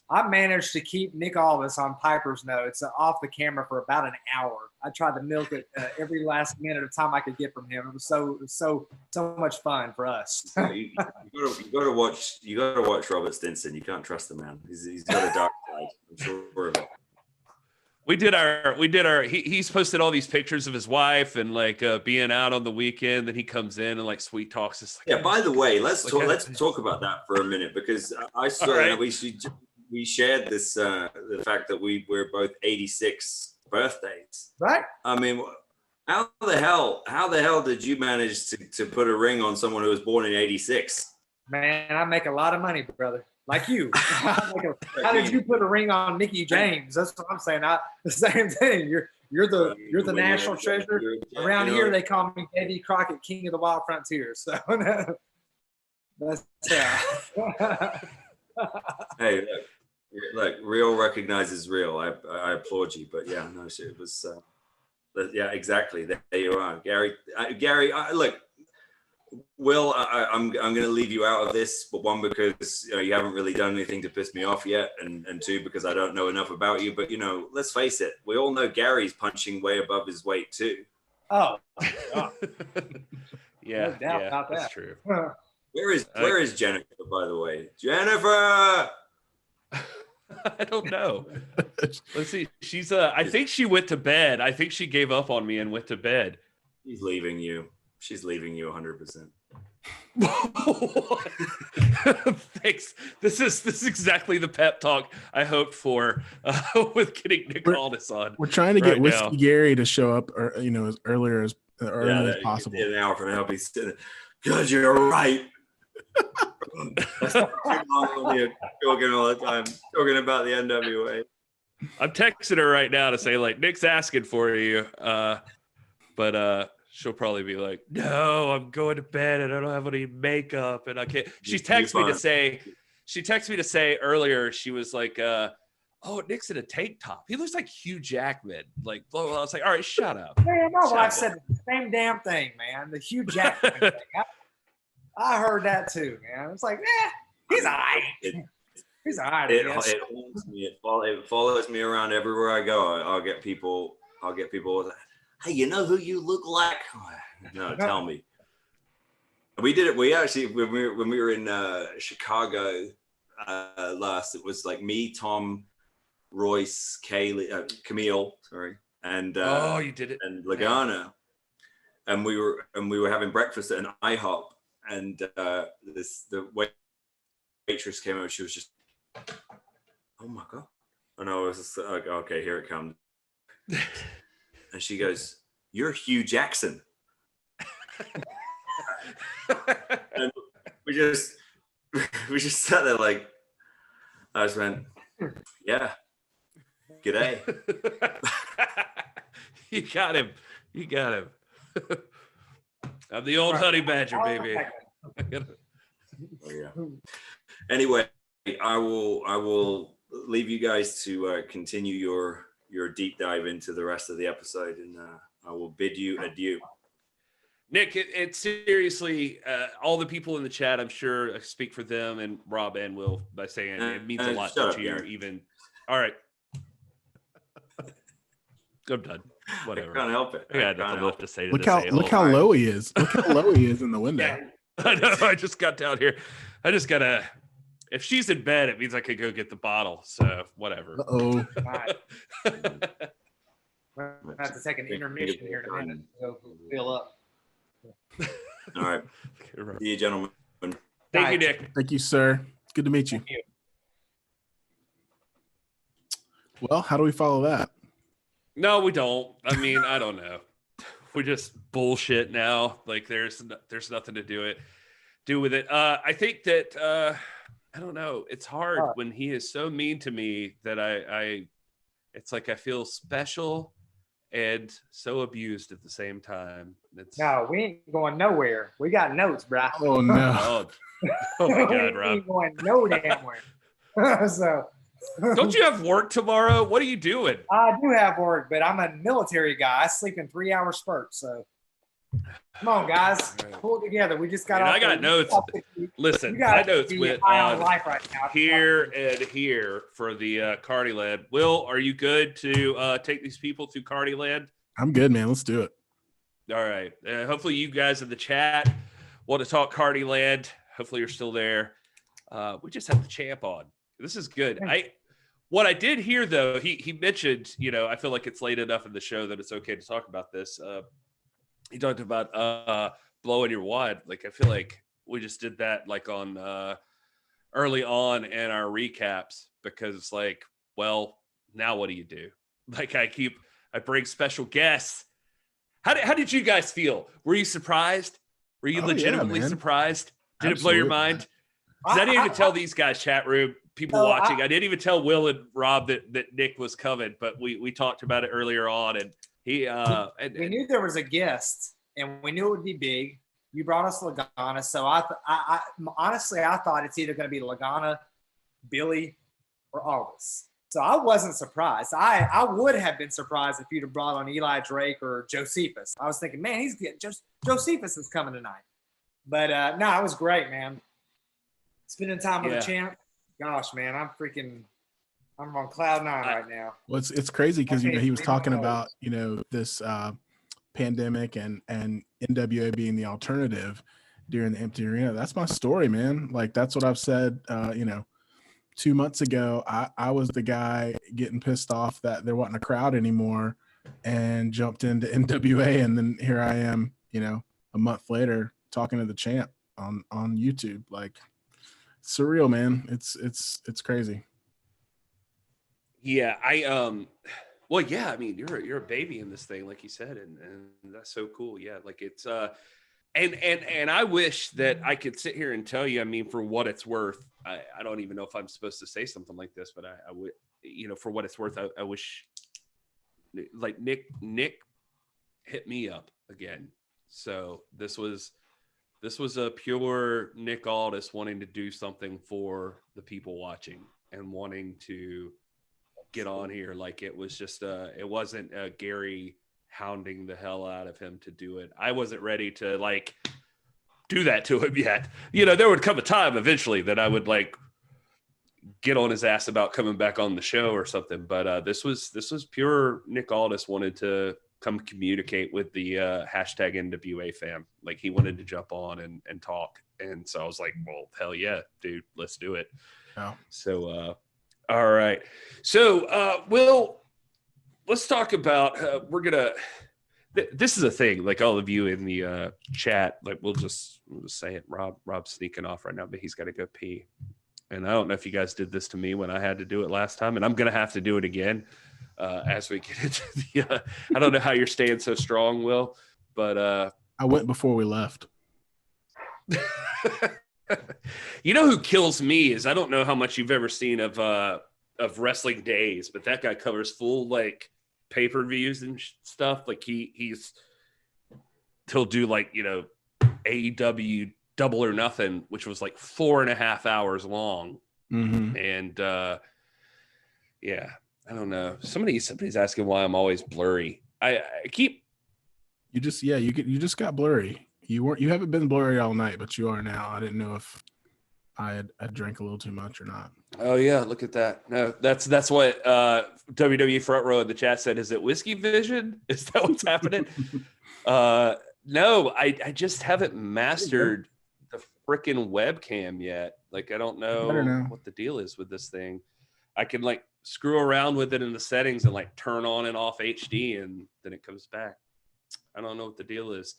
I managed to keep Nick Aldis on Piper's Notes off the camera for about an hour. I tried to milk it every last minute of time I could get from him. It was so much fun for us. You got to watch Robert Stinson. You can't trust the man. He's got a dark side. I'm sure of it. We did our he's posted all these pictures of his wife and like being out on the weekend. Then he comes in and like sweet talks us. Like, yeah. By the way, let's talk about that for a minute, because I saw that we shared this the fact that we're both 86 birthdays. Right. I mean, how the hell did you manage to put a ring on someone who was born in 86? Man, I make a lot of money, brother. Like you. How did you put a ring on Mickey James? That's what I'm saying. The same thing. You're the national treasure. Around here, they call me Eddie Crockett, King of the Wild Frontier. So that's Hey, look, real recognizes real. I applaud you, but yeah, no, it was. Yeah, exactly. There you are, Gary. Look. Will, I'm going to leave you out of this, but one, because you haven't really done anything to piss me off yet, and two, because I don't know enough about you. But let's face it, we all know Gary's punching way above his weight too. Oh, yeah, no doubt about that. That's true. Where is Jennifer, by the way? Jennifer. I don't know. Let's see. She's I think she went to bed. I think she gave up on me and went to bed. She's leaving you. She's leaving you 100%. Thanks. This is exactly the pep talk I hoped for with getting Nick Aldis on. We're trying to get Whiskey Gary to show up, as early as possible. An hour from now, I'll be sitting. God, you're right. Talking all the time, talking about the NWA. I'm texting her right now to say, like, Nick's asking for you. but she'll probably be like, "No, I'm going to bed and I don't have any makeup and I can't." She texted me to say earlier. She was like, "Oh, Nick's in a tank top. He looks like Hugh Jackman." Like, blah, blah. I was like, "All right, shut up." Man, my wife said the same damn thing, man. The Hugh Jackman thing. I heard that too, man. It's like, he's all right. He's all right. It haunts me. It follows me around everywhere I go. I'll get people. Hey, you know who you look like? No, tell me. We did it. We actually, when we were in Chicago last, it was like me, Tom, Royce, Camille, sorry, and you did it, and Lagana, and we were having breakfast at an IHOP, and the waitress came over. She was just, "Oh my god!" And I was just like, "Okay, here it comes." And she goes, "You're Hugh Jackson." And we just sat there like, I just went, "Yeah, g'day." You got him. I'm the old honey badger, baby. Oh, yeah. Anyway, I will leave you guys to continue your deep dive into the rest of the episode, and I will bid you adieu. Nick, it seriously, all the people in the chat, I'm sure I speak for them and Rob and Will by saying it means a lot to you. Even all right, I'm done. Whatever. I can't help it. I got nothing left to say to Look how low he is. Look how low he is in the window. Yeah, I know. I just got down here. I just gotta. If she's in bed, it means I could go get the bottle. So whatever. Oh. We'll have to take an intermission here in a minute to go fill up. All right. See you, gentlemen. Thank you, Nick. Thank you, sir. Good to meet you. Thank you. Well, how do we follow that? No, we don't. I mean, I don't know. We just bullshit now. Like there's nothing to do with it. I think that I don't know. It's hard when he is so mean to me that I it's like I feel special and so abused at the same time. No, we ain't going nowhere. We got notes, bro. Oh no. Oh my We God, Rob. ain't going no damn where. So Don't you have work tomorrow? What are you doing? I do have work, but I'm a military guy. I sleep in 3-hour spurts. So come on, guys, pull it together. We just got. I got notes. Listen, my notes went on life right now. here and here for the Carnyland. Will, are you good to take these people to Carnyland? I'm good, man. Let's do it. All right. Hopefully, you guys in the chat want to talk Carnyland. Hopefully, you're still there. We just have the champ on. This is good. What I did hear though, he mentioned, I feel like it's late enough in the show that it's okay to talk about this. He talked about blowing your wad. Like I feel like we just did that like on early on in our recaps because it's like, well, now what do you do? Like I bring special guests. How did you guys feel? Were you surprised? Were you legitimately surprised? Did it blow your mind? Because I didn't even tell these guys, chat room, people watching. I didn't even tell Will and Rob that Nick was coming, but we talked about it earlier on, and he we knew there was a guest, and we knew it would be big. You brought us Lagana, so I honestly I thought it's either going to be Lagana, Billy, or Aldis. So I wasn't surprised. I would have been surprised if you'd have brought on Eli Drake or Josephus. I was thinking, man, he's getting Josephus is coming tonight. But no, it was great, man. Spending time with the champ. Gosh, man, I'm on cloud nine right now. Well, it's crazy because he was talking about this pandemic and NWA being the alternative during the empty arena. That's my story, man. Like that's what I've said. 2 months ago, I was the guy getting pissed off that there wasn't a crowd anymore, and jumped into NWA, and then here I am, a month later talking to the champ on YouTube. Like surreal, man. It's crazy. Yeah, well, yeah, I mean, you're a baby in this thing, like you said, and that's so cool. Yeah, like it's and I wish that I could sit here and tell you, I mean, for what it's worth, I don't even know if I'm supposed to say something like this, but I would, for what it's worth, I wish like Nick hit me up again. So this was a pure Nick Aldis wanting to do something for the people watching and wanting to get on here. Like it was just it wasn't Gary hounding the hell out of him to do it. I wasn't ready to like do that to him yet. You know, there would come a time eventually that I would like get on his ass about coming back on the show or something. But this was pure Nick Aldis wanted to come communicate with the hashtag NWA fam. Like he wanted to jump on and talk. And so I was like, well, hell yeah, dude, let's do it. Oh. So, all right. So, Will, let's talk about, this is a thing, like all of you in the chat, like we'll just say it. Rob's sneaking off right now, but he's got to go pee. And I don't know if you guys did this to me when I had to do it last time, and I'm going to have to do it again as we get into the, I don't know how you're staying so strong, Will, but I went before we left. You know who kills me is, I don't know how much you've ever seen of Wrestling Days, but that guy covers full like pay-per-views and stuff. Like he'll do like, you know, AEW Double or Nothing, which was like 4.5 hours long. Mm-hmm. And yeah, I don't know. Somebody's asking why I'm always blurry. I keep. You just got blurry. You haven't been blurry all night, but you are now. I didn't know if I drank a little too much or not. Oh yeah, look at that. No, that's what WWE Front Row in the chat said. Is it whiskey vision? Is that what's happening? No, I just haven't mastered the freaking webcam yet. Like I don't know what the deal is with this thing. I can like screw around with it in the settings and like turn on and off HD and then it comes back. I don't know what the deal is.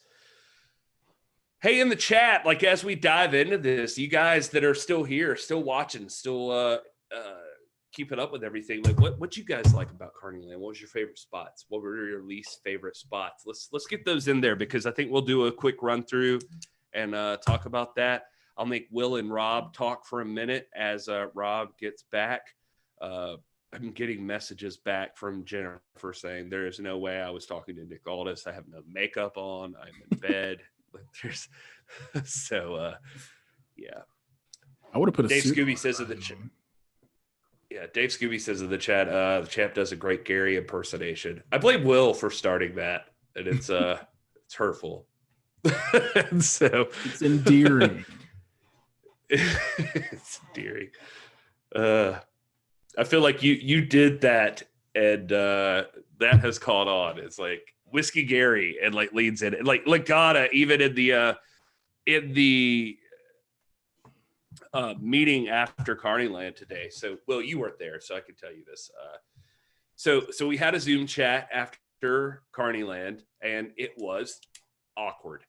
Hey, in the chat, like as we dive into this, you guys that are still here, still watching, still keeping up with everything, like what you guys like about Carnyland? What was your favorite spots? What were your least favorite spots? Let's get those in there because I think we'll do a quick run through and talk about that. I'll make Will and Rob talk for a minute as Rob gets back. I'm getting messages back from Jennifer saying there is no way I was talking to Nick Aldis. I have no makeup on. I'm in bed. There's yeah. I would have put a Dave suit Scooby on says in the chat. Yeah, Dave Scooby says in the chat does a great Gary impersonation. I blame Will for starting that, and it's hurtful. And so it's endearing. It's endearing. I feel like you did that, and that has caught on. It's like Whiskey Gary, and like leads in it, like Legata, even in the meeting after Carnyland today. So, Will, you weren't there, so I can tell you this. So we had a Zoom chat after Carnyland, and it was awkward.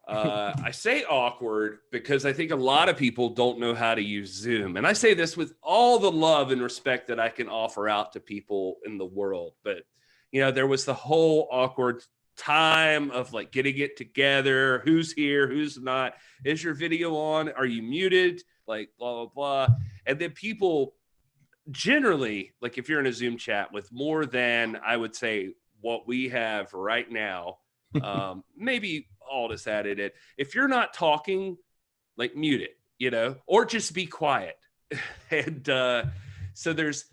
I say awkward because I think a lot of people don't know how to use Zoom. And I say this with all the love and respect that I can offer out to people in the world. But, you know, there was the whole awkward time of like getting it together. Who's here? Who's not? Is your video on? Are you muted? Like blah, blah, blah. And then people generally, like if you're in a Zoom chat with more than, I would say, what we have right now, maybe Aldis added it. If you're not talking, like mute it, you know, or just be quiet. And so there's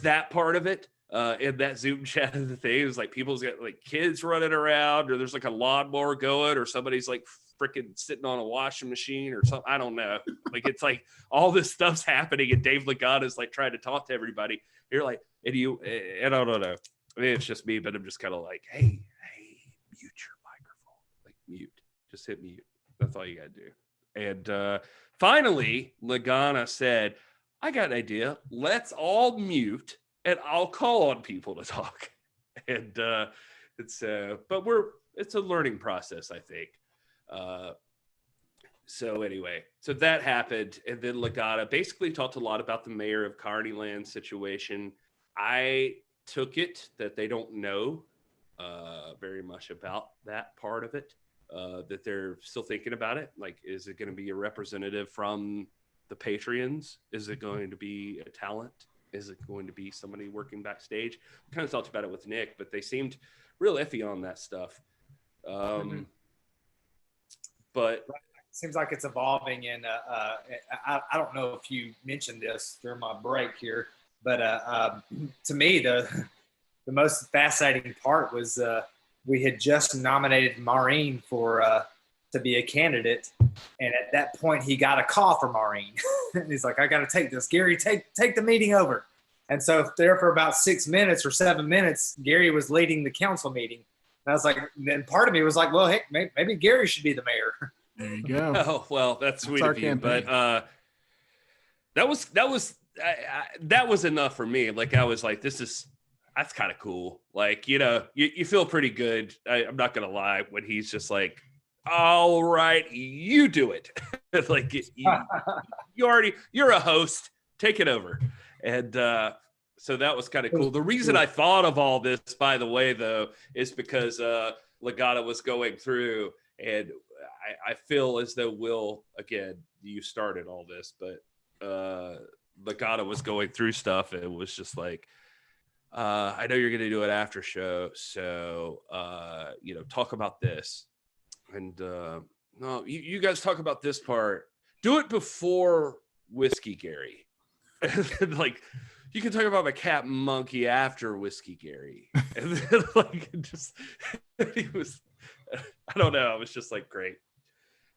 that part of it. In that Zoom chat of the thing is like people's got like kids running around, or there's like a lawnmower going, or somebody's like freaking sitting on a washing machine or something. I don't know. Like it's like all this stuff's happening, and Dave Legata's like trying to talk to everybody. You're like, and I don't know. I mean, it's just me, but I'm just kind of like, hey, mute your microphone. Like mute. Just hit mute. That's all you gotta do. And finally, Lagana said, I got an idea. Let's all mute and I'll call on people to talk. And but it's a learning process, I think. So anyway, so that happened. And then Legata basically talked a lot about the mayor of Carnyland situation. I took it that they don't know very much about that part of it, that they're still thinking about it. Like, is it going to be a representative from the Patreons? Is it going to be a talent? Is it going to be somebody working backstage? We kind of talked about it with Nick, but they seemed real iffy on that stuff. But seems like it's evolving, and I don't know if you mentioned this during my break here, but to me the most fascinating part was we had just nominated Maureen for to be a candidate, and at that point he got a call from Maureen. He's like, I got to take this, Gary, take the meeting over. And so there for about 6 minutes or 7 minutes, Gary was leading the council meeting. And I was like, then part of me was like, well, hey, maybe Gary should be the mayor. There you go. oh well, that's sweet of you. campaign. But that was enough for me. Like I was like, that's kind of cool. Like, you feel pretty good. I'm not gonna lie, when he's just like, all right, you do it. Like you're a host, take it over. And so that was kind of cool. The reason I thought of all this, by the way, though, is because Legata was going through, and I feel as though Will, again, you started all this, but Legata was going through stuff, and it was just like, I know you're going to do an after show, so talk about this. And no, you guys talk about this part. Do it before Whiskey Gary. Like, you can talk about my cat and monkey after Whiskey Gary. And then, like, he was, I don't know. It was just like great.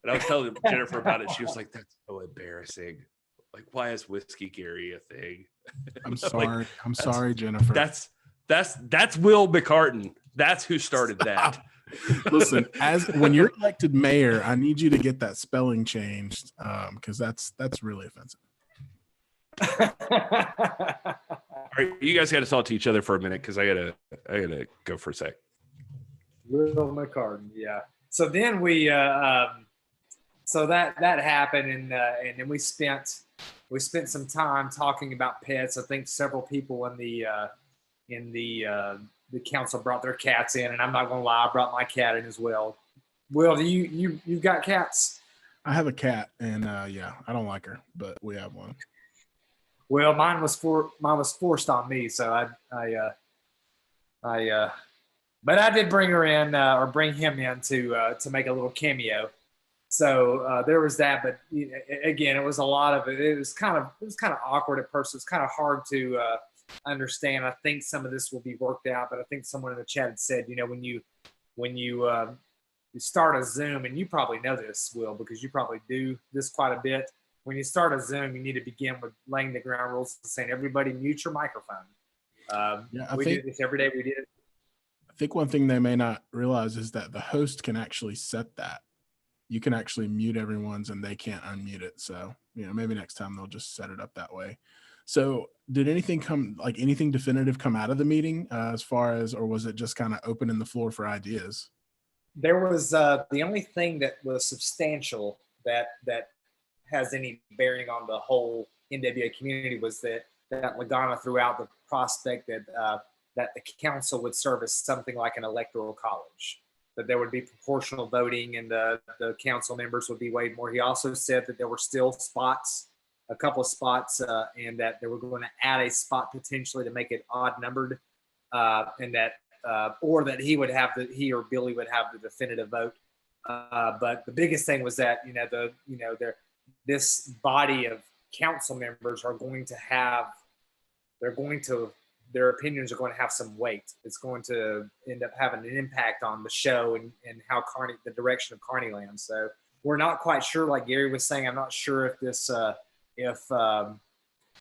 And I was telling Jennifer about it. She was like, that's so embarrassing. Like, why is Whiskey Gary a thing? I'm sorry. Like, I'm sorry, Jennifer. That's Will McCartan. That's who started that. Listen, when you're elected mayor, I need you to get that spelling changed, because that's really offensive. All right, you guys got to talk to each other for a minute, because I gotta go for a sec. Will McCartan, yeah. So then we, so that happened, and then we spent some time talking about pets. I think several people in the council brought their cats in, and I'm not gonna lie, I brought my cat in as well. Will, you've got cats? I have a cat, and yeah, I don't like her, but we have one. Well, mine was forced on me, so but I did bring her in, or bring him in to make a little cameo. So there was that, but again, it was a lot of it. It was kind of awkward at first. It was kind of hard to understand. I think some of this will be worked out, but I think someone in the chat had said, when you start a Zoom, and you probably know this, Will, because you probably do this quite a bit. When you start a Zoom, you need to begin with laying the ground rules and saying, everybody mute your microphone. We do this every day. We did it. I think one thing they may not realize is that the host can actually set that. You can actually mute everyone's, and they can't unmute it. So, maybe next time they'll just set it up that way. So did anything definitive come out of the meeting as far as, or was it just kind of opening the floor for ideas? There was the only thing that was substantial that has any bearing on the whole NWA community was that Lagana threw out the prospect that the council would serve as something like an electoral college, that there would be proportional voting, and the council members would be weighed more. He also said that there were still a couple of spots, and that they were going to add a spot potentially to make it odd numbered, and that or that he or Billy would have the definitive vote. But the biggest thing was that this body of council members are going to have their opinions are going to have some weight. It's going to end up having an impact on the show and how the direction of Carnyland. So we're not quite sure. Like Gary was saying, I'm not sure if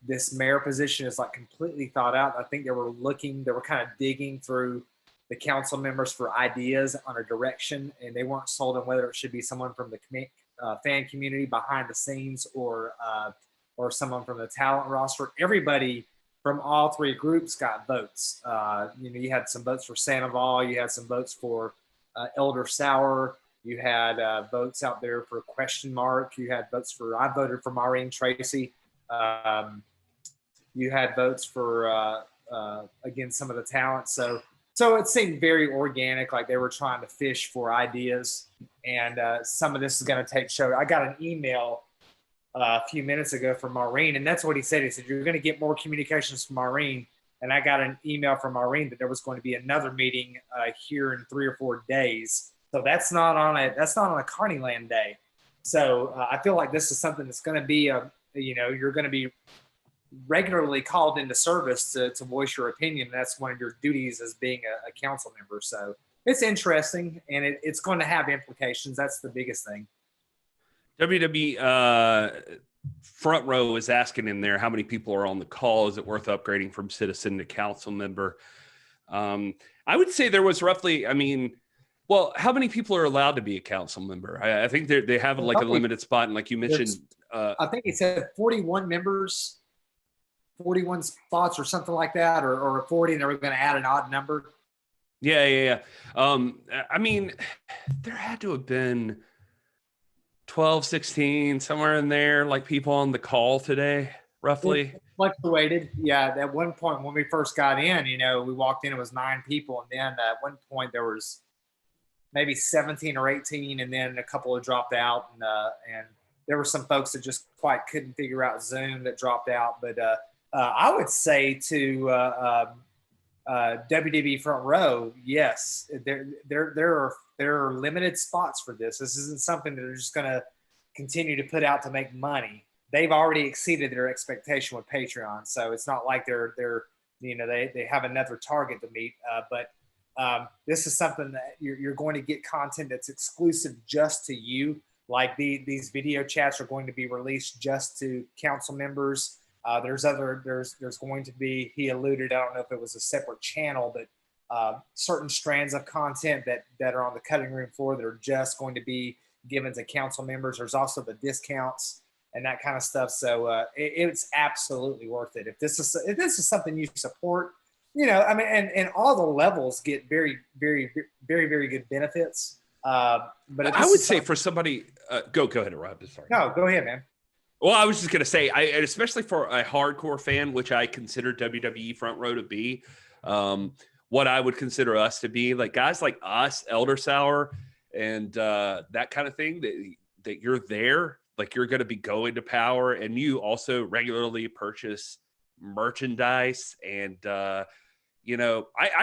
this mayor position is like completely thought out. I think they were kind of digging through the council members for ideas on a direction, and they weren't sold on whether it should be someone from the fan community behind the scenes or someone from the talent roster. Everybody from all three groups got votes. You had some votes for Sandoval, you had some votes for Elder Sauer, you had votes out there for Question Mark, you had votes I voted for Maureen Tracy. You had votes for again some of the talent. So it seemed very organic, like they were trying to fish for ideas, and some of this is going to take show. I got an email a few minutes ago from Maureen, and that's what he said. He said, you're going to get more communications from Maureen. And I got an email from Maureen that there was going to be another meeting here in 3 or 4 days So that's not on a Carnyland day. So I feel like this is something that's going to be you're going to be regularly called into service to voice your opinion. That's one of your duties as being a council member. So it's interesting, and it's going to have implications. That's the biggest thing. WWE Front Row is asking in there how many people are on the call. Is it worth upgrading from citizen to council member? I would say there was roughly, well, how many people are allowed to be a council member? I think they have like a limited spot. And like you mentioned, I think it said 41 members, 41 spots or something like that, or 40, and they were going to add an odd number. Yeah. There had to have been 12, 16, somewhere in there, like people on the call today, roughly. It fluctuated. Yeah. At one point when we first got in, we walked in, it was 9 people. And then at one point there was maybe 17 or 18, and then a couple have dropped out. And there were some folks that just quite couldn't figure out Zoom that dropped out. But I would say to WWE Front Row, yes, there are limited spots for this. This isn't something that they're just going to continue to put out to make money. They've already exceeded their expectation with Patreon, so it's not like they have another target to meet. But this is something that you're going to get content that's exclusive just to you. Like these video chats are going to be released just to council members. There's going to be, he alluded, I don't know if it was a separate channel, but certain strands of content that are on the cutting room floor that are just going to be given to council members. There's also the discounts and that kind of stuff. So it's absolutely worth it. If this is something you support, and all the levels get very, very, very, very good benefits. But I would say for somebody, go ahead, Rob. Sorry. No, go ahead, man. Well, I was just going to say, especially for a hardcore fan, which I consider WWE Front Row to be, what I would consider us to be, like guys like us, Elder Sour, and that kind of thing, that you're there, like you're going to be going to Power, and you also regularly purchase merchandise. And, I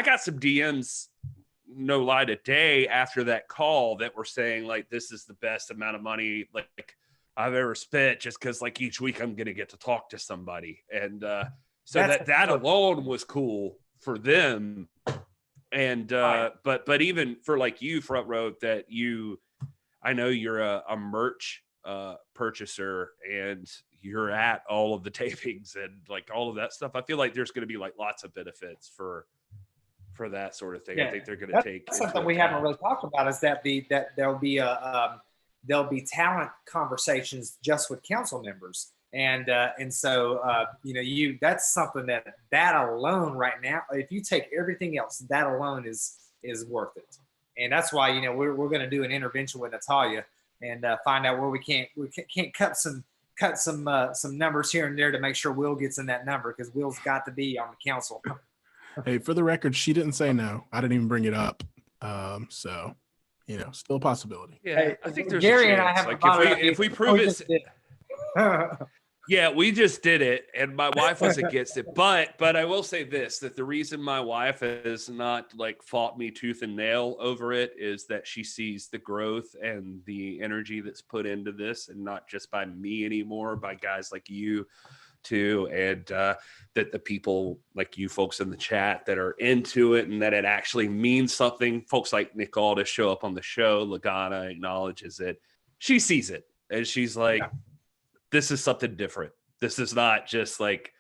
got some DMs, no lie, today after that call that were saying, like, this is the best amount of money, like, I've ever spent, just because like each week I'm going to get to talk to somebody. And so that alone was cool for them. And but even for like you, Front Row, that I know you're a merch purchaser and you're at all of the tapings and like all of that stuff. I feel like there's going to be like lots of benefits for that sort of thing. Yeah. I think they're going to take something we haven't really talked about is that there'll be talent conversations just with council members. And so that's something that alone right now, if you take everything else, that alone is worth it. And that's why, we're going to do an intervention with Natalia and find out where we can't cut some numbers here and there to make sure Will gets in that number, because Will's got to be on the council. Hey, for the record, she didn't say no. I didn't even bring it up. So, still a possibility. Yeah, hey, I think there's Gary a chance. and I have if we prove it. Yeah, we just did it, and my wife was against it. But I will say this, that the reason my wife has not like fought me tooth and nail over it is that she sees the growth and the energy that's put into this, and not just by me anymore, by guys like you too, and that the people like you folks in the chat that are into it and that it actually means something. Folks like Nick Aldis show up on the show. Lagana acknowledges it. She sees it, and she's like, this is something different. This is not just like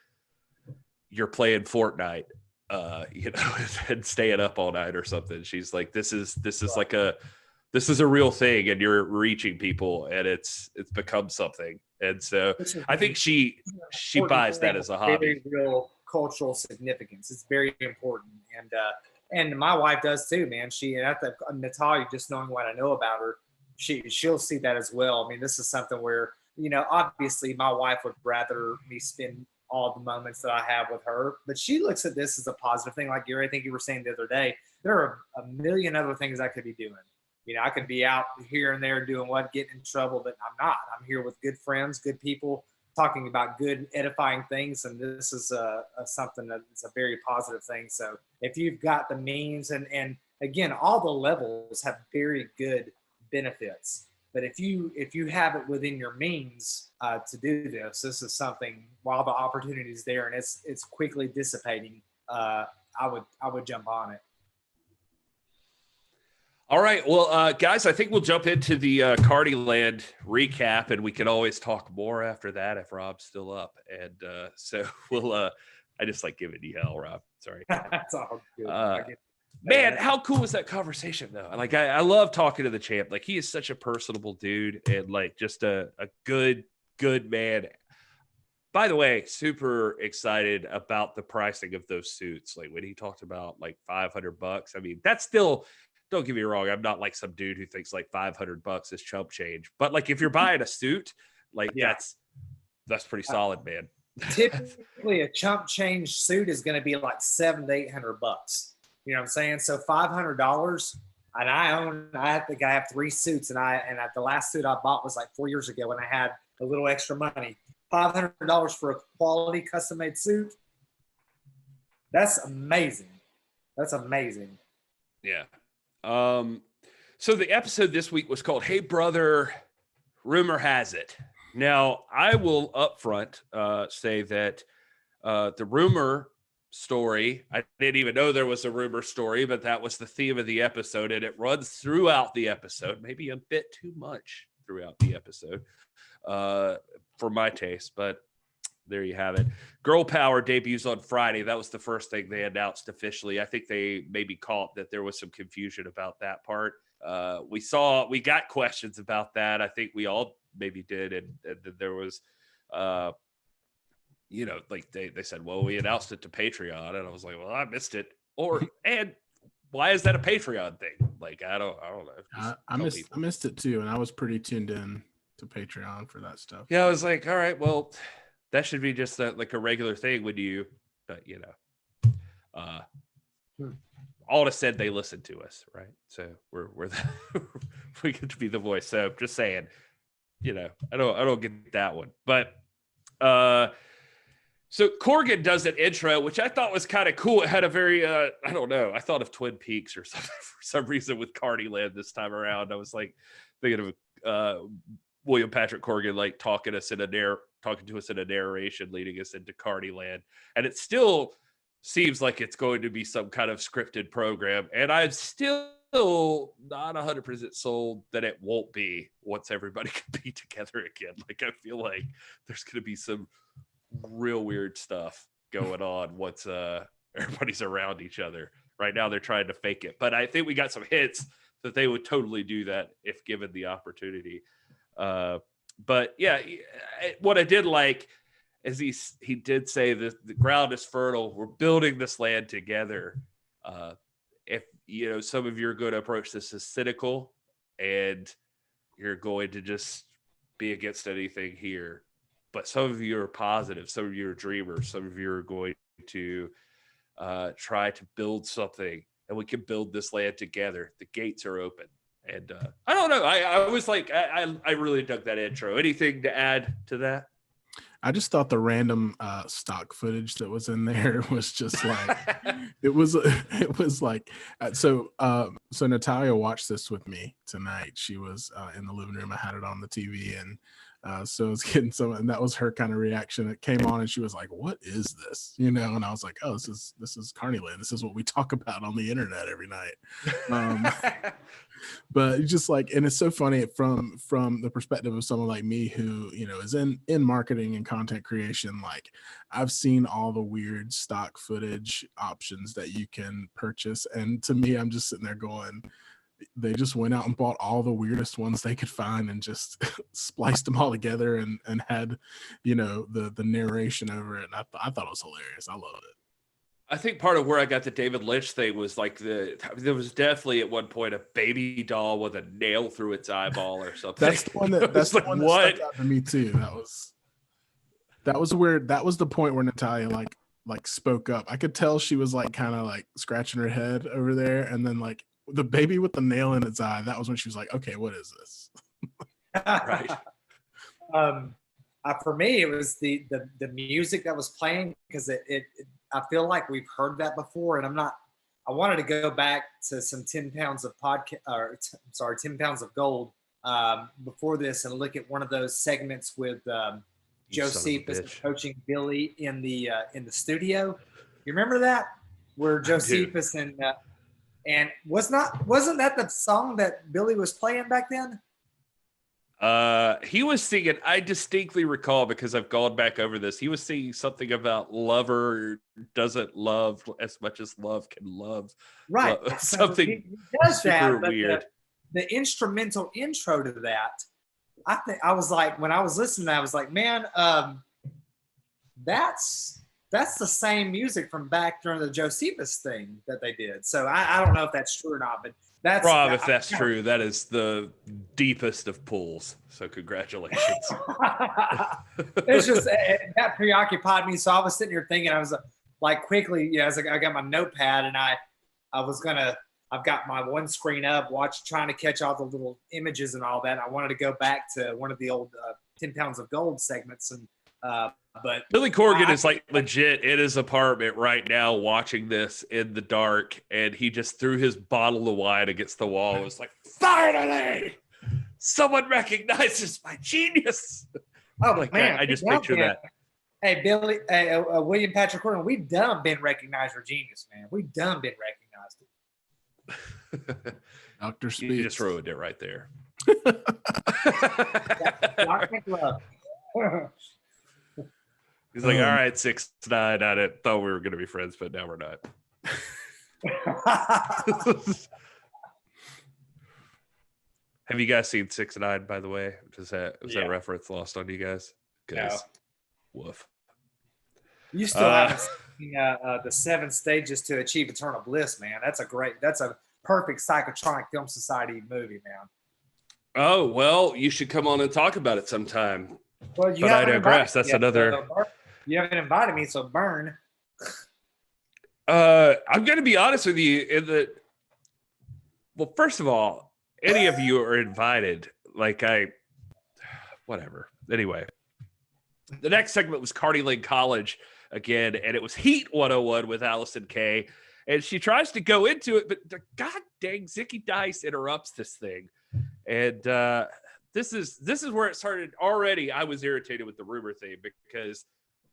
you're playing Fortnite, and staying up all night or something. She's like, this is a real thing, and you're reaching people, and it's become something. And so I think she buys that as a hobby. Very real cultural significance. It's very important. And my wife does too, man. Natalia, just knowing what I know about her, she'll see that as well. I mean, this is something where, obviously my wife would rather me spend all the moments that I have with her, but she looks at this as a positive thing. Like Gary, I think you were saying the other day, there are a million other things I could be doing. I could be out here and there doing getting in trouble, but I'm not. I'm here with good friends, good people, talking about good, edifying things. And this is something that's a very positive thing. So if you've got the means, and again, all the levels have very good benefits. But if you have it within your means to do this, this is something. While the opportunity is there and it's quickly dissipating, I would jump on it. All right, well, guys, I think we'll jump into the Carnyland recap, and we can always talk more after that if Rob's still up. And so we'll. I just like giving you hell, Rob. Sorry. That's all good. Man, how cool was that conversation though? Like, I love talking to the champ. Like, he is such a personable dude and like just a good man. By the way, super excited about the pricing of those suits. Like when he talked about like $500. I mean, that's still. Don't get me wrong. I'm not like some dude who thinks like $500 is chump change. But like if you're buying a suit, like that's pretty solid, man. Typically, a chump change suit is going to be like $700 to $800. You know what I'm saying? So $500, and I think I have 3 suits, and the last suit I bought was like 4 years ago when I had a little extra money. $500 for a quality custom made suit. That's amazing. That's amazing. Yeah. So the episode this week was called "Hey Brother, Rumor Has It." Now, I will upfront say that the rumor story, I didn't even know there was a rumor story, but that was the theme of the episode, and it runs throughout the episode, maybe a bit too much throughout the episode for my taste, but there you have it. Girl Power debuts on Friday. That was the first thing they announced officially. I think they maybe caught that there was some confusion about that part. We got questions about that. I think we all maybe did. And there was, like they said, well, we announced it to Patreon. And I was like, well, I missed it. And why is that a Patreon thing? Like, I don't know. I missed it too. And I was pretty tuned in to Patreon for that stuff. Yeah. I was like, all right, well, that should be just like a regular thing when you, but Aldis said they listened to us, right? So we get to be the voice. So just saying, I don't get that one. But so Corgan does an intro, which I thought was kind of cool. It had a very I don't know. I thought of Twin Peaks or something for some reason with Carnyland this time around. I was like thinking of William Patrick Corgan like talking to us in a narration leading us into Carnyland, and it still seems like it's going to be some kind of scripted program, and I'm still not 100% sold that it won't be once everybody can be together again. Like I feel like there's going to be some real weird stuff going on once everybody's around each other. Right now they're trying to fake it, but I think we got some hints that they would totally do that if given the opportunity. But yeah, what I did like is he did say that the ground is fertile. We're building this land together. If some of you are going to approach this as cynical and you're going to just be against anything here, but some of you are positive, some of you are dreamers, some of you are going to try to build something, and we can build this land together. The gates are open. And I don't know. I was like, I really dug that intro. Anything to add to that? I just thought the random stock footage that was in there was just like, it was like, so Natalia watched this with me tonight. She was in the living room. I had it on the TV, and so I was getting some, and that was her kind of reaction. It came on and she was like, what is this? And I was like, oh, this is Carnyland. This is what we talk about on the internet every night. But just like, and it's so funny from the perspective of someone like me who, is in marketing and content creation. Like I've seen all the weird stock footage options that you can purchase. And to me, I'm just sitting there going, they just went out and bought all the weirdest ones they could find and just spliced them all together and had, the narration over it. And I thought it was hilarious. I loved it. I think part of where I got the David Lynch thing was like there was definitely at one point a baby doll with a nail through its eyeball or something. That's the one that stuck out to me too. That was weird. That was the point where Natalia like spoke up. I could tell she was like kind of like scratching her head over there, and then like the baby with the nail in its eye. That was when she was like, "Okay, what is this?" Right. For me, it was the music that was playing because it I feel like we've heard that before, and I I wanted to go back to some 10 pounds of 10 pounds of gold before this and look at one of those segments with Josephus coaching Billy in the studio. You remember that, where Josephus and wasn't that the song that Billy was playing back then? He was singing, I distinctly recall, because I've gone back over this, he was singing something about lover doesn't love as much as love can love. Right. Something he does super that, but weird. The instrumental intro to that, I think I was like, when I was listening, I was like, man, that's the same music from back during the Josephus thing that they did. So I don't know if that's true or not, but that's Rob, if that's true, that is the deepest of pulls. So congratulations. It's just that preoccupied me. So I was sitting here thinking, I was like quickly, I was like, I got my notepad and I've got my one screen up, trying to catch all the little images and all that. I wanted to go back to one of the old 10 pounds of gold segments. And, but Billy Corgan is like legit in his apartment right now watching this in the dark. And he just threw his bottle of wine against the wall. It was like, finally, someone recognizes my genius. Oh, like man. that. I just picture that. Hey, Billy, William Patrick Gordon, we done been recognized for genius, man. We done been recognized. Dr. Speaks. You just ruined it right there. He's like, all right, 6ix9ine. I thought we were going to be friends, but now we're not. Have you guys seen 6ix9ine, by the way? Was that reference lost on you guys? No. Woof. You still haven't seen the 7 stages to achieve eternal bliss, man. That's a perfect Psychotronic Film Society movie, man. Oh, well, you should come on and talk about it sometime. Well, but I digress. That's another. So you haven't invited me, so burn. I'm going to be honest with you. Well, first of all, any of you are invited. Whatever. Anyway, the next segment was Carnyland College again, and it was Heat 101 with Allison Kay. And she tries to go into it, but the god dang Zicky Dice interrupts this thing. And this is where it started. Already, I was irritated with the rumor thing because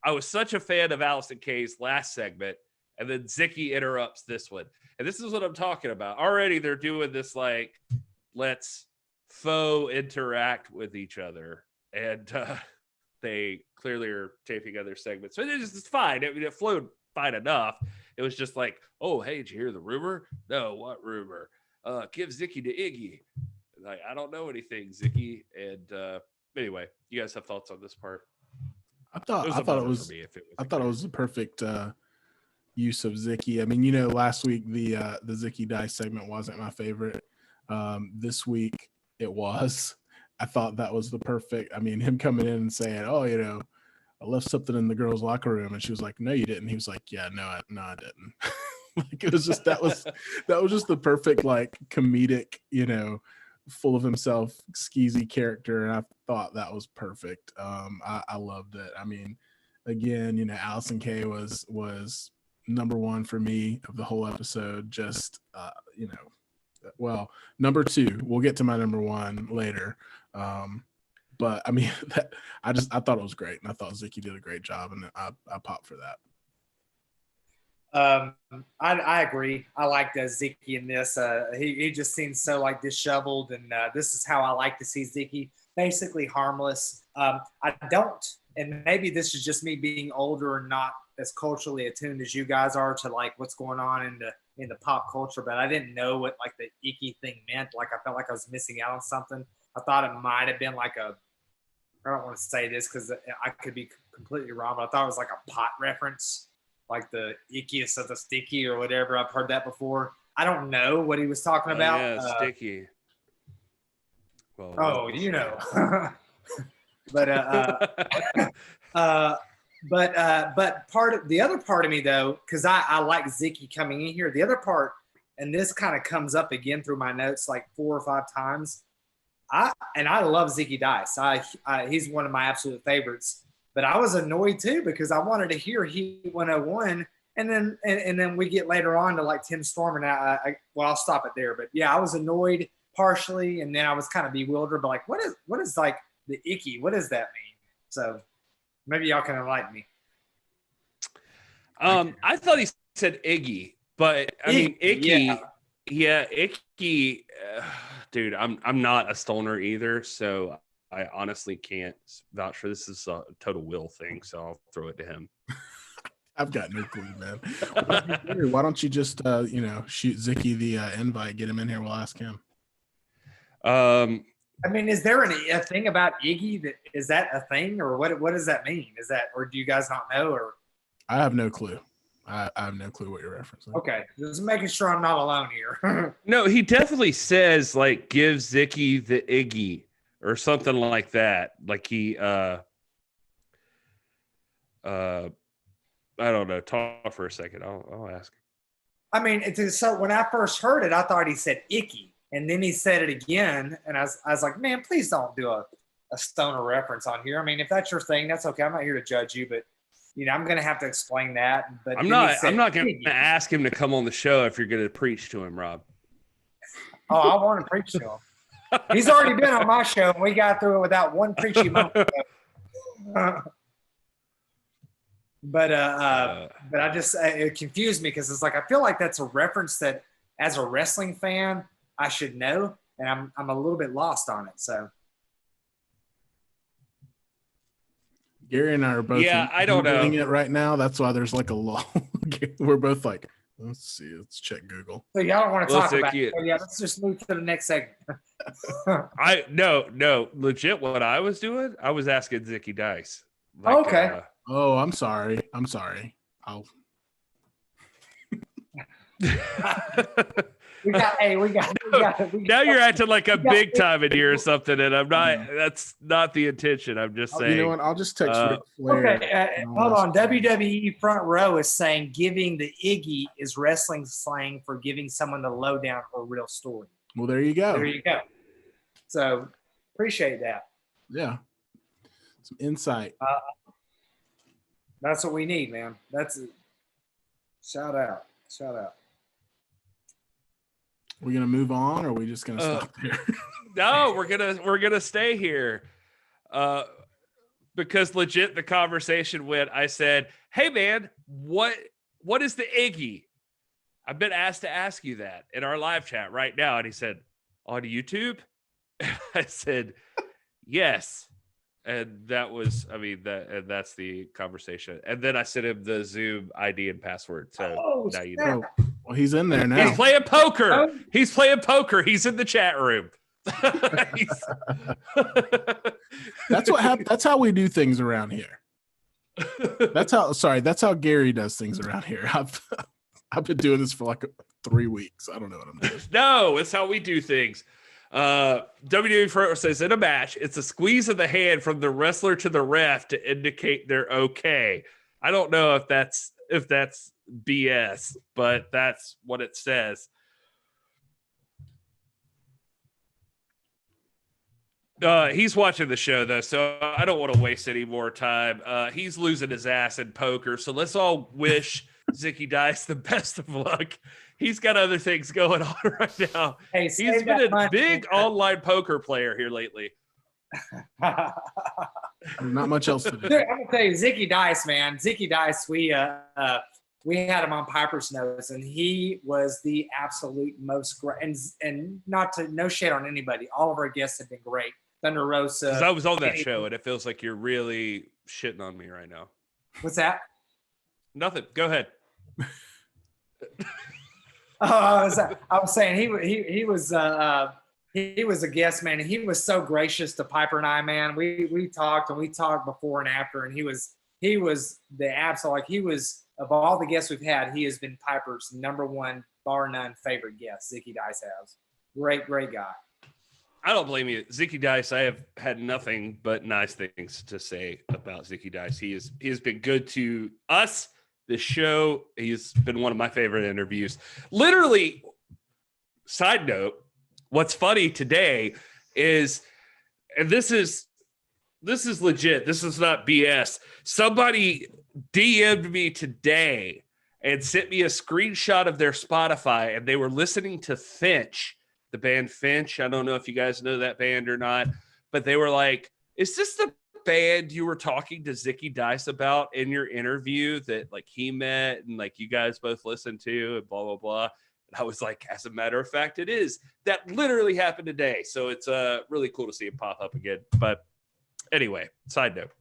I was such a fan of Allison Kay's last segment, and then Zicky interrupts this one. And this is what I'm talking about. Already, they're doing this let's faux interact with each other, and they clearly are taping other segments. So it's fine. I mean, it flowed fine enough. It was just like, oh, hey, did you hear the rumor? No, what rumor? Give Zicky to Iggy. Like, I don't know anything, Zicky. And anyway, you guys have thoughts on this part? I thought it was the perfect use of Zicky. I mean, last week the Zicky Dice segment wasn't my favorite. This week it was. I thought that was the perfect. I mean, him coming in and saying, "Oh, I left something in the girls' locker room," and she was like, "No, you didn't." He was like, "Yeah, no, I didn't." Like, it was just that was just the perfect comedic, full of himself skeezy character, and I thought that was perfect. I loved it. I mean, again, Allison Kay was number one for me of the whole episode. Just well, number two. We'll get to my number one later. But I mean, I thought it was great, and I thought Zicky did a great job, and I popped for that. I agree. I like Zicky in this. He just seems so disheveled, and this is how I like to see Zicky, basically harmless. I don't, and maybe this is just me being older and not as culturally attuned as you guys are to what's going on in the pop culture, but I didn't know what the icky thing meant. I felt like I was missing out on something. I thought it might have been I don't want to say this because I could be completely wrong, but I thought it was a pot reference, the ickiest of the sticky or whatever. I've heard that before. I don't know what he was talking about. Yeah, sticky. Well, but part of the other part of me though, because I like Zicky coming in here. The other part, and this kind of comes up again through my notes 4 or 5 times. I love Zicky Dice. He's one of my absolute favorites. But I was annoyed too because I wanted to hear Heat 101 And then we get later on to like Tim Storm, and I'll stop it there. But yeah, I was annoyed partially, and then I was kind of bewildered. But like, what is like the icky? What does that mean? So maybe y'all can enlighten me. I thought he said Iggy, but I mean icky. Yeah, icky. Dude, I'm not a stoner either, so I honestly can't vouch for this. Is a total Will thing, so I'll throw it to him. I've got no clue, man. Why don't you just shoot Zicky the invite, get him in here, we'll ask him. I mean, is there a thing about Iggy is that a thing, or what does that mean? Is that, or do you guys not know? Or I have no clue. I have no clue what you're referencing. Okay, just making sure I'm not alone here. No, he definitely says like give Zicky the Iggy or something like that. Like he I don't know. Talk for a second. I'll ask him. I mean, so when I first heard it, I thought he said icky, and then he said it again, and I was like, man, please don't do a stoner reference on here. I mean, if that's your thing, that's okay. I'm not here to judge you, but I'm going to have to explain that. But I'm not going to ask him to come on the show if you're going to preach to him, Rob. Oh, I want to preach to him. He's already been on my show, and we got through it without one preachy moment. But I just it confused me because it's like I feel like that's a reference that as a wrestling fan I should know, and I'm a little bit lost on it. So Gary and I are both I don't know it right now. That's why there's like a lull. We're both like, let's check Google. So y'all don't want to talk about it. So yeah, let's just move to the next segment. No, legit. What I was doing, I was asking Zicky Dice. Like, okay. I'm sorry. I'll. we got. Now you're acting like I'm big time in here or something, and I'm not. That's not the intention. I'm just saying. You know what? I'll just text Ric Flair. Okay, hold on. WWE Front Row is saying giving the Iggy is wrestling slang for giving someone the lowdown or real story. Well, there you go. There you go. So appreciate that. Yeah. Some insight. That's what we need, man. That's it. Shout out. We're gonna move on, or are we just gonna stop there? No, we're gonna stay here. Because legit the conversation went, I said, hey man, what is the Iggy? I've been asked to ask you that in our live chat right now. And he said, on YouTube? I said, yes. And that was, that's the conversation. And then I sent him the Zoom ID and password. So now you know. Well, he's in there now. He's playing poker. He's in the chat room. That's what happened. That's how we do things around here. That's how Gary does things around here. I've been doing this for like 3 weeks. I don't know what I'm doing. No, it's how we do things. WWE Front says in a match, it's a squeeze of the hand from the wrestler to the ref to indicate they're okay. I don't know if that's BS, but that's what it says. He's watching the show though, so I don't want to waste any more time. He's losing his ass in poker, so let's all wish Zicky Dice the best of luck. He's got other things going on right now. Hey, he's been a big online poker player here lately. Not much else to do. Dude, I'm gonna tell you, Zicky Dice, man. Zicky Dice, we had him on Piper's Nose, and he was the absolute most great. And no shit on anybody. All of our guests have been great. Thunder Rosa. Because I was on that show, and it feels like you're really shitting on me right now. What's that? Nothing. Go ahead. I was saying he was a guest, man, and he was so gracious to Piper and I, man. We talked before and after, and he was the absolute, like, he was, of all the guests we've had, he has been Piper's number one, bar none, favorite guest. Zicky Dice has. Great guy. I don't blame you. Zicky Dice, I have had nothing but nice things to say about Zicky Dice. He has been good to us, the show. He's been one of my favorite interviews. Literally, side note, what's funny today is, and this is legit, this is not BS. Somebody DM'd me today and sent me a screenshot of their Spotify, and they were listening to Finch, the band Finch. I don't know if you guys know that band or not, but they were like, is this the band you were talking to Zicky Dice about in your interview that like he met and like you guys both listened to and blah, blah, blah. And I was like, as a matter of fact, it is. That literally happened today. So it's really cool to see it pop up again. But anyway, side note.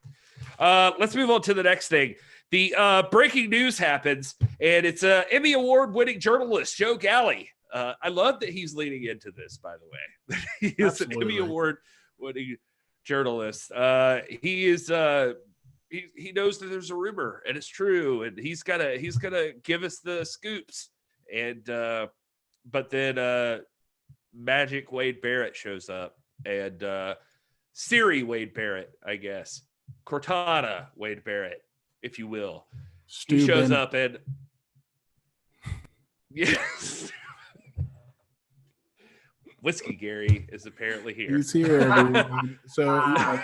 Let's move on to the next thing. The breaking news happens, and it's Emmy Award-winning journalist Joe Galley. I love that he's leaning into this, by the way. He is an Emmy Award-winning journalist. He is he knows that there's a rumor, and it's true, and he's gonna give us the scoops. And but then Magic Wade Barrett shows up, and Siri Wade Barrett, I guess. Cortana Wade Barrett, if you will. He shows up and yes. Whiskey Gary is apparently here. He's here, everyone. So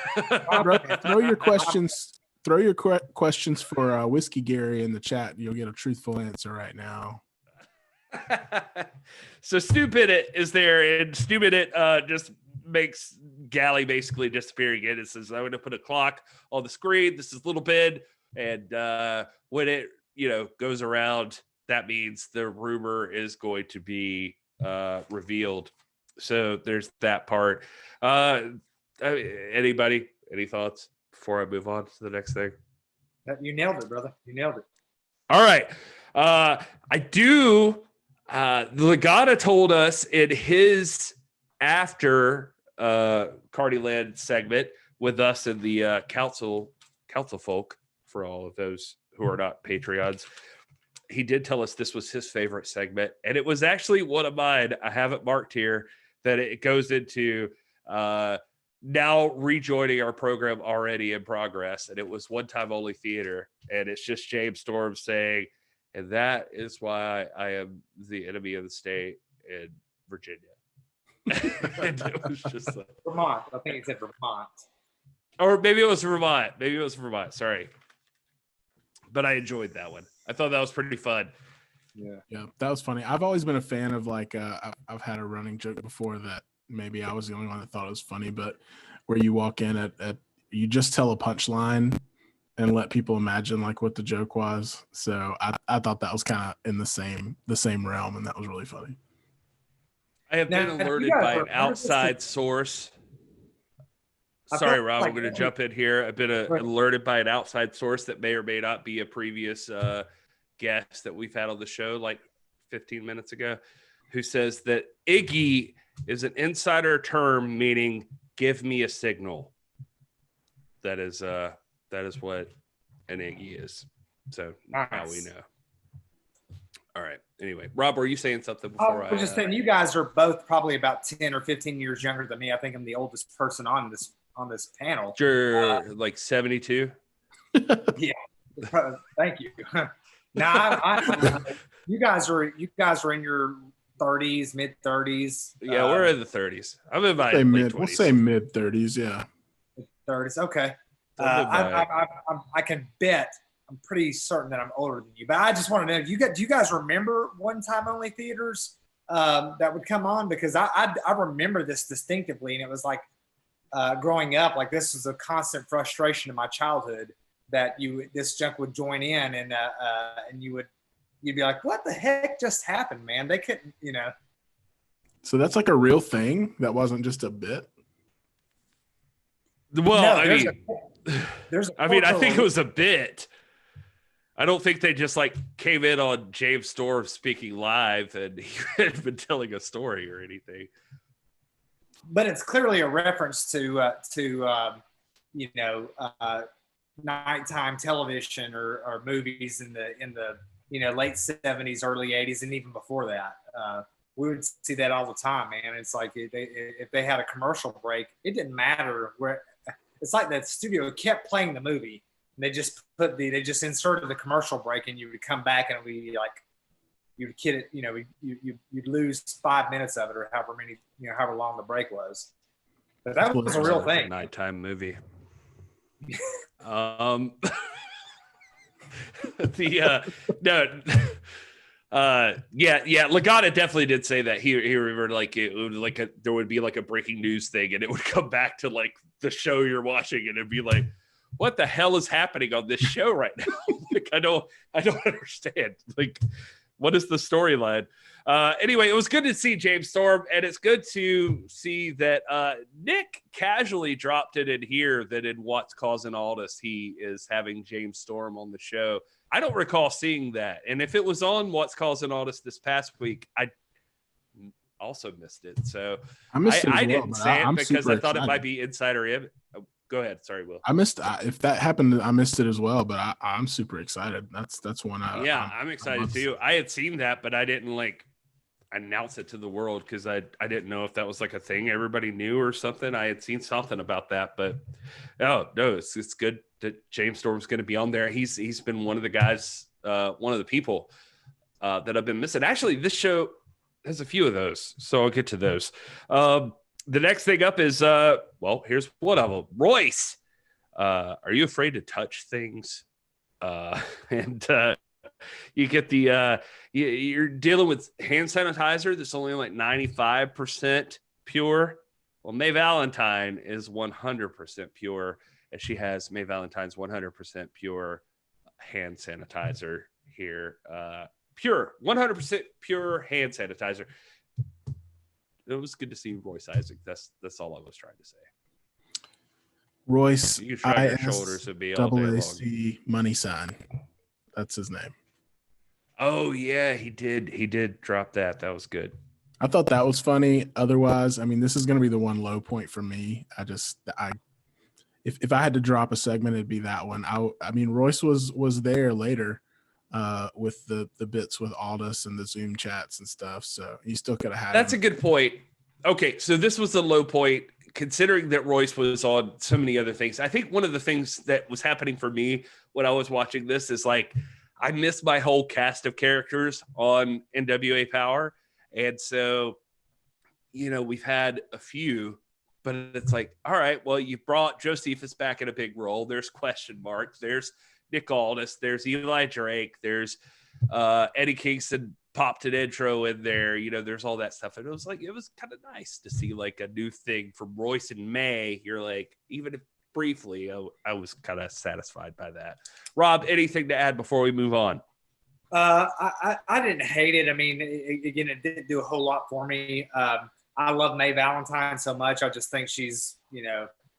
throw your questions. Throw your questions for Whiskey Gary in the chat. You'll get a truthful answer right now. So Stu Bennett is there, and Stu Bennett just makes Galley basically disappear again. It says, I'm going to put a clock on the screen. This is Little Ben. And when it, goes around, that means the rumor is going to be revealed. So there's that part. Anybody, any thoughts before I move on to the next thing? You nailed it, brother. You nailed it. All right. I do. Legata told us in his after Carnyland segment with us and the council folk, for all of those who are not Patreons, he did tell us this was his favorite segment, and it was actually one of mine. I have it marked here that it goes into now rejoining our program already in progress, and it was One Time Only Theater, and it's just James Storm saying, and that is why I am the enemy of the state in Virginia. And it was just like, Vermont. I think he said Vermont. Or maybe it was Vermont. Sorry. But I enjoyed that one. I thought that was pretty fun. Yeah, that was funny. I've always been a fan of I've had a running joke before that maybe I was the only one that thought it was funny, but where you walk in at you just tell a punchline and let people imagine like what the joke was. So I thought that was kind of in the same realm, and that was really funny. I have been alerted by an outside source. Sorry, Rob, I'm going to jump in here. I've been alerted by an outside source that may or may not be a previous guest that we've had on the show like 15 minutes ago, who says that Iggy is an insider term meaning give me a signal. That is what an Iggy is. So now we know. All right. Anyway, Rob, were you saying something before I was just saying you guys are both probably about 10 or 15 years younger than me. I think I'm the oldest person on this panel. Sure, like 72. Yeah. Thank you. Now you guys are in your 30s, mid 30s. Yeah, we're in the 30s. I'm in my late 20s. We'll say mid 30s. Yeah. 30s. Okay. I can bet. I'm pretty certain that I'm older than you, but I just want to know, do you guys remember One Time Only theaters that would come on? Because I remember this distinctively, and it was like growing up, like this was a constant frustration in my childhood that this junk would join in, and you'd be like, what the heck just happened, man? They couldn't, So that's like a real thing. That wasn't just a bit. Well, no, I think it was a bit. I don't think they just like came in on James Storm speaking live and he had been telling a story or anything. But it's clearly a reference to nighttime television or movies in the late 70s, early 80s, and even before that. We would see that all the time, man. It's like if they had a commercial break, it didn't matter where. It's like the studio kept playing the movie. And they just inserted the commercial break, and you would come back and we like you'd kid it, you'd lose 5 minutes of it or however long the break was. But that was a real thing. Nighttime movie. No. Lagana definitely did say that he remembered like it would there would be like a breaking news thing, and it would come back to like the show you're watching, and it'd be like, what the hell is happening on this show right now? Like, I don't understand. Like, what is the storyline? Anyway, it was good to see James Storm, and it's good to see that Nick casually dropped it in here that in What's Causing Aldis, he is having James Storm on the show. I don't recall seeing that. And if it was on What's Causing Aldis this past week, I also missed it. So I didn't say it because I thought it might be insider. Oh, go ahead. Sorry, Will. I missed if that happened. I missed it as well, but I'm super excited. That's one. I'm excited too. I had seen that, but I didn't like announce it to the world because I didn't know if that was like a thing everybody knew or something. I had seen something about that, but no, it's good that James Storm's going to be on there. He's been one of the guys, one of the people that I've been missing. Actually, this show has a few of those, so I'll get to those. The next thing up is here's one of them. Royce, are you afraid to touch things? You get the you're dealing with hand sanitizer that's only like 95% pure. Well, May Valentine is 100% pure, and she has May Valentine's 100% pure hand sanitizer here. Pure, 100% pure hand sanitizer. It was good to see Royce Isaac. That's all I was trying to say. Royce, you shrug your shoulders and be all day long. money sign. That's his name. Oh yeah, he did drop that. That was good. I thought that was funny. Otherwise, I mean, this is going to be the one low point for me. If I had to drop a segment, it'd be that one. I mean, Royce was there later with the bits with Aldis and the Zoom chats and stuff. So you still could have had. That's a good point. Okay, so this was the low point, considering that Royce was on so many other things. I think one of the things that was happening for me when I was watching this is like I missed my whole cast of characters on NWA Power. And so, we've had a few, but it's like, all right, well, you brought Josephus back in a big role. There's question marks. There's Nick Aldis. There's Eli Drake. There's Eddie Kingston popped an intro in there. There's all that stuff. And it was kind of nice to see like a new thing from Royce and May. You're like, even if briefly, I was kind of satisfied by that. Rob, anything to add before we move on? I didn't hate it. I mean, again, it didn't do a whole lot for me. I love May Valentine so much. I just think she's,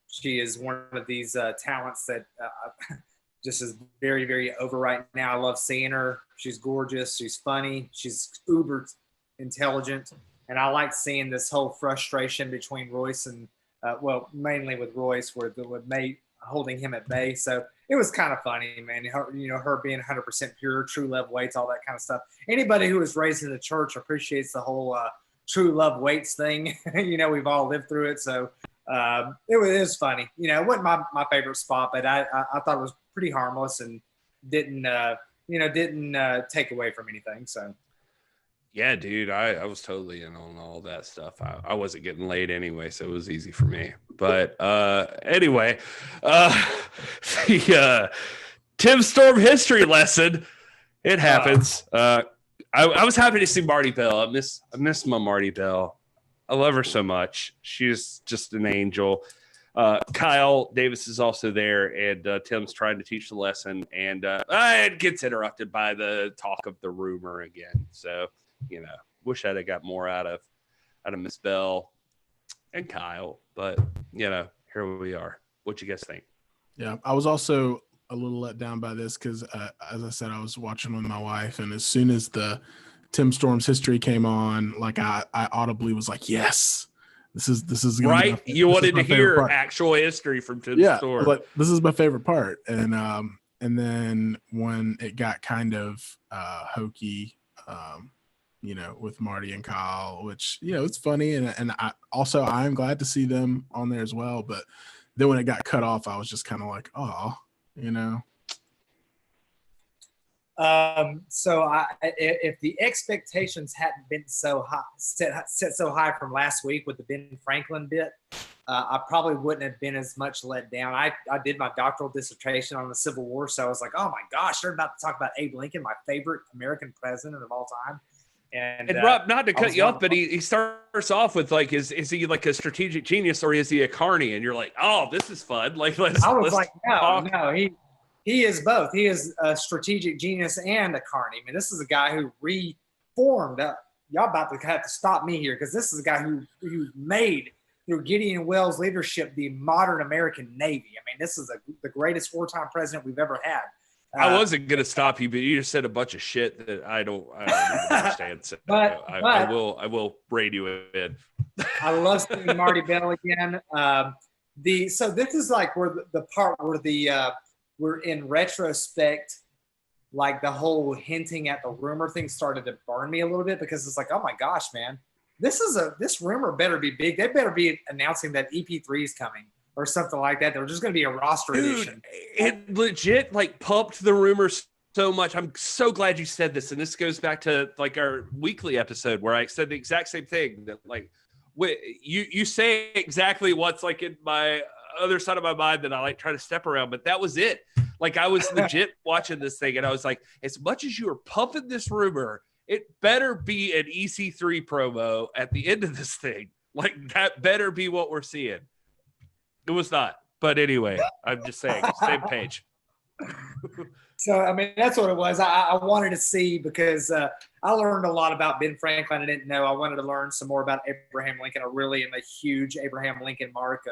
she is one of these talents that just is very, very over right now. I love seeing her. She's gorgeous. She's funny. She's uber intelligent. And I like seeing this whole frustration between Royce and, mainly with Royce, with May holding him at bay. So it was kind of funny, man. Her being 100% pure, true love waits, all that kind of stuff. Anybody who was raised in the church appreciates the whole true love waits thing. We've all lived through it. So it was funny. It wasn't my favorite spot, but I thought it was pretty harmless and didn't take away from anything. So. Yeah, dude, I was totally in on all that stuff. I wasn't getting laid anyway, so it was easy for me. But anyway, the Tim Storm history lesson, it happens. I was happy to see Marty Bell. I miss my Marty Bell. I love her so much. She's just an angel. Kyle Davis is also there, and Tim's trying to teach the lesson, and it gets interrupted by the talk of the rumor again. So. Wish I'd have got more out of Miss Bell and Kyle, but here we are. What you guys think? Yeah, I was also a little let down by this because, as I said, I was watching with my wife, and as soon as the Tim Storm's history came on, like I audibly was like, "Yes, this is right." You wanted to hear actual history from Tim Storm. Like this is my favorite part, and then when it got kind of hokey. With Marty and Kyle, which, it's funny. And I am glad to see them on there as well. But then when it got cut off, I was just kind of like, oh, So if the expectations hadn't been so high, set so high from last week with the Ben Franklin bit, I probably wouldn't have been as much let down. I did my doctoral dissertation on the Civil War, so I was like, oh my gosh, they're about to talk about Abe Lincoln, my favorite American president of all time. And Rob, not to cut you off, but he starts off with like, is he like a strategic genius or is he a carny? And you're like, oh, this is fun. Like, let's like, talk. no, he is both. He is a strategic genius and a carny. I mean, this is a guy who reformed. Y'all about to have to stop me here because this is a guy who made, through Gideon Wells' leadership, the modern American Navy. I mean, this is the greatest wartime president we've ever had. I wasn't going to stop you, but you just said a bunch of shit that I don't understand. So I will rein you in. I love seeing Marty Bell again. So this is like where the part where we're in retrospect, like the whole hinting at the rumor thing started to burn me a little bit because it's like, oh my gosh, man, this rumor better be big. They better be announcing that EP3 is coming or something like that. They're just going to be a roster edition. It legit like pumped the rumors so much. I'm so glad you said this. And this goes back to like our weekly episode where I said the exact same thing that like, you say exactly what's like in my other side of my mind that I like try to step around, but that was it. Like I was legit watching this thing and I was like, as much as you are pumping this rumor, it better be an EC3 promo at the end of this thing. Like that better be what we're seeing. It was not, but anyway, I'm just saying, same page. So, I mean, that's what it was. I wanted to see because I learned a lot about Ben Franklin. I didn't know. I wanted to learn some more about Abraham Lincoln. I really am a huge Abraham Lincoln mark.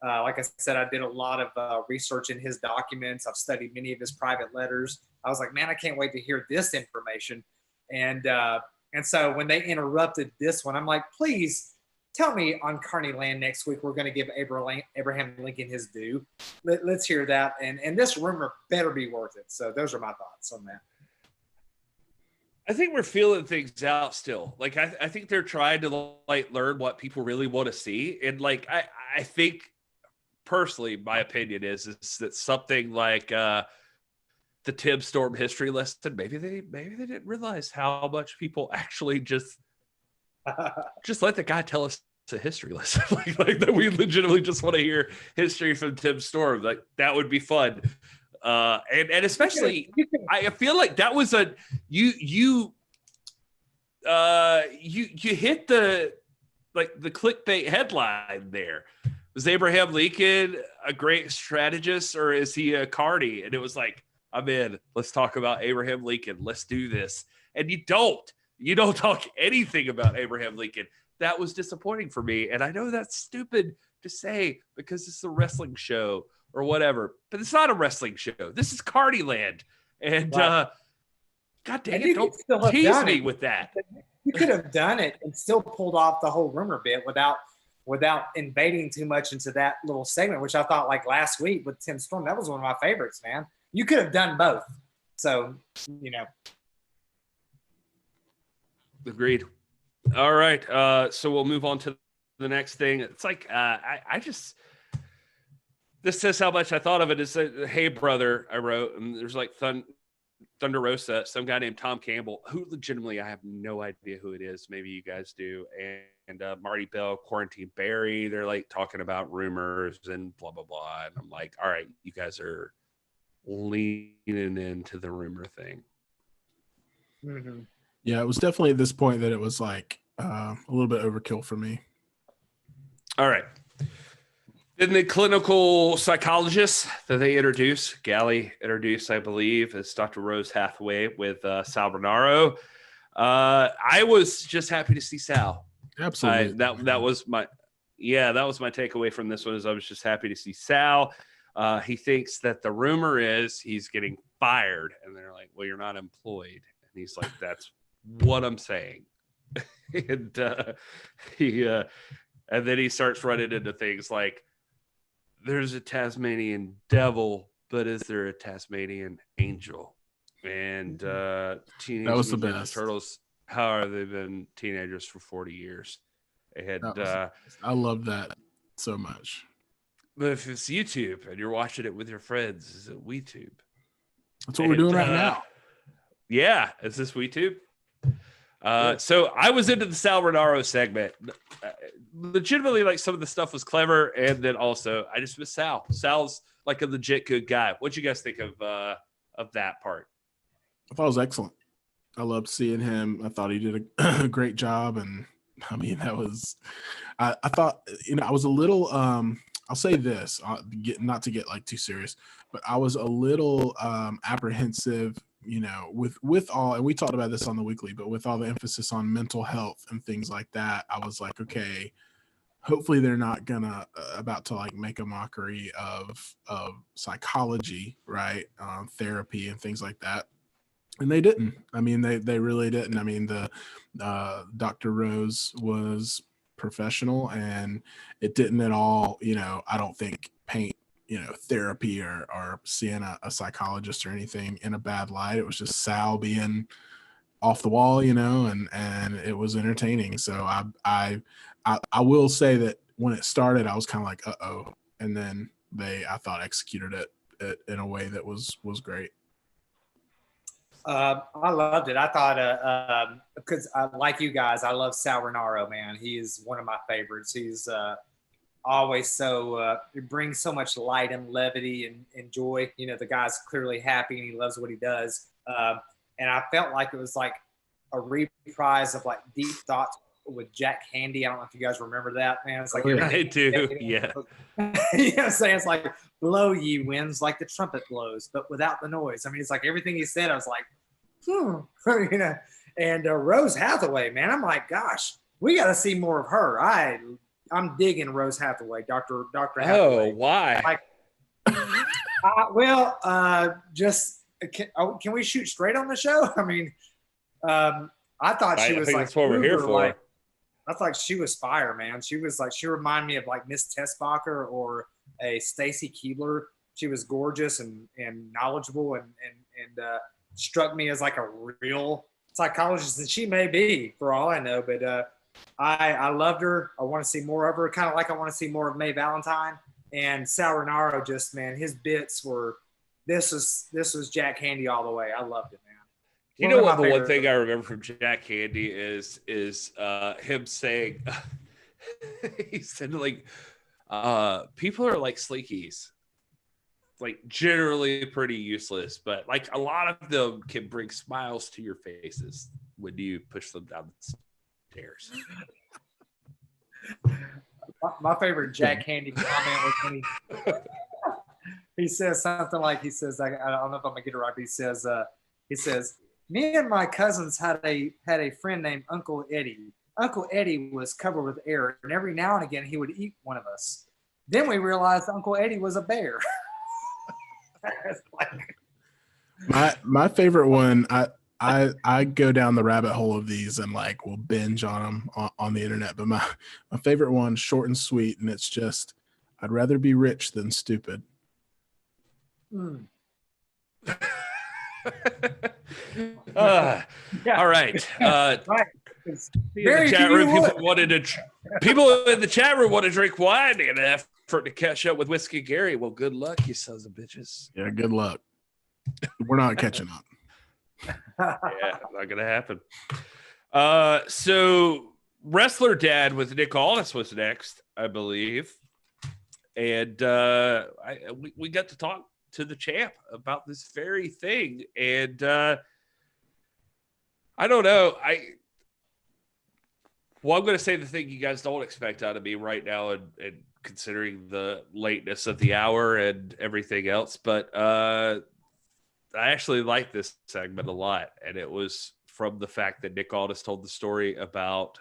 Like I said, I did a lot of research in his documents. I've studied many of his private letters. I was like, man, I can't wait to hear this information. And so when they interrupted this one, I'm like, please tell me on Carnyland next week we're going to give Abraham Lincoln his due. Let's hear that. And this rumor better be worth it. So those are my thoughts on that. I think we're feeling things out still. Like I think they're trying to like learn what people really want to see. And like I think personally, my opinion is that something like the Tim Storm history lesson, maybe they didn't realize how much people actually just let the guy tell us a history lesson. like that we legitimately just want to hear history from Tim Storm. Like that would be fun. And especially I feel like that was you hit the clickbait headline there. Was Abraham Lincoln a great strategist or is he a carny? And it was like, I'm in. Let's talk about Abraham Lincoln. Let's do this. And you don't talk anything about Abraham Lincoln. That was disappointing for me. And I know that's stupid to say because it's a wrestling show or whatever, but it's not a wrestling show. This is Carnyland. And God dang it, don't tease me with that. You could have done it and still pulled off the whole rumor bit without invading too much into that little segment, which I thought like last week with Tim Storm, that was one of my favorites, man. You could have done both. So, Agreed. All right. So we'll move on to the next thing. It's like, this says how much I thought of it. It's Hey Brother, I wrote, and there's like Thunder Rosa, some guy named Tom Campbell, who legitimately, I have no idea who it is. Maybe you guys do. And Marty Bell, Quarantine Barry, they're like talking about rumors and blah, blah, blah. And I'm like, all right, you guys are leaning into the rumor thing. Mm-hmm. Yeah, it was definitely at this point that it was like a little bit overkill for me. All right. Then the clinical psychologist that they introduced, Gally introduced, I believe, is Dr. Rose Hathaway with Sal Bernaro. I was just happy to see Sal. Absolutely. That was my takeaway from this one is I was just happy to see Sal. He thinks that the rumor is he's getting fired, and they're like, "Well, you're not employed," and he's like, "That's what I'm saying." And then he starts running into things like, "There's a Tasmanian devil, but is there a Tasmanian angel?" And Teenage that was the Mutant best. Turtles. How are they been teenagers for 40 years? And I love that so much. But if it's YouTube and you're watching it with your friends, is it WeTube? That's what we're doing right now. Yeah, is this WeTube? So I was into the Sal Bernaro segment. legitimately, like, some of the stuff was clever, and then also I just miss Sal. Sal's like a legit good guy. What'd you guys think of that part? I thought it was excellent. I loved seeing him. I thought he did a great job, and I mean that was. I thought, I was a little. I'll say this, not to get like too serious, but I was a little apprehensive, with all, and we talked about this on the weekly, but with all the emphasis on mental health and things like that, I was like, okay, hopefully they're not about to like make a mockery of psychology, right? Therapy and things like that. And they didn't. I mean, they really didn't. I mean, the Dr. Rose was professional, and it didn't at all, I don't think paint, therapy or seeing a psychologist or anything in a bad light. It was just Sal being off the wall, and it was entertaining. So I will say that when it started, I was kind of like, uh-oh. And then I thought executed it in a way that was great. I loved it. I thought, because like you guys, I love Sal Rinauro, man. He is one of my favorites. He's always he brings so much light and levity and joy. The guy's clearly happy and he loves what he does. And I felt like it was like a reprise of like Deep Thoughts with Jack Handy. I don't know if you guys remember that, man. It's like, I do, yeah. You know what I'm saying? It's like, blow ye winds like the trumpet blows, but without the noise. I mean, it's like everything he said, I was like, And Rose Hathaway, man, I'm like, gosh, we got to see more of her. I'm digging Rose Hathaway, Dr. Hathaway. Oh, why? Like, can we shoot straight on the show? I mean, I thought she was like, that's what we're here for. Like, I thought she was fire, man. She was like, she reminded me of like Miss Tessbacher or a Stacy Keebler. She was gorgeous and knowledgeable and struck me as like a real psychologist, and she may be, for all I know. But I loved her. I want to see more of her, kind of like I want to see more of Mae Valentine. And Sal Rinauro, just, man, his bits were, this was Jack Handy all the way. I loved it, man. You know what? The one thing I remember from Jack Handy is him saying, he said, like, people are like sleekies, like generally pretty useless, but like a lot of them can bring smiles to your faces when you push them down the stairs. My favorite Jack Handy comment was when he says something like, I don't know if I'm gonna get it right, but he says, me and my cousins had a friend named Uncle Eddie. Uncle Eddie was covered with air, and every now and again he would eat one of us. Then we realized Uncle Eddie was a bear. My favorite one, I go down the rabbit hole of these and like will binge on them on the internet. But my favorite one, short and sweet, and it's just, I'd rather be rich than stupid. All right. Right. In the chat room, people in the chat room want to drink wine in an effort to catch up with Whiskey Gary. Well, good luck, you sons of bitches. Yeah, good luck. We're not catching up. Yeah, not gonna happen. So Wrestler Dad with Nick Aldis was next, I believe, and we got to talk to the champ about this very thing, and I don't know. I'm going to say the thing you guys don't expect out of me right now, and considering the lateness of the hour and everything else, but I actually like this segment a lot, and it was from the fact that Nick Aldis told the story about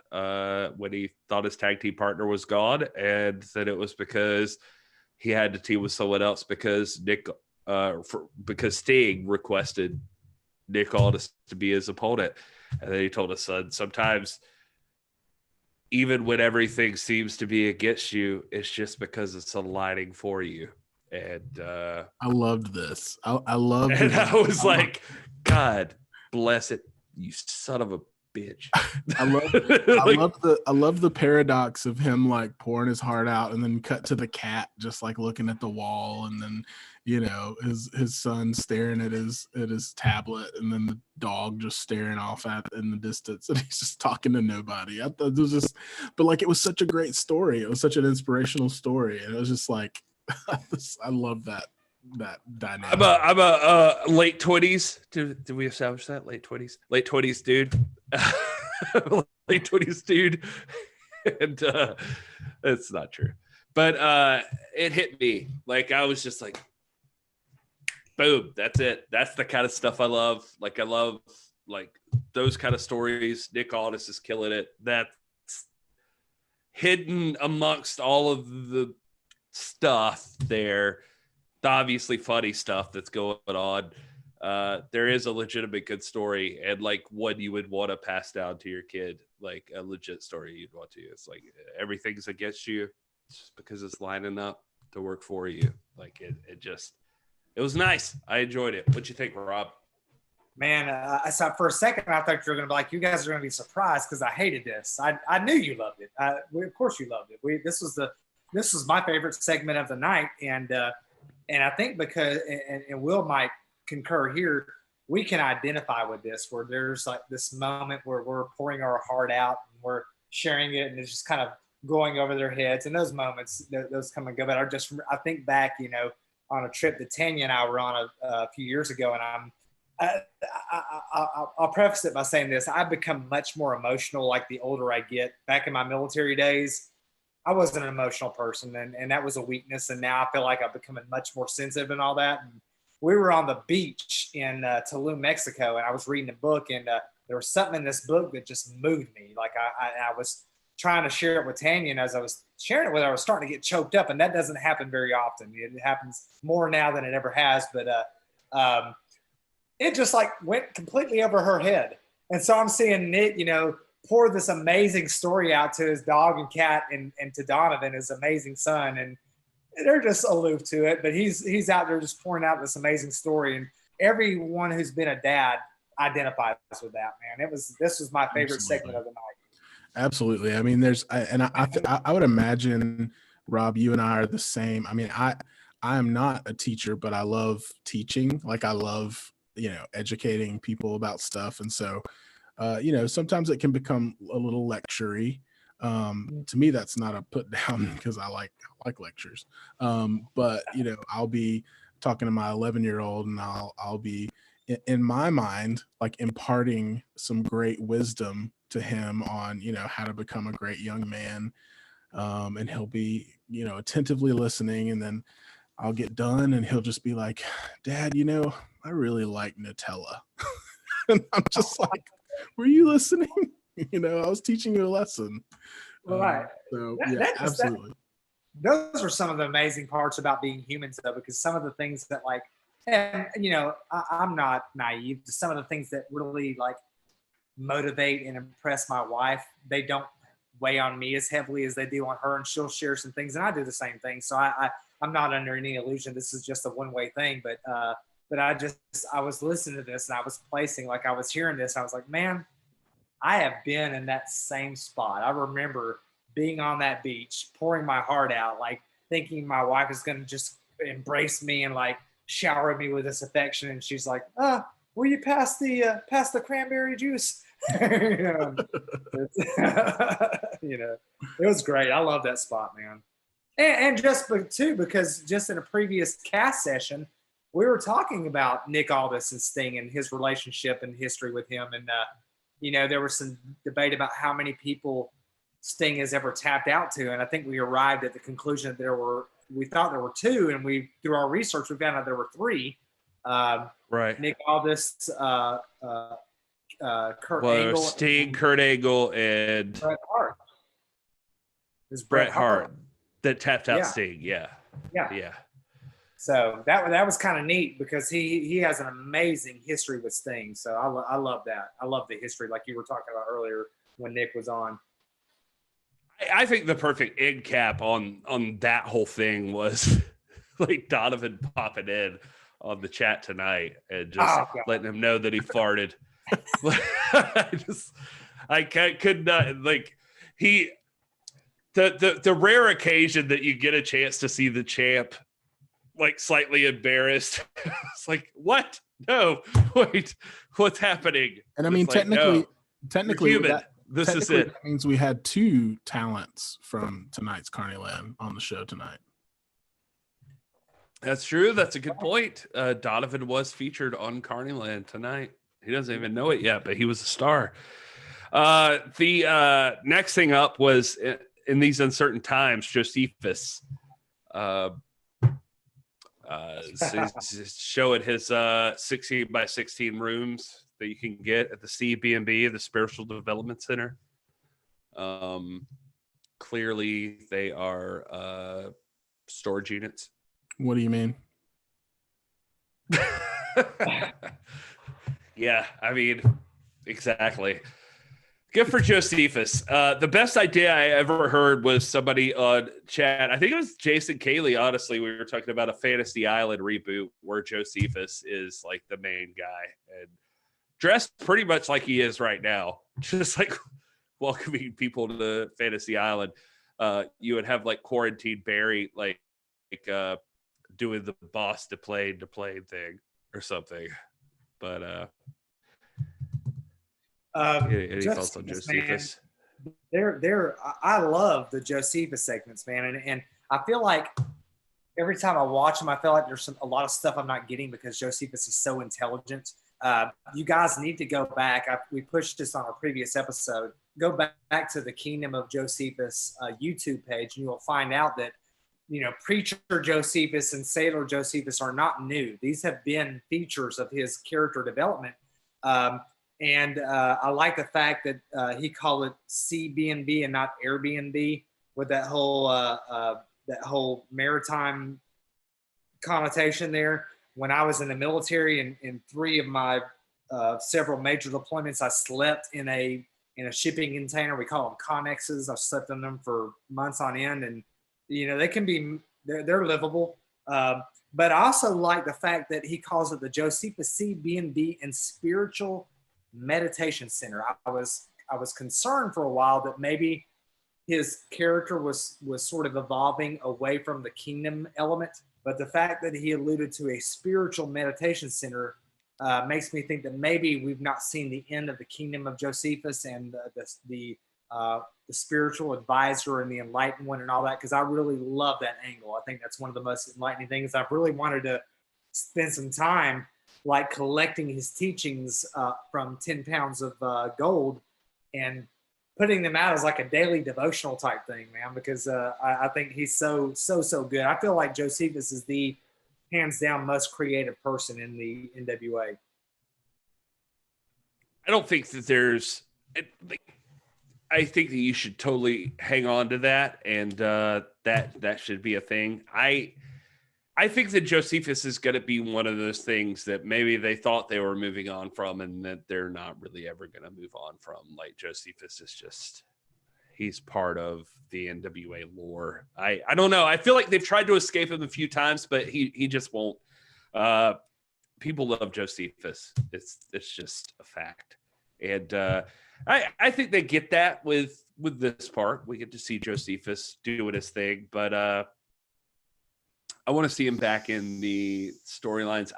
when he thought his tag team partner was gone, and that it was because he had to team with someone else because because Sting requested Nick Aldis to be his opponent. And then he told his son, sometimes even when everything seems to be against you, it's just because it's aligning for you. And I loved this. I loved it. And I was like, God bless it, you son of a bitch. I love the paradox of him like pouring his heart out and then cut to the cat just like looking at the wall, and then his son staring at his tablet, and then the dog just staring off at in the distance, and he's just talking to nobody. I thought it was just, but like it was such a great story. It was such an inspirational story, and it was just like I love that dynamic. I'm a late 20s. Did we establish that? Late 20s? Late 20s dude. Late 20s dude. And it's not true. But it hit me. Like I was just like, boom, that's it. That's the kind of stuff I love. Like I love like those kind of stories. Nick Aldis is killing it. That's hidden amongst all of the stuff there. Obviously funny stuff that's going on. There is a legitimate good story, and like what you would want to pass down to your kid, like a legit story you'd want to. It's like everything's against you just because it's lining up to work for you. Like it was nice. I enjoyed it. What'd you think, Rob? Man, I saw for a second I thought you were going to be like, you guys are going to be surprised because I hated this. I knew you loved it. Of course you loved it. This was my favorite segment of the night, and I think because and Will might concur here, we can identify with this where there's like this moment where we're pouring our heart out and we're sharing it, and it's just kind of going over their heads. And those moments, those come and go. But I think back, on a trip that Tanya and I were on a few years ago, and I'll preface it by saying this: I've become much more emotional like the older I get. Back in my military days, I wasn't an emotional person, and that was a weakness. And now I feel like I've become much more sensitive and all that. And we were on the beach in Tulum, Mexico, and I was reading a book, and there was something in this book that just moved me. Like I was trying to share it with Tanya, and as I was sharing it with her, I was starting to get choked up, and that doesn't happen very often. It happens more now than it ever has, but it just like went completely over her head. And so I'm seeing Nick, pour this amazing story out to his dog and cat and to Donovan, his amazing son. And they're just aloof to it, but he's out there just pouring out this amazing story. And everyone who's been a dad identifies with that, man. This was my favorite segment of the night. Absolutely. I mean, I would imagine, Rob, you and I are the same. I mean, I am not a teacher, but I love teaching. Like I love, educating people about stuff. And so, sometimes it can become a little lecture-y. To me, that's not a put down because I like lectures. But I'll be talking to my 11-year-old, and I'll be in my mind, like imparting some great wisdom to him on, how to become a great young man. And he'll be, attentively listening, and then I'll get done and he'll just be like, Dad, I really like Nutella. And I'm just like, were you listening? I was teaching you a lesson. Right. So absolutely. Those are some of the amazing parts about being humans, though, because some of the things that I'm not naive. Some of the things that really like motivate and impress my wife, they don't weigh on me as heavily as they do on her, and she'll share some things, and I do the same thing. So I'm not under any illusion this is just a one-way thing, but I was listening to this, and I was placing, like I was hearing this, and I was like, man, I have been in that same spot. I remember being on that beach, pouring my heart out, like thinking my wife is going to just embrace me and like shower me with this affection. And she's like, will you pass the cranberry juice? It was great. I love that spot, man. And because just in a previous cast session, we were talking about Nick Aldis and Sting and his relationship and history with him. And, there was some debate about how many people Sting has ever tapped out to. And I think we arrived at the conclusion that we thought there were two. And through our research, we found out there were three. Right. Nick Aldis, Kurt Angle. Sting, Kurt Angle, and Bret Hart. It was Bret Hart that tapped out Sting. Yeah. So that was kind of neat because he has an amazing history with Sting. So I love that. I love the history, like you were talking about earlier when Nick was on. I think the perfect end cap on that whole thing was like Donovan popping in on the chat tonight and just letting him know that he farted. Could not like the rare occasion that you get a chance to see the champ like slightly embarrassed. It's like, what? No, wait, what's happening? And I mean, It's like, technically, you're human. This is it. That means we had 2 talents from tonight's Carnyland on the show tonight. That's true. That's a good point. Donovan was featured on Carnyland tonight. He doesn't even know it yet, but he was a star. The next thing up was in these uncertain times, Josephus showing his 16 by 16 rooms that you can get at the CB&B, the Spiritual Development Center. Clearly, they are storage units. What do you mean? Yeah, I mean, exactly. Good for Josephus. The best idea I ever heard was somebody on chat. I think it was Jason Cayley. Honestly, we were talking about a Fantasy Island reboot where Josephus is like the main guy and dressed pretty much like he is right now, just like welcoming people to Fantasy Island. You would have like Quarantine Barry, like doing the boss to play thing or something. But any thoughts on Josephus? I love the Josephus segments, man, and I feel like every time I watch them, I feel like there's a lot of stuff I'm not getting because Josephus is so intelligent. You guys need to go back. We pushed this on our previous episode. Go back to the Kingdom of Josephus YouTube page, and you will find out that Preacher Josephus and Sailor Josephus are not new. These have been features of his character development. And I like the fact that he called it CB&B and not Airbnb with that whole maritime connotation there. When I was in the military in 3 of my several major deployments, I slept in a shipping container. We call them connexes. I've slept in them for months on end, and they can be they're livable. But I also like the fact that he calls it the Josephus CB&B and Spiritual Meditation Center. I was concerned for a while that maybe his character was sort of evolving away from the kingdom element, but the fact that he alluded to a spiritual meditation center makes me think that maybe we've not seen the end of the kingdom of Josephus and the spiritual advisor and the enlightened one and all that, because I really love that angle. I think that's one of the most enlightening things. I've really wanted to spend some time like collecting his teachings from 10 pounds of gold and putting them out as like a daily devotional type thing, man, because I think he's so good. I feel like Josephus is the hands down most creative person in the NWA. I don't think that I think that you should totally hang on to that, and that should be a thing. I think that Josephus is going to be one of those things that maybe they thought they were moving on from and that they're not really ever going to move on from. Like Josephus is just, he's part of the NWA lore. I don't know. I feel like they've tried to escape him a few times, but he just won't. People love Josephus. It's just a fact. And I think they get that with this part. We get to see Josephus doing his thing, but I want to see him back in the storylines.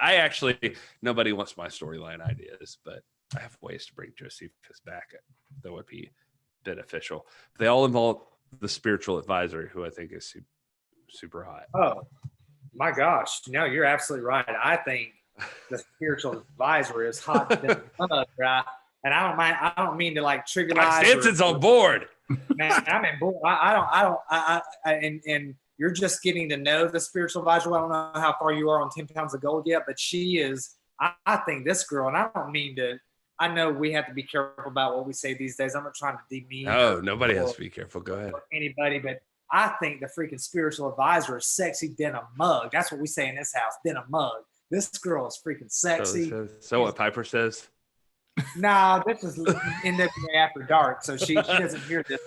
Nobody wants my storyline ideas, but I have ways to bring Josephus back that would be beneficial. They all involve the spiritual advisor, who I think is super hot. Oh my gosh. No, you're absolutely right. I think the spiritual advisor is hot than right? And I don't mean to like trivialize. Stanton's on board. Man, I'm in board. And you're just getting to know the spiritual advisor. I don't know how far you are on 10 pounds of gold yet, but she is, I think this girl, and I don't mean to, I know we have to be careful about what we say these days. I'm not trying to demean. No, nobody has to be careful. Go ahead. Anybody, but I think the freaking spiritual advisor is sexy than a mug. That's what we say in this house, than a mug. This girl is freaking sexy. So what Piper says? Nah, this is NWA After Dark, so she doesn't hear this.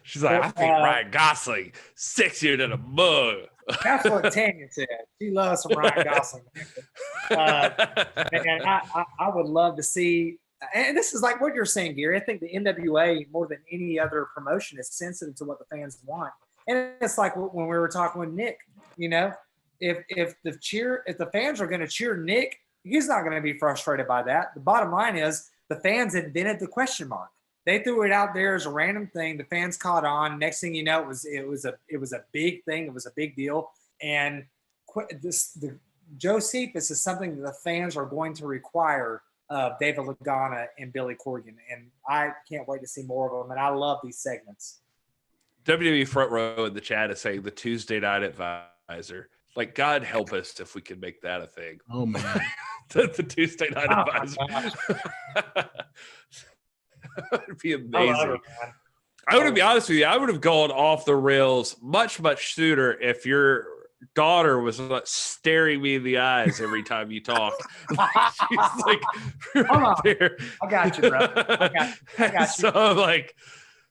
She's like, I think Ryan Gosling sexier than a mug. That's what Tanya said. She loves some Ryan Gosling. Man, I would love to see, and this is like what you're saying, Gary. I think the NWA, more than any other promotion, is sensitive to what the fans want. And it's like when we were talking with Nick, if the fans are going to cheer Nick, he's not going to be frustrated by that. The bottom line is the fans invented the question mark. They threw it out there as a random thing. The fans caught on. Next thing you know, it was a big thing. It was a big deal. And the Josephus is something that the fans are going to require of David Lagana and Billy Corgan. And I can't wait to see more of them. And I love these segments. WWE Front Row in the chat is saying the Tuesday Night Advisor. Like, God help us if we can make that a thing. Oh, man. the Tuesday Night Advisor. That would be amazing. I would be honest with you. I would have gone off the rails much, much sooner if your daughter was not staring me in the eyes every time you talk. She's like, right there. I got you, bro. I got you. So I'm like,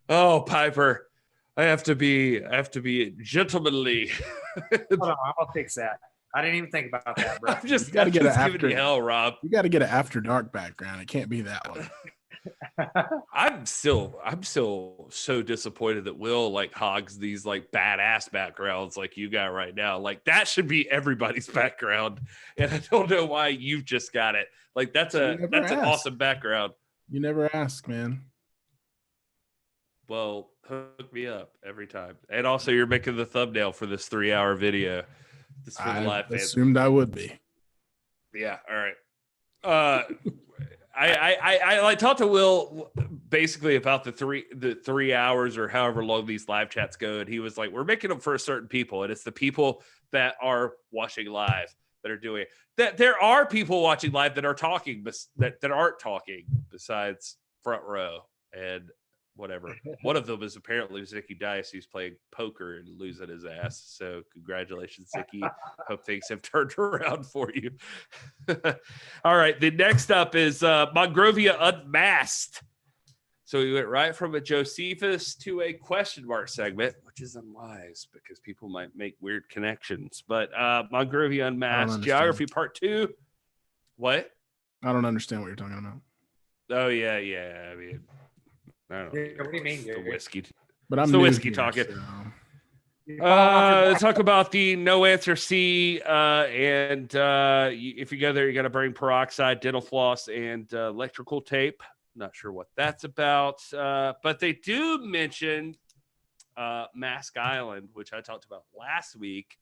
oh, Piper, I have to be gentlemanly. Hold on, I'll fix that. I didn't even think about that, bro. I'm just giving you hell, Rob. You got to get an After Dark background. It can't be that one. I'm still so disappointed that Will like hogs these like badass backgrounds like you got right now. Like that should be everybody's background, and I don't know why you've just got it. Like that's an awesome background. You never ask, man. Well, hook me up every time. And also, you're making the thumbnail for this 3-hour video. This for the live fans. Assumed I would be. Yeah. All right. I talked to Will basically about the 3 hours or however long these live chats go, and he was like, "We're making them for certain people, and it's the people that are watching live that are doing it. That there are people watching live that are talking, that aren't talking besides Front Row and whatever. One of them is apparently Zicky Dice, who's playing poker and losing his ass. So congratulations, Zicky. Hope things have turned around for you. All right. The next up is Monrovia Unmasked. So we went right from a Josephus to a question mark segment, which is unwise because people might make weird connections. But Monrovia Unmasked, Geography Part 2. What? I don't understand what you're talking about. Oh, yeah. I mean, I don't know. What do you mean? The whiskey. But I'm the whiskey talking. So. Talk about the no answer C. And if you go there, you got to bring peroxide, dental floss, and electrical tape. Not sure what that's about. But they do mention Mask Island, which I talked about last week.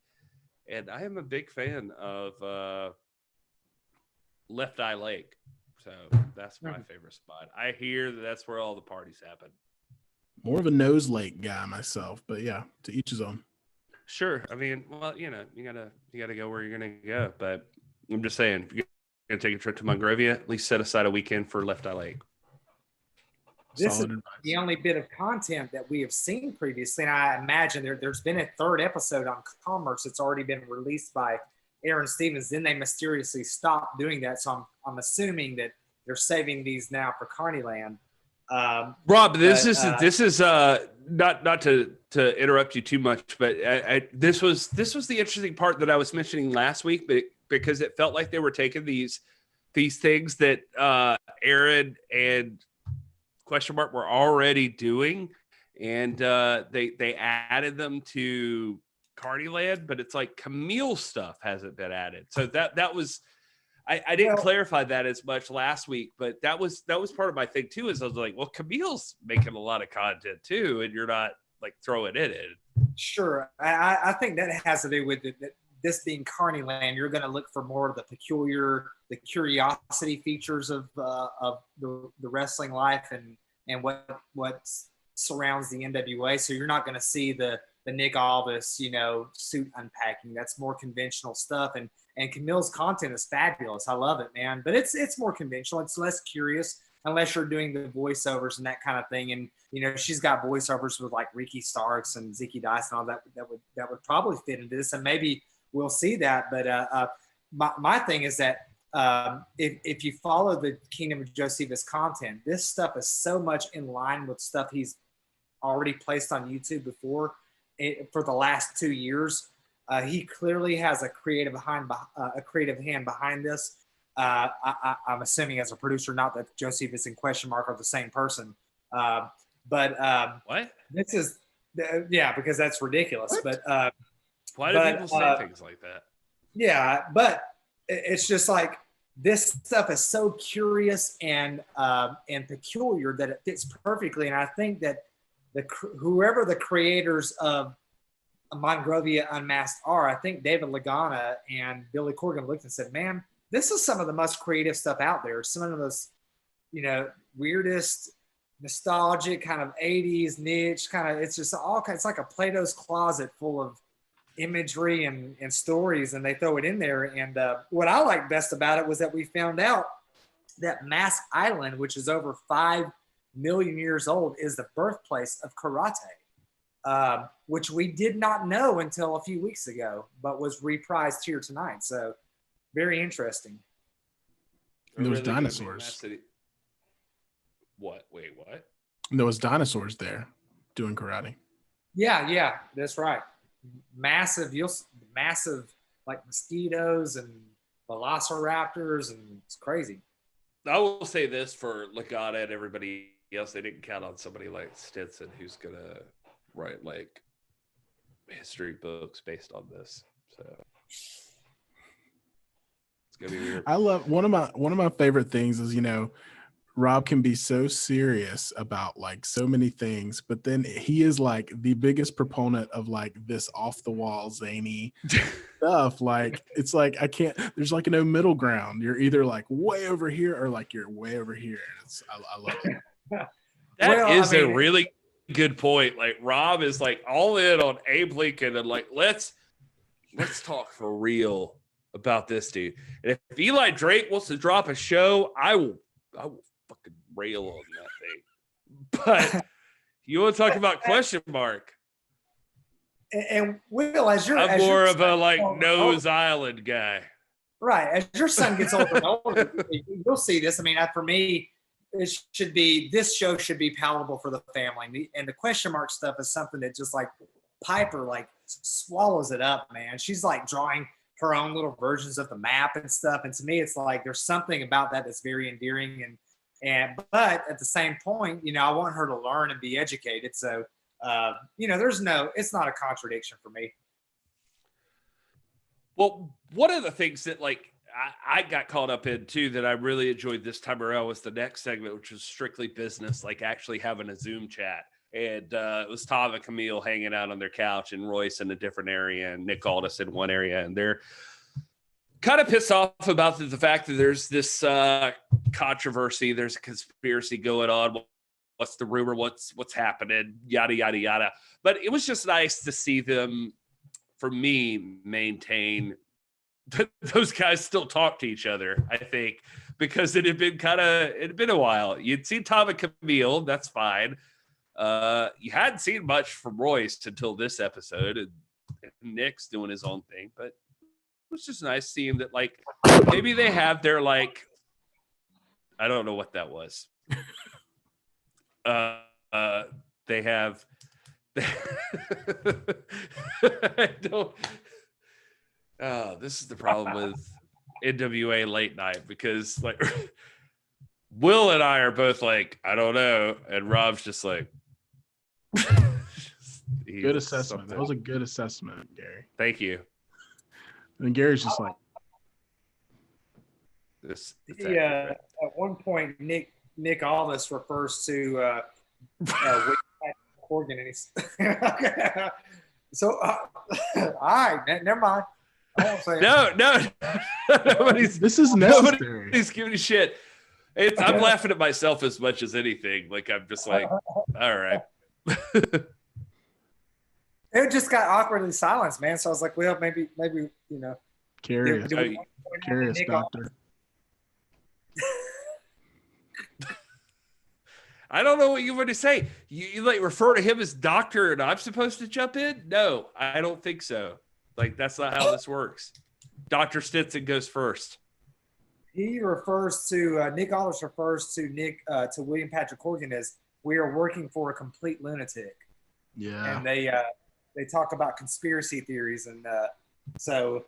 And I am a big fan of Left Eye Lake. So that's my favorite spot. I hear that's where all the parties happen. More of a Nose Lake guy myself, but yeah, to each his own. Sure. I mean, well, you gotta go where you're gonna go. But I'm just saying, if you're gonna take a trip to Monrovia, at least set aside a weekend for Left Eye Lake. This is the only bit of content that we have seen previously, and I imagine there's been a third episode on Commerce that's already been released by Aaron Stevens. Then they mysteriously stopped doing that, so I'm assuming that they're saving these now for Carnyland. Rob, this is not to interrupt you too much, but this was the interesting part that I was mentioning last week, because it felt like they were taking these things that Aaron and question mark were already doing, and they added them to Carnyland, but it's like Camille's stuff hasn't been added. So that was I didn't clarify that as much last week, but that was part of my thing too, is I was like, well, Camille's making a lot of content too, and you're not like throwing it in. Sure. I think that has to do with this being Carnyland. You're going to look for more of the curiosity features of the wrestling life and what surrounds the NWA. So you're not going to see the Nick Aldis, suit unpacking. That's more conventional stuff. And Camille's content is fabulous. I love it, man. But it's more conventional. It's less curious unless you're doing the voiceovers and that kind of thing. And she's got voiceovers with like Ricky Starks and Zicky Dice and all that would probably fit into this. And maybe we'll see that. But my thing is that if you follow the Kingdom of Josephus content, this stuff is so much in line with stuff he's already placed on YouTube before for the last 2 years. He clearly has a creative hand behind this. I'm assuming as a producer, not that Josephus and Question Mark are the same person. But What? this is, because that's ridiculous. What? But Why do people say things like that? yeah, but it's just like this stuff is so curious and peculiar that it fits perfectly. And I think that whoever the creators of Monrovia Unmasked are, I think David Lagana and Billy Corgan looked and said, "Man, this is some of the most creative stuff out there. Some of the most, weirdest, nostalgic kind of 80s niche kind of. It's just it's like a Plato's closet full of imagery and stories, and they throw it in there. And what I liked best about it was that we found out that Mask Island, which is over 5 million years old, is the birthplace of karate, which we did not know until a few weeks ago, but was reprised here tonight. So very interesting. There was dinosaurs. What? Wait, what? There was dinosaurs there doing karate. Yeah, that's right. Massive like mosquitoes and velociraptors, and it's crazy. I will say this for Lagana and everybody else, they didn't count on somebody like Stinson who's gonna write like history books based on this. So it's gonna be weird. I love one of my favorite things is, Rob can be so serious about like so many things, but then he is like the biggest proponent of like this off the wall zany stuff. Like it's like there's like no middle ground. You're either like way over here or like you're way over here. I love it. That is a really good point. Like Rob is like all in on Abe Lincoln and like let's talk for real about this dude. And if Eli Drake wants to drop a show, I will fucking rail on that thing. But you want to talk about Question Mark? And Will, I'm more of a like Nose Island guy, right? As your son gets older and older, you'll see this. I mean, for me, this show should be palatable for the family, and the Question Mark stuff is something that just like Piper like swallows it up, man. She's like drawing her own little versions of the map and stuff, and to me, it's like there's something about that that's very endearing but at the same point, I want her to learn and be educated. So, it's not a contradiction for me. Well, one of the things that like I got caught up in too that I really enjoyed this time around was the next segment, which was strictly business, like actually having a Zoom chat. And it was Tom and Camille hanging out on their couch and Royce in a different area and Nick Aldis in one area. And they're kind of pissed off about the fact that there's this controversy. There's a conspiracy going on. What's the rumor? What's happening? Yada, yada, yada. But it was just nice to see them, for me, maintain those guys still talk to each other, I think, because it had been a while. You'd seen Tom and Camille. That's fine. You hadn't seen much from Royce until this episode, and Nick's doing his own thing, but it was just nice seeing that, like, maybe they have their, like, I don't know what that was. They have, I don't, this is the problem with NWA late night, because, like, Will and I are both like, I don't know, and Rob's just like, good assessment. Something. That was a good assessment, Gary. Thank you. And Gary's just like this. Yeah. At one point, Nick Aldis refers to Corgan, and he's so. All right, never mind. I won't say no. This is necessary. Nobody's giving a shit. I'm laughing at myself as much as anything. Like I'm just like, all right. It just got awkwardly silenced, man. So I was like, well, maybe, Curious doctor. I don't know what you want to say. You like refer to him as doctor, and I'm supposed to jump in? No, I don't think so. Like that's not how this works. Dr. Stinson goes first. He refers to Nick Aldis refers to to William Patrick Corgan as we are working for a complete lunatic. Yeah. And they talk about conspiracy theories, and so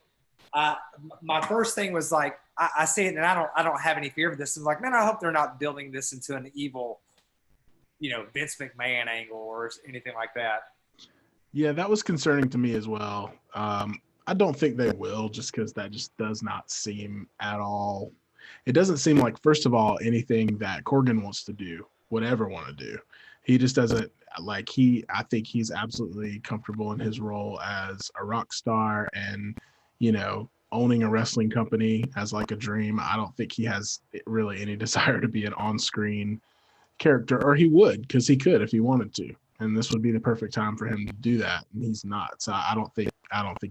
my first thing was like, I see it, and I don't have any fear of this. I'm like, man, I hope they're not building this into an evil, Vince McMahon angle or anything like that. Yeah, that was concerning to me as well. I don't think they will, just because that just does not seem at all. It doesn't seem like, first of all, anything that Corgan wants to do, would ever want to do. He just doesn't like I think he's absolutely comfortable in his role as a rock star and, owning a wrestling company as like a dream. I don't think he has really any desire to be an on-screen character, or he would, because he could if he wanted to. And this would be the perfect time for him to do that, and he's not. So I don't think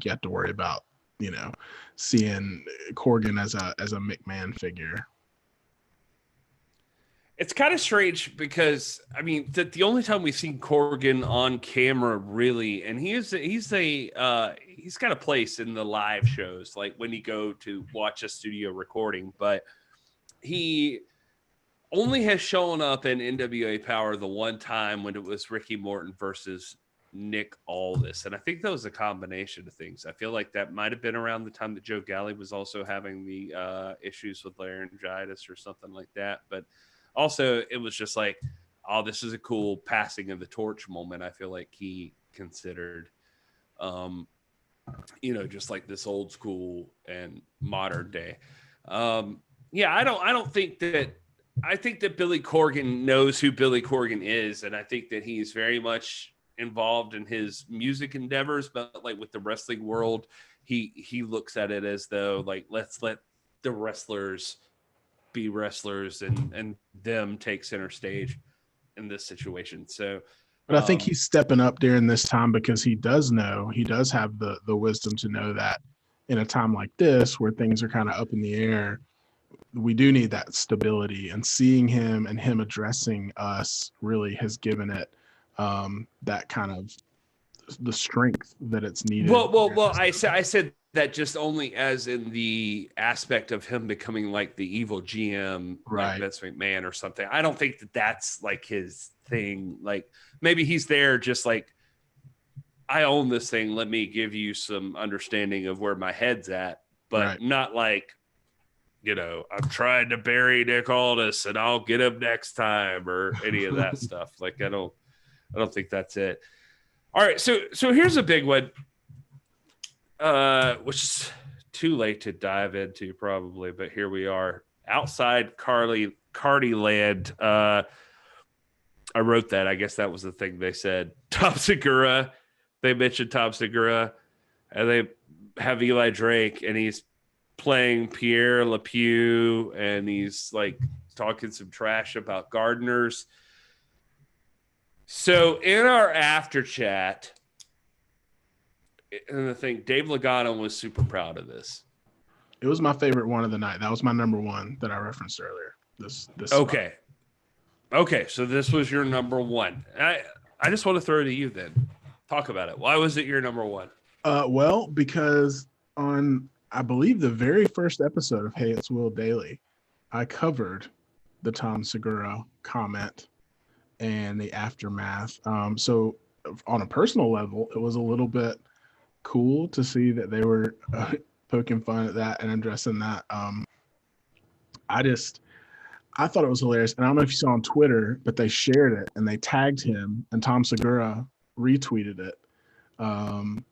you have to worry about seeing Corgan as a McMahon figure. It's kind of strange because the only time we've seen Corgan on camera really, and he's got a place in the live shows, like when you go to watch a studio recording, but he only has shown up in NWA Power the one time when it was Ricky Morton versus Nick Aldis. And I think that was a combination of things. I feel like that might have been around the time that Joe Galley was also having the issues with laryngitis or something like that. But also it was just like, oh, this is a cool passing of the torch moment. I feel like he considered, just like this old school and modern day. I think that Billy Corgan knows who Billy Corgan is, and I think that he's very much involved in his music endeavors, but like with the wrestling world, he looks at it as though like, let's let the wrestlers be wrestlers and them take center stage in this situation. So but I think he's stepping up during this time because he does have the wisdom to know that in a time like this where things are kind of up in the air, we do need that stability, and seeing him and him addressing us really has given it that kind of the strength that it's needed. Well, I said that just only as in the aspect of him becoming like the evil GM, right? Like Vince McMahon or something. I don't think that that's like his thing. Like maybe he's there just like, I own this thing. Let me give you some understanding of where my head's at, but not like, I'm trying to bury Nick Aldis and I'll get him next time or any of that stuff. Like, I don't think that's it. All right. So here's a big one, which is too late to dive into probably, but here we are outside Carnyland. I wrote that. I guess that was the thing they said. Tom Segura. They mentioned Tom Segura, and they have Eli Drake, and he's playing Pierre LePew, and he's like talking some trash about gardeners. So in our after chat, and the thing, Dave Lagano was super proud of this. It was my favorite one of the night. That was my number one that I referenced earlier. This okay. Okay, so this was your number one. I just want to throw it to you then. Talk about it. Why was it your number one? Well, because on, I believe, the very first episode of Hey, It's Will Daily, I covered the Tom Segura comment and the aftermath. So on a personal level, it was a little bit cool to see that they were poking fun at that and addressing that. I thought it was hilarious. And I don't know if you saw on Twitter, but they shared it and they tagged him, and Tom Segura retweeted it. And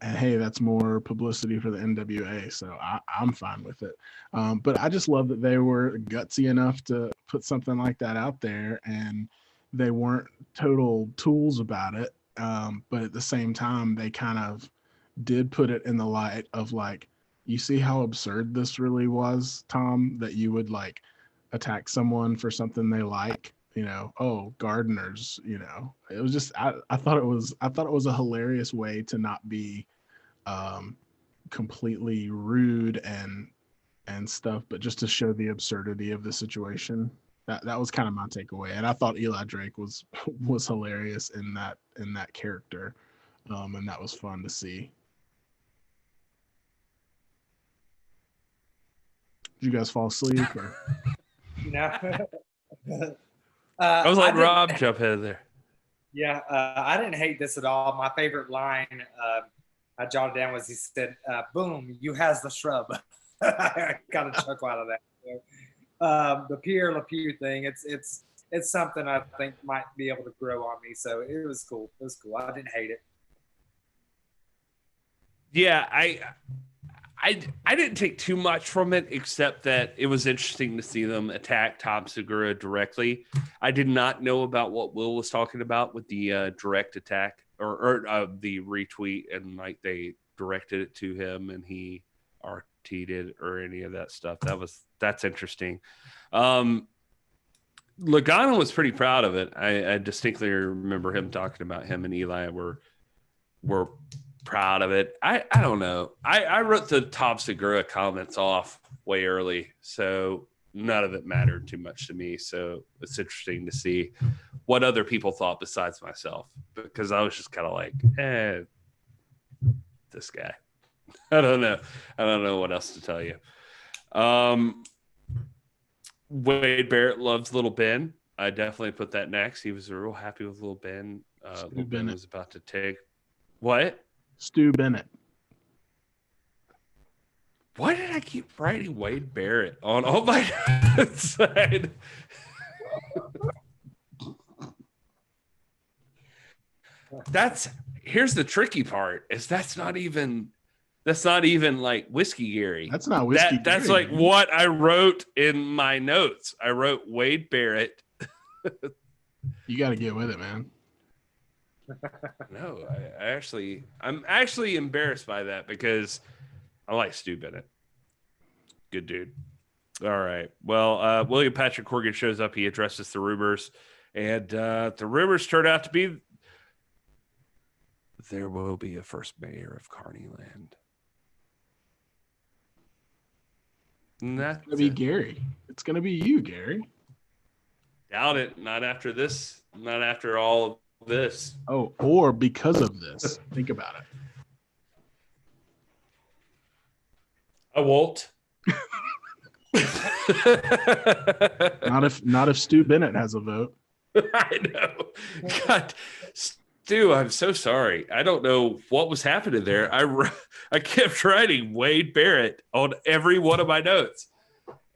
hey, that's more publicity for the NWA. So I'm fine with it. But I just love that they were gutsy enough to put something like that out there, and they weren't total tools about it. But at the same time, they kind of did put it in the light of like, you see how absurd this really was, Tom, that you would like attack someone for something they like, oh, gardeners, it was just, I thought it was a hilarious way to not be completely rude and stuff, but just to show the absurdity of the situation. That was kind of my takeaway. And I thought Eli Drake was hilarious in that character. And that was fun to see. Did you guys fall asleep? Or? I was like, Rob, jump in there. Yeah, I didn't hate this at all. My favorite line I jotted down was he said, "Boom, you has the shrub." I got a chuckle out of that. So, the Pierre LePew thing, it's something I think might be able to grow on me. So it was cool. It was cool. I didn't hate it. Yeah, I didn't take too much from it, except that it was interesting to see them attack Tom Segura directly. I did not know about what Will was talking about with the direct attack or the retweet, and like they directed it to him and he RT'd it or any of that stuff. That's interesting. Logano was pretty proud of it. I distinctly remember him talking about him and Eli were proud of it. I don't know. I wrote the Tom Segura comments off way early, so none of it mattered too much to me. So it's interesting to see what other people thought besides myself, because I was just kind of like, this guy. I don't know what else to tell you. Wade Barrett loves Little Ben. I definitely put that next. He was real happy with Little Ben. Little Ben was about to take what? Stu Bennett. Why did I keep writing Wade Barrett on all my side? Here's the tricky part is that's not even like Whiskey Gary. That's not Whiskey Gary. That's like what I wrote in my notes. I wrote Wade Barrett. You got to get with it, man. No, I'm actually embarrassed by that because I like Stu Bennett. Good dude. All right. Well, William Patrick Corgan shows up. He addresses the rumors, and the rumors turn out to be there will be a first mayor of Carnyland. It's going to be Gary. It's going to be you, Gary. Doubt it. Not after this. Not after all of this. Oh, or because of this. Think about it. I won't. Not if Stu Bennett has a vote. I know. God, Stu, I'm so sorry. I don't know what was happening there. I kept writing Wade Barrett on every one of my notes,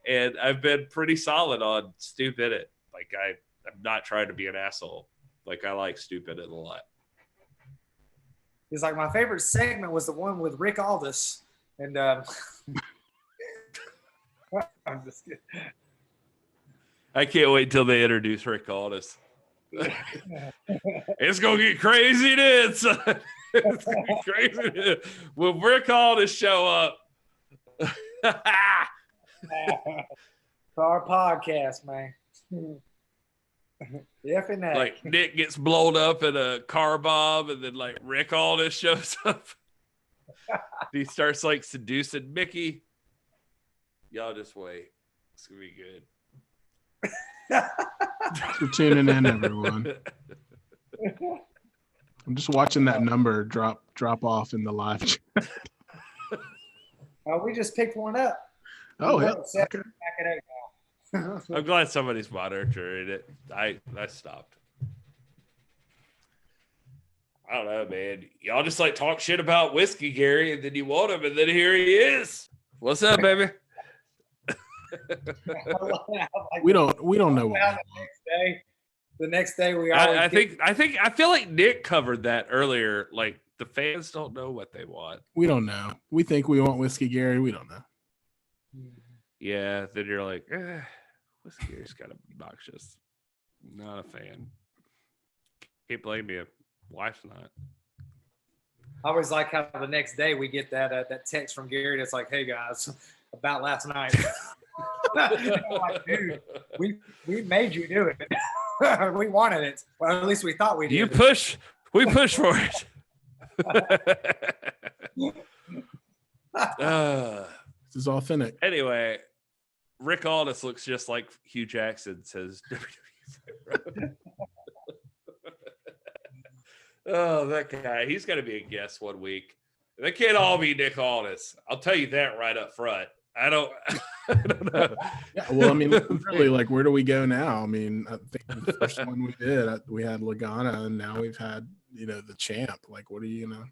and I've been pretty solid on Stu Bennett. Like I'm not trying to be an asshole. Like I like Stu Bennett a lot. He's like, my favorite segment was the one with Rick Aldis, and I'm just kidding. I can't wait till they introduce Rick Aldis. It's gonna get crazy then, son. It's gonna be crazy. Will Rick Aldis show up? For our podcast, man. Definitely. Like Nick gets blown up in a car bomb, and then like Rick Aldis shows up. He starts like seducing Mickey. Y'all just wait. It's gonna be good. Thanks for tuning in, everyone. I'm just watching that number drop off in the live chat. We just picked one up. Oh, yeah. Okay. Back it up now. I'm glad somebody's monitoring it. I stopped. I don't know, man. Y'all just like talk shit about Whiskey Gary, and then you want him, and then here he is. What's up, baby? we don't know what. The next day we I feel like Nick covered that earlier. Like the fans don't know what they want. We don't know. We think we want Whiskey Gary. We don't know. Yeah, then you're like, Whiskey Gary's kind of obnoxious. Not a fan. Can't blame you. Wife's not. I always like how the next day we get that text from Gary that's like, "Hey guys, about last night." Like, dude, we made you do it. We wanted it. Well, at least we thought we did. We push for it. This is authentic. Anyway, Rick Aldis looks just like Hugh Jackson, says WWE. Oh, that guy. He's going to be a guest one week. They can't all be Nick Aldis. I'll tell you that right up front. I I don't know. Yeah, well, I mean, really, like, where do we go now? I mean, I think the first one we did, we had Lagana, and now we've had, the champ. Like, what are you gonna?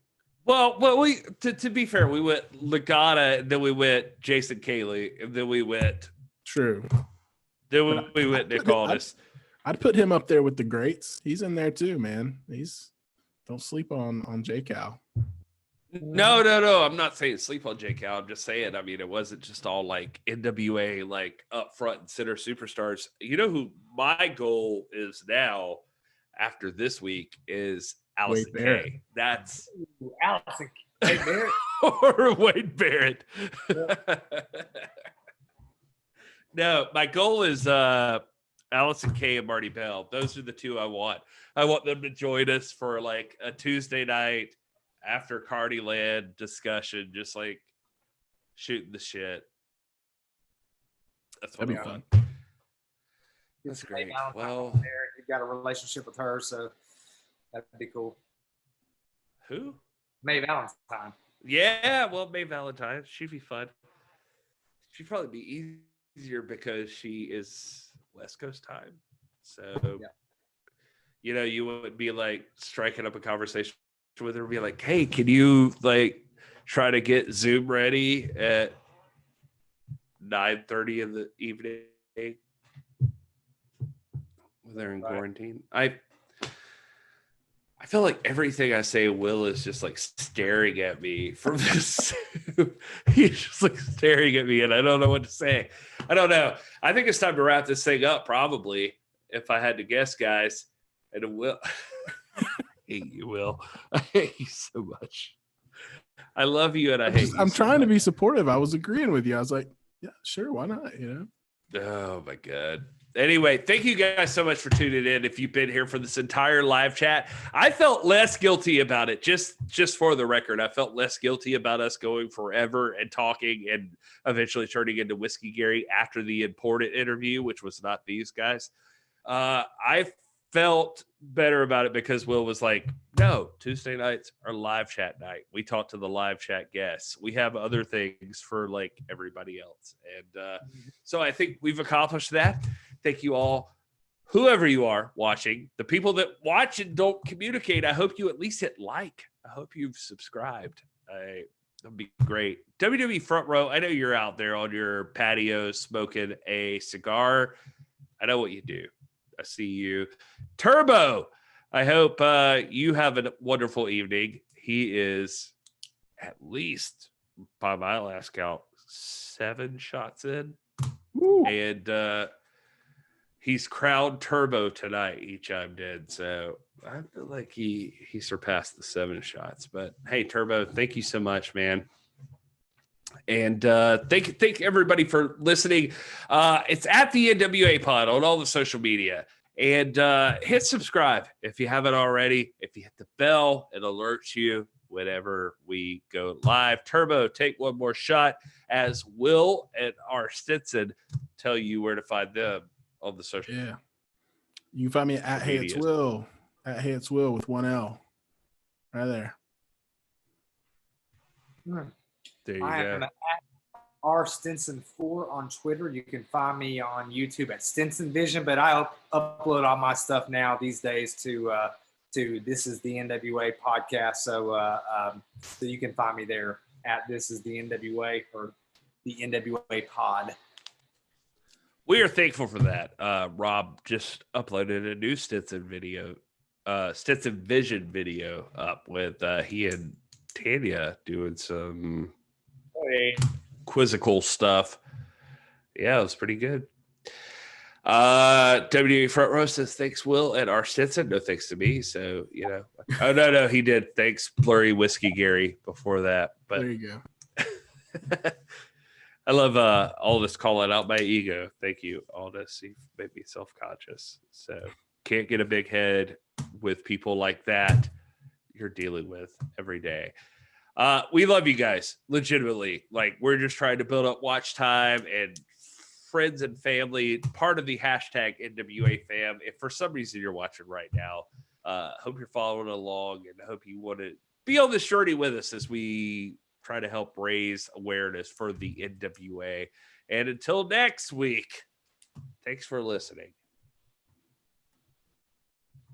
Well, we to be fair, we went Lagana, then we went Jason Cayley, and then we went True. we went Nick Aldis. I'd put him up there with the greats. He's in there too, man. Don't sleep on J Cal. No. I'm not saying sleep on J Cal. I'm just saying, I mean, it wasn't just all like NWA, like up front and center superstars. You know who my goal is now after this week is Allison Kay. That's Allison Kay Barrett. or Wade Barrett. No, my goal is Allison Kay and Marty Bell. Those are the two I want. I want them to join us for like a Tuesday night after Carnyland discussion, just like shooting the shit. That's what That'd be I want. fun. That's great. Well, You've got a relationship with her, so that'd be cool. who? May Valentine. Yeah, well, May Valentine. She'd be fun. She'd probably be easier because she is West Coast time. So, you would be like striking up a conversation with her and be like, hey, can you like try to get Zoom ready at 9:30 in the evening when they're in quarantine? I feel like everything I say, Will is just like staring at me from this. He's just like staring at me, and I don't know what to say. I don't know. I think it's time to wrap this thing up, probably, if I had to guess, guys. And it will. I hate you, Will. I hate you so much. I love you, and I hate you. I'm so trying to much. be supportive. I was agreeing with you. I was like, yeah, sure, why not? Oh my God. Anyway, thank you guys so much for tuning in. If you've been here for this entire live chat, I felt less guilty about it. Just for the record, I felt less guilty about us going forever and talking and eventually turning into Whiskey Gary after the important interview, which was not these guys. I felt better about it because Will was like, no, Tuesday nights are live chat night. We talk to the live chat guests. We have other things for like everybody else. And so I think we've accomplished that. Thank you all, whoever you are watching, the people that watch and don't communicate. I hope you at least hit like. I hope you've subscribed. That'd be great. WWE Front Row, I know you're out there on your patio smoking a cigar. I know what you do. I see you. Turbo, I hope you have a wonderful evening. He is at least, by my last count, 7 shots in. Woo. And he's crowned Turbo tonight. He chimed in. So I feel like he surpassed the 7 shots. But hey, Turbo, thank you so much, man. And thank everybody for listening. It's at the NWA Pod on all the social media. And hit subscribe if you haven't already. If you hit the bell, it alerts you whenever we go live. Turbo, take one more shot as Will and our Stinson tell you where to find them on the social. Yeah. You can find me at Hey It's Will. At Hey It's Will with 1 L. Right there. There you I go. am at R Stinson 4 on Twitter. You can find me on YouTube at Stinson Vision, but I upload all my stuff now these days to This Is the NWA podcast. So you can find me there at This Is the NWA or the NWA Pod. We are thankful for that. Rob just uploaded a new Stinson video, Stinson Vision video up with he and Tanya doing some quizzical stuff. Yeah, it was pretty good. WWE Front Row says thanks, Will, and R Stinson. No thanks to me. So, oh, no, he did. Thanks, Blurry Whiskey Gary before that. But there you go. I love Aldis calling out my ego. Thank you, Aldis. You made me self-conscious. So can't get a big head with people like that you're dealing with every day. We love you guys, legitimately. Like, we're just trying to build up watch time and friends and family, part of the hashtag NWA fam. If for some reason you're watching right now, hope you're following along and hope you want to be on this journey with us as we try to help raise awareness for the NWA And until next week, thanks for listening.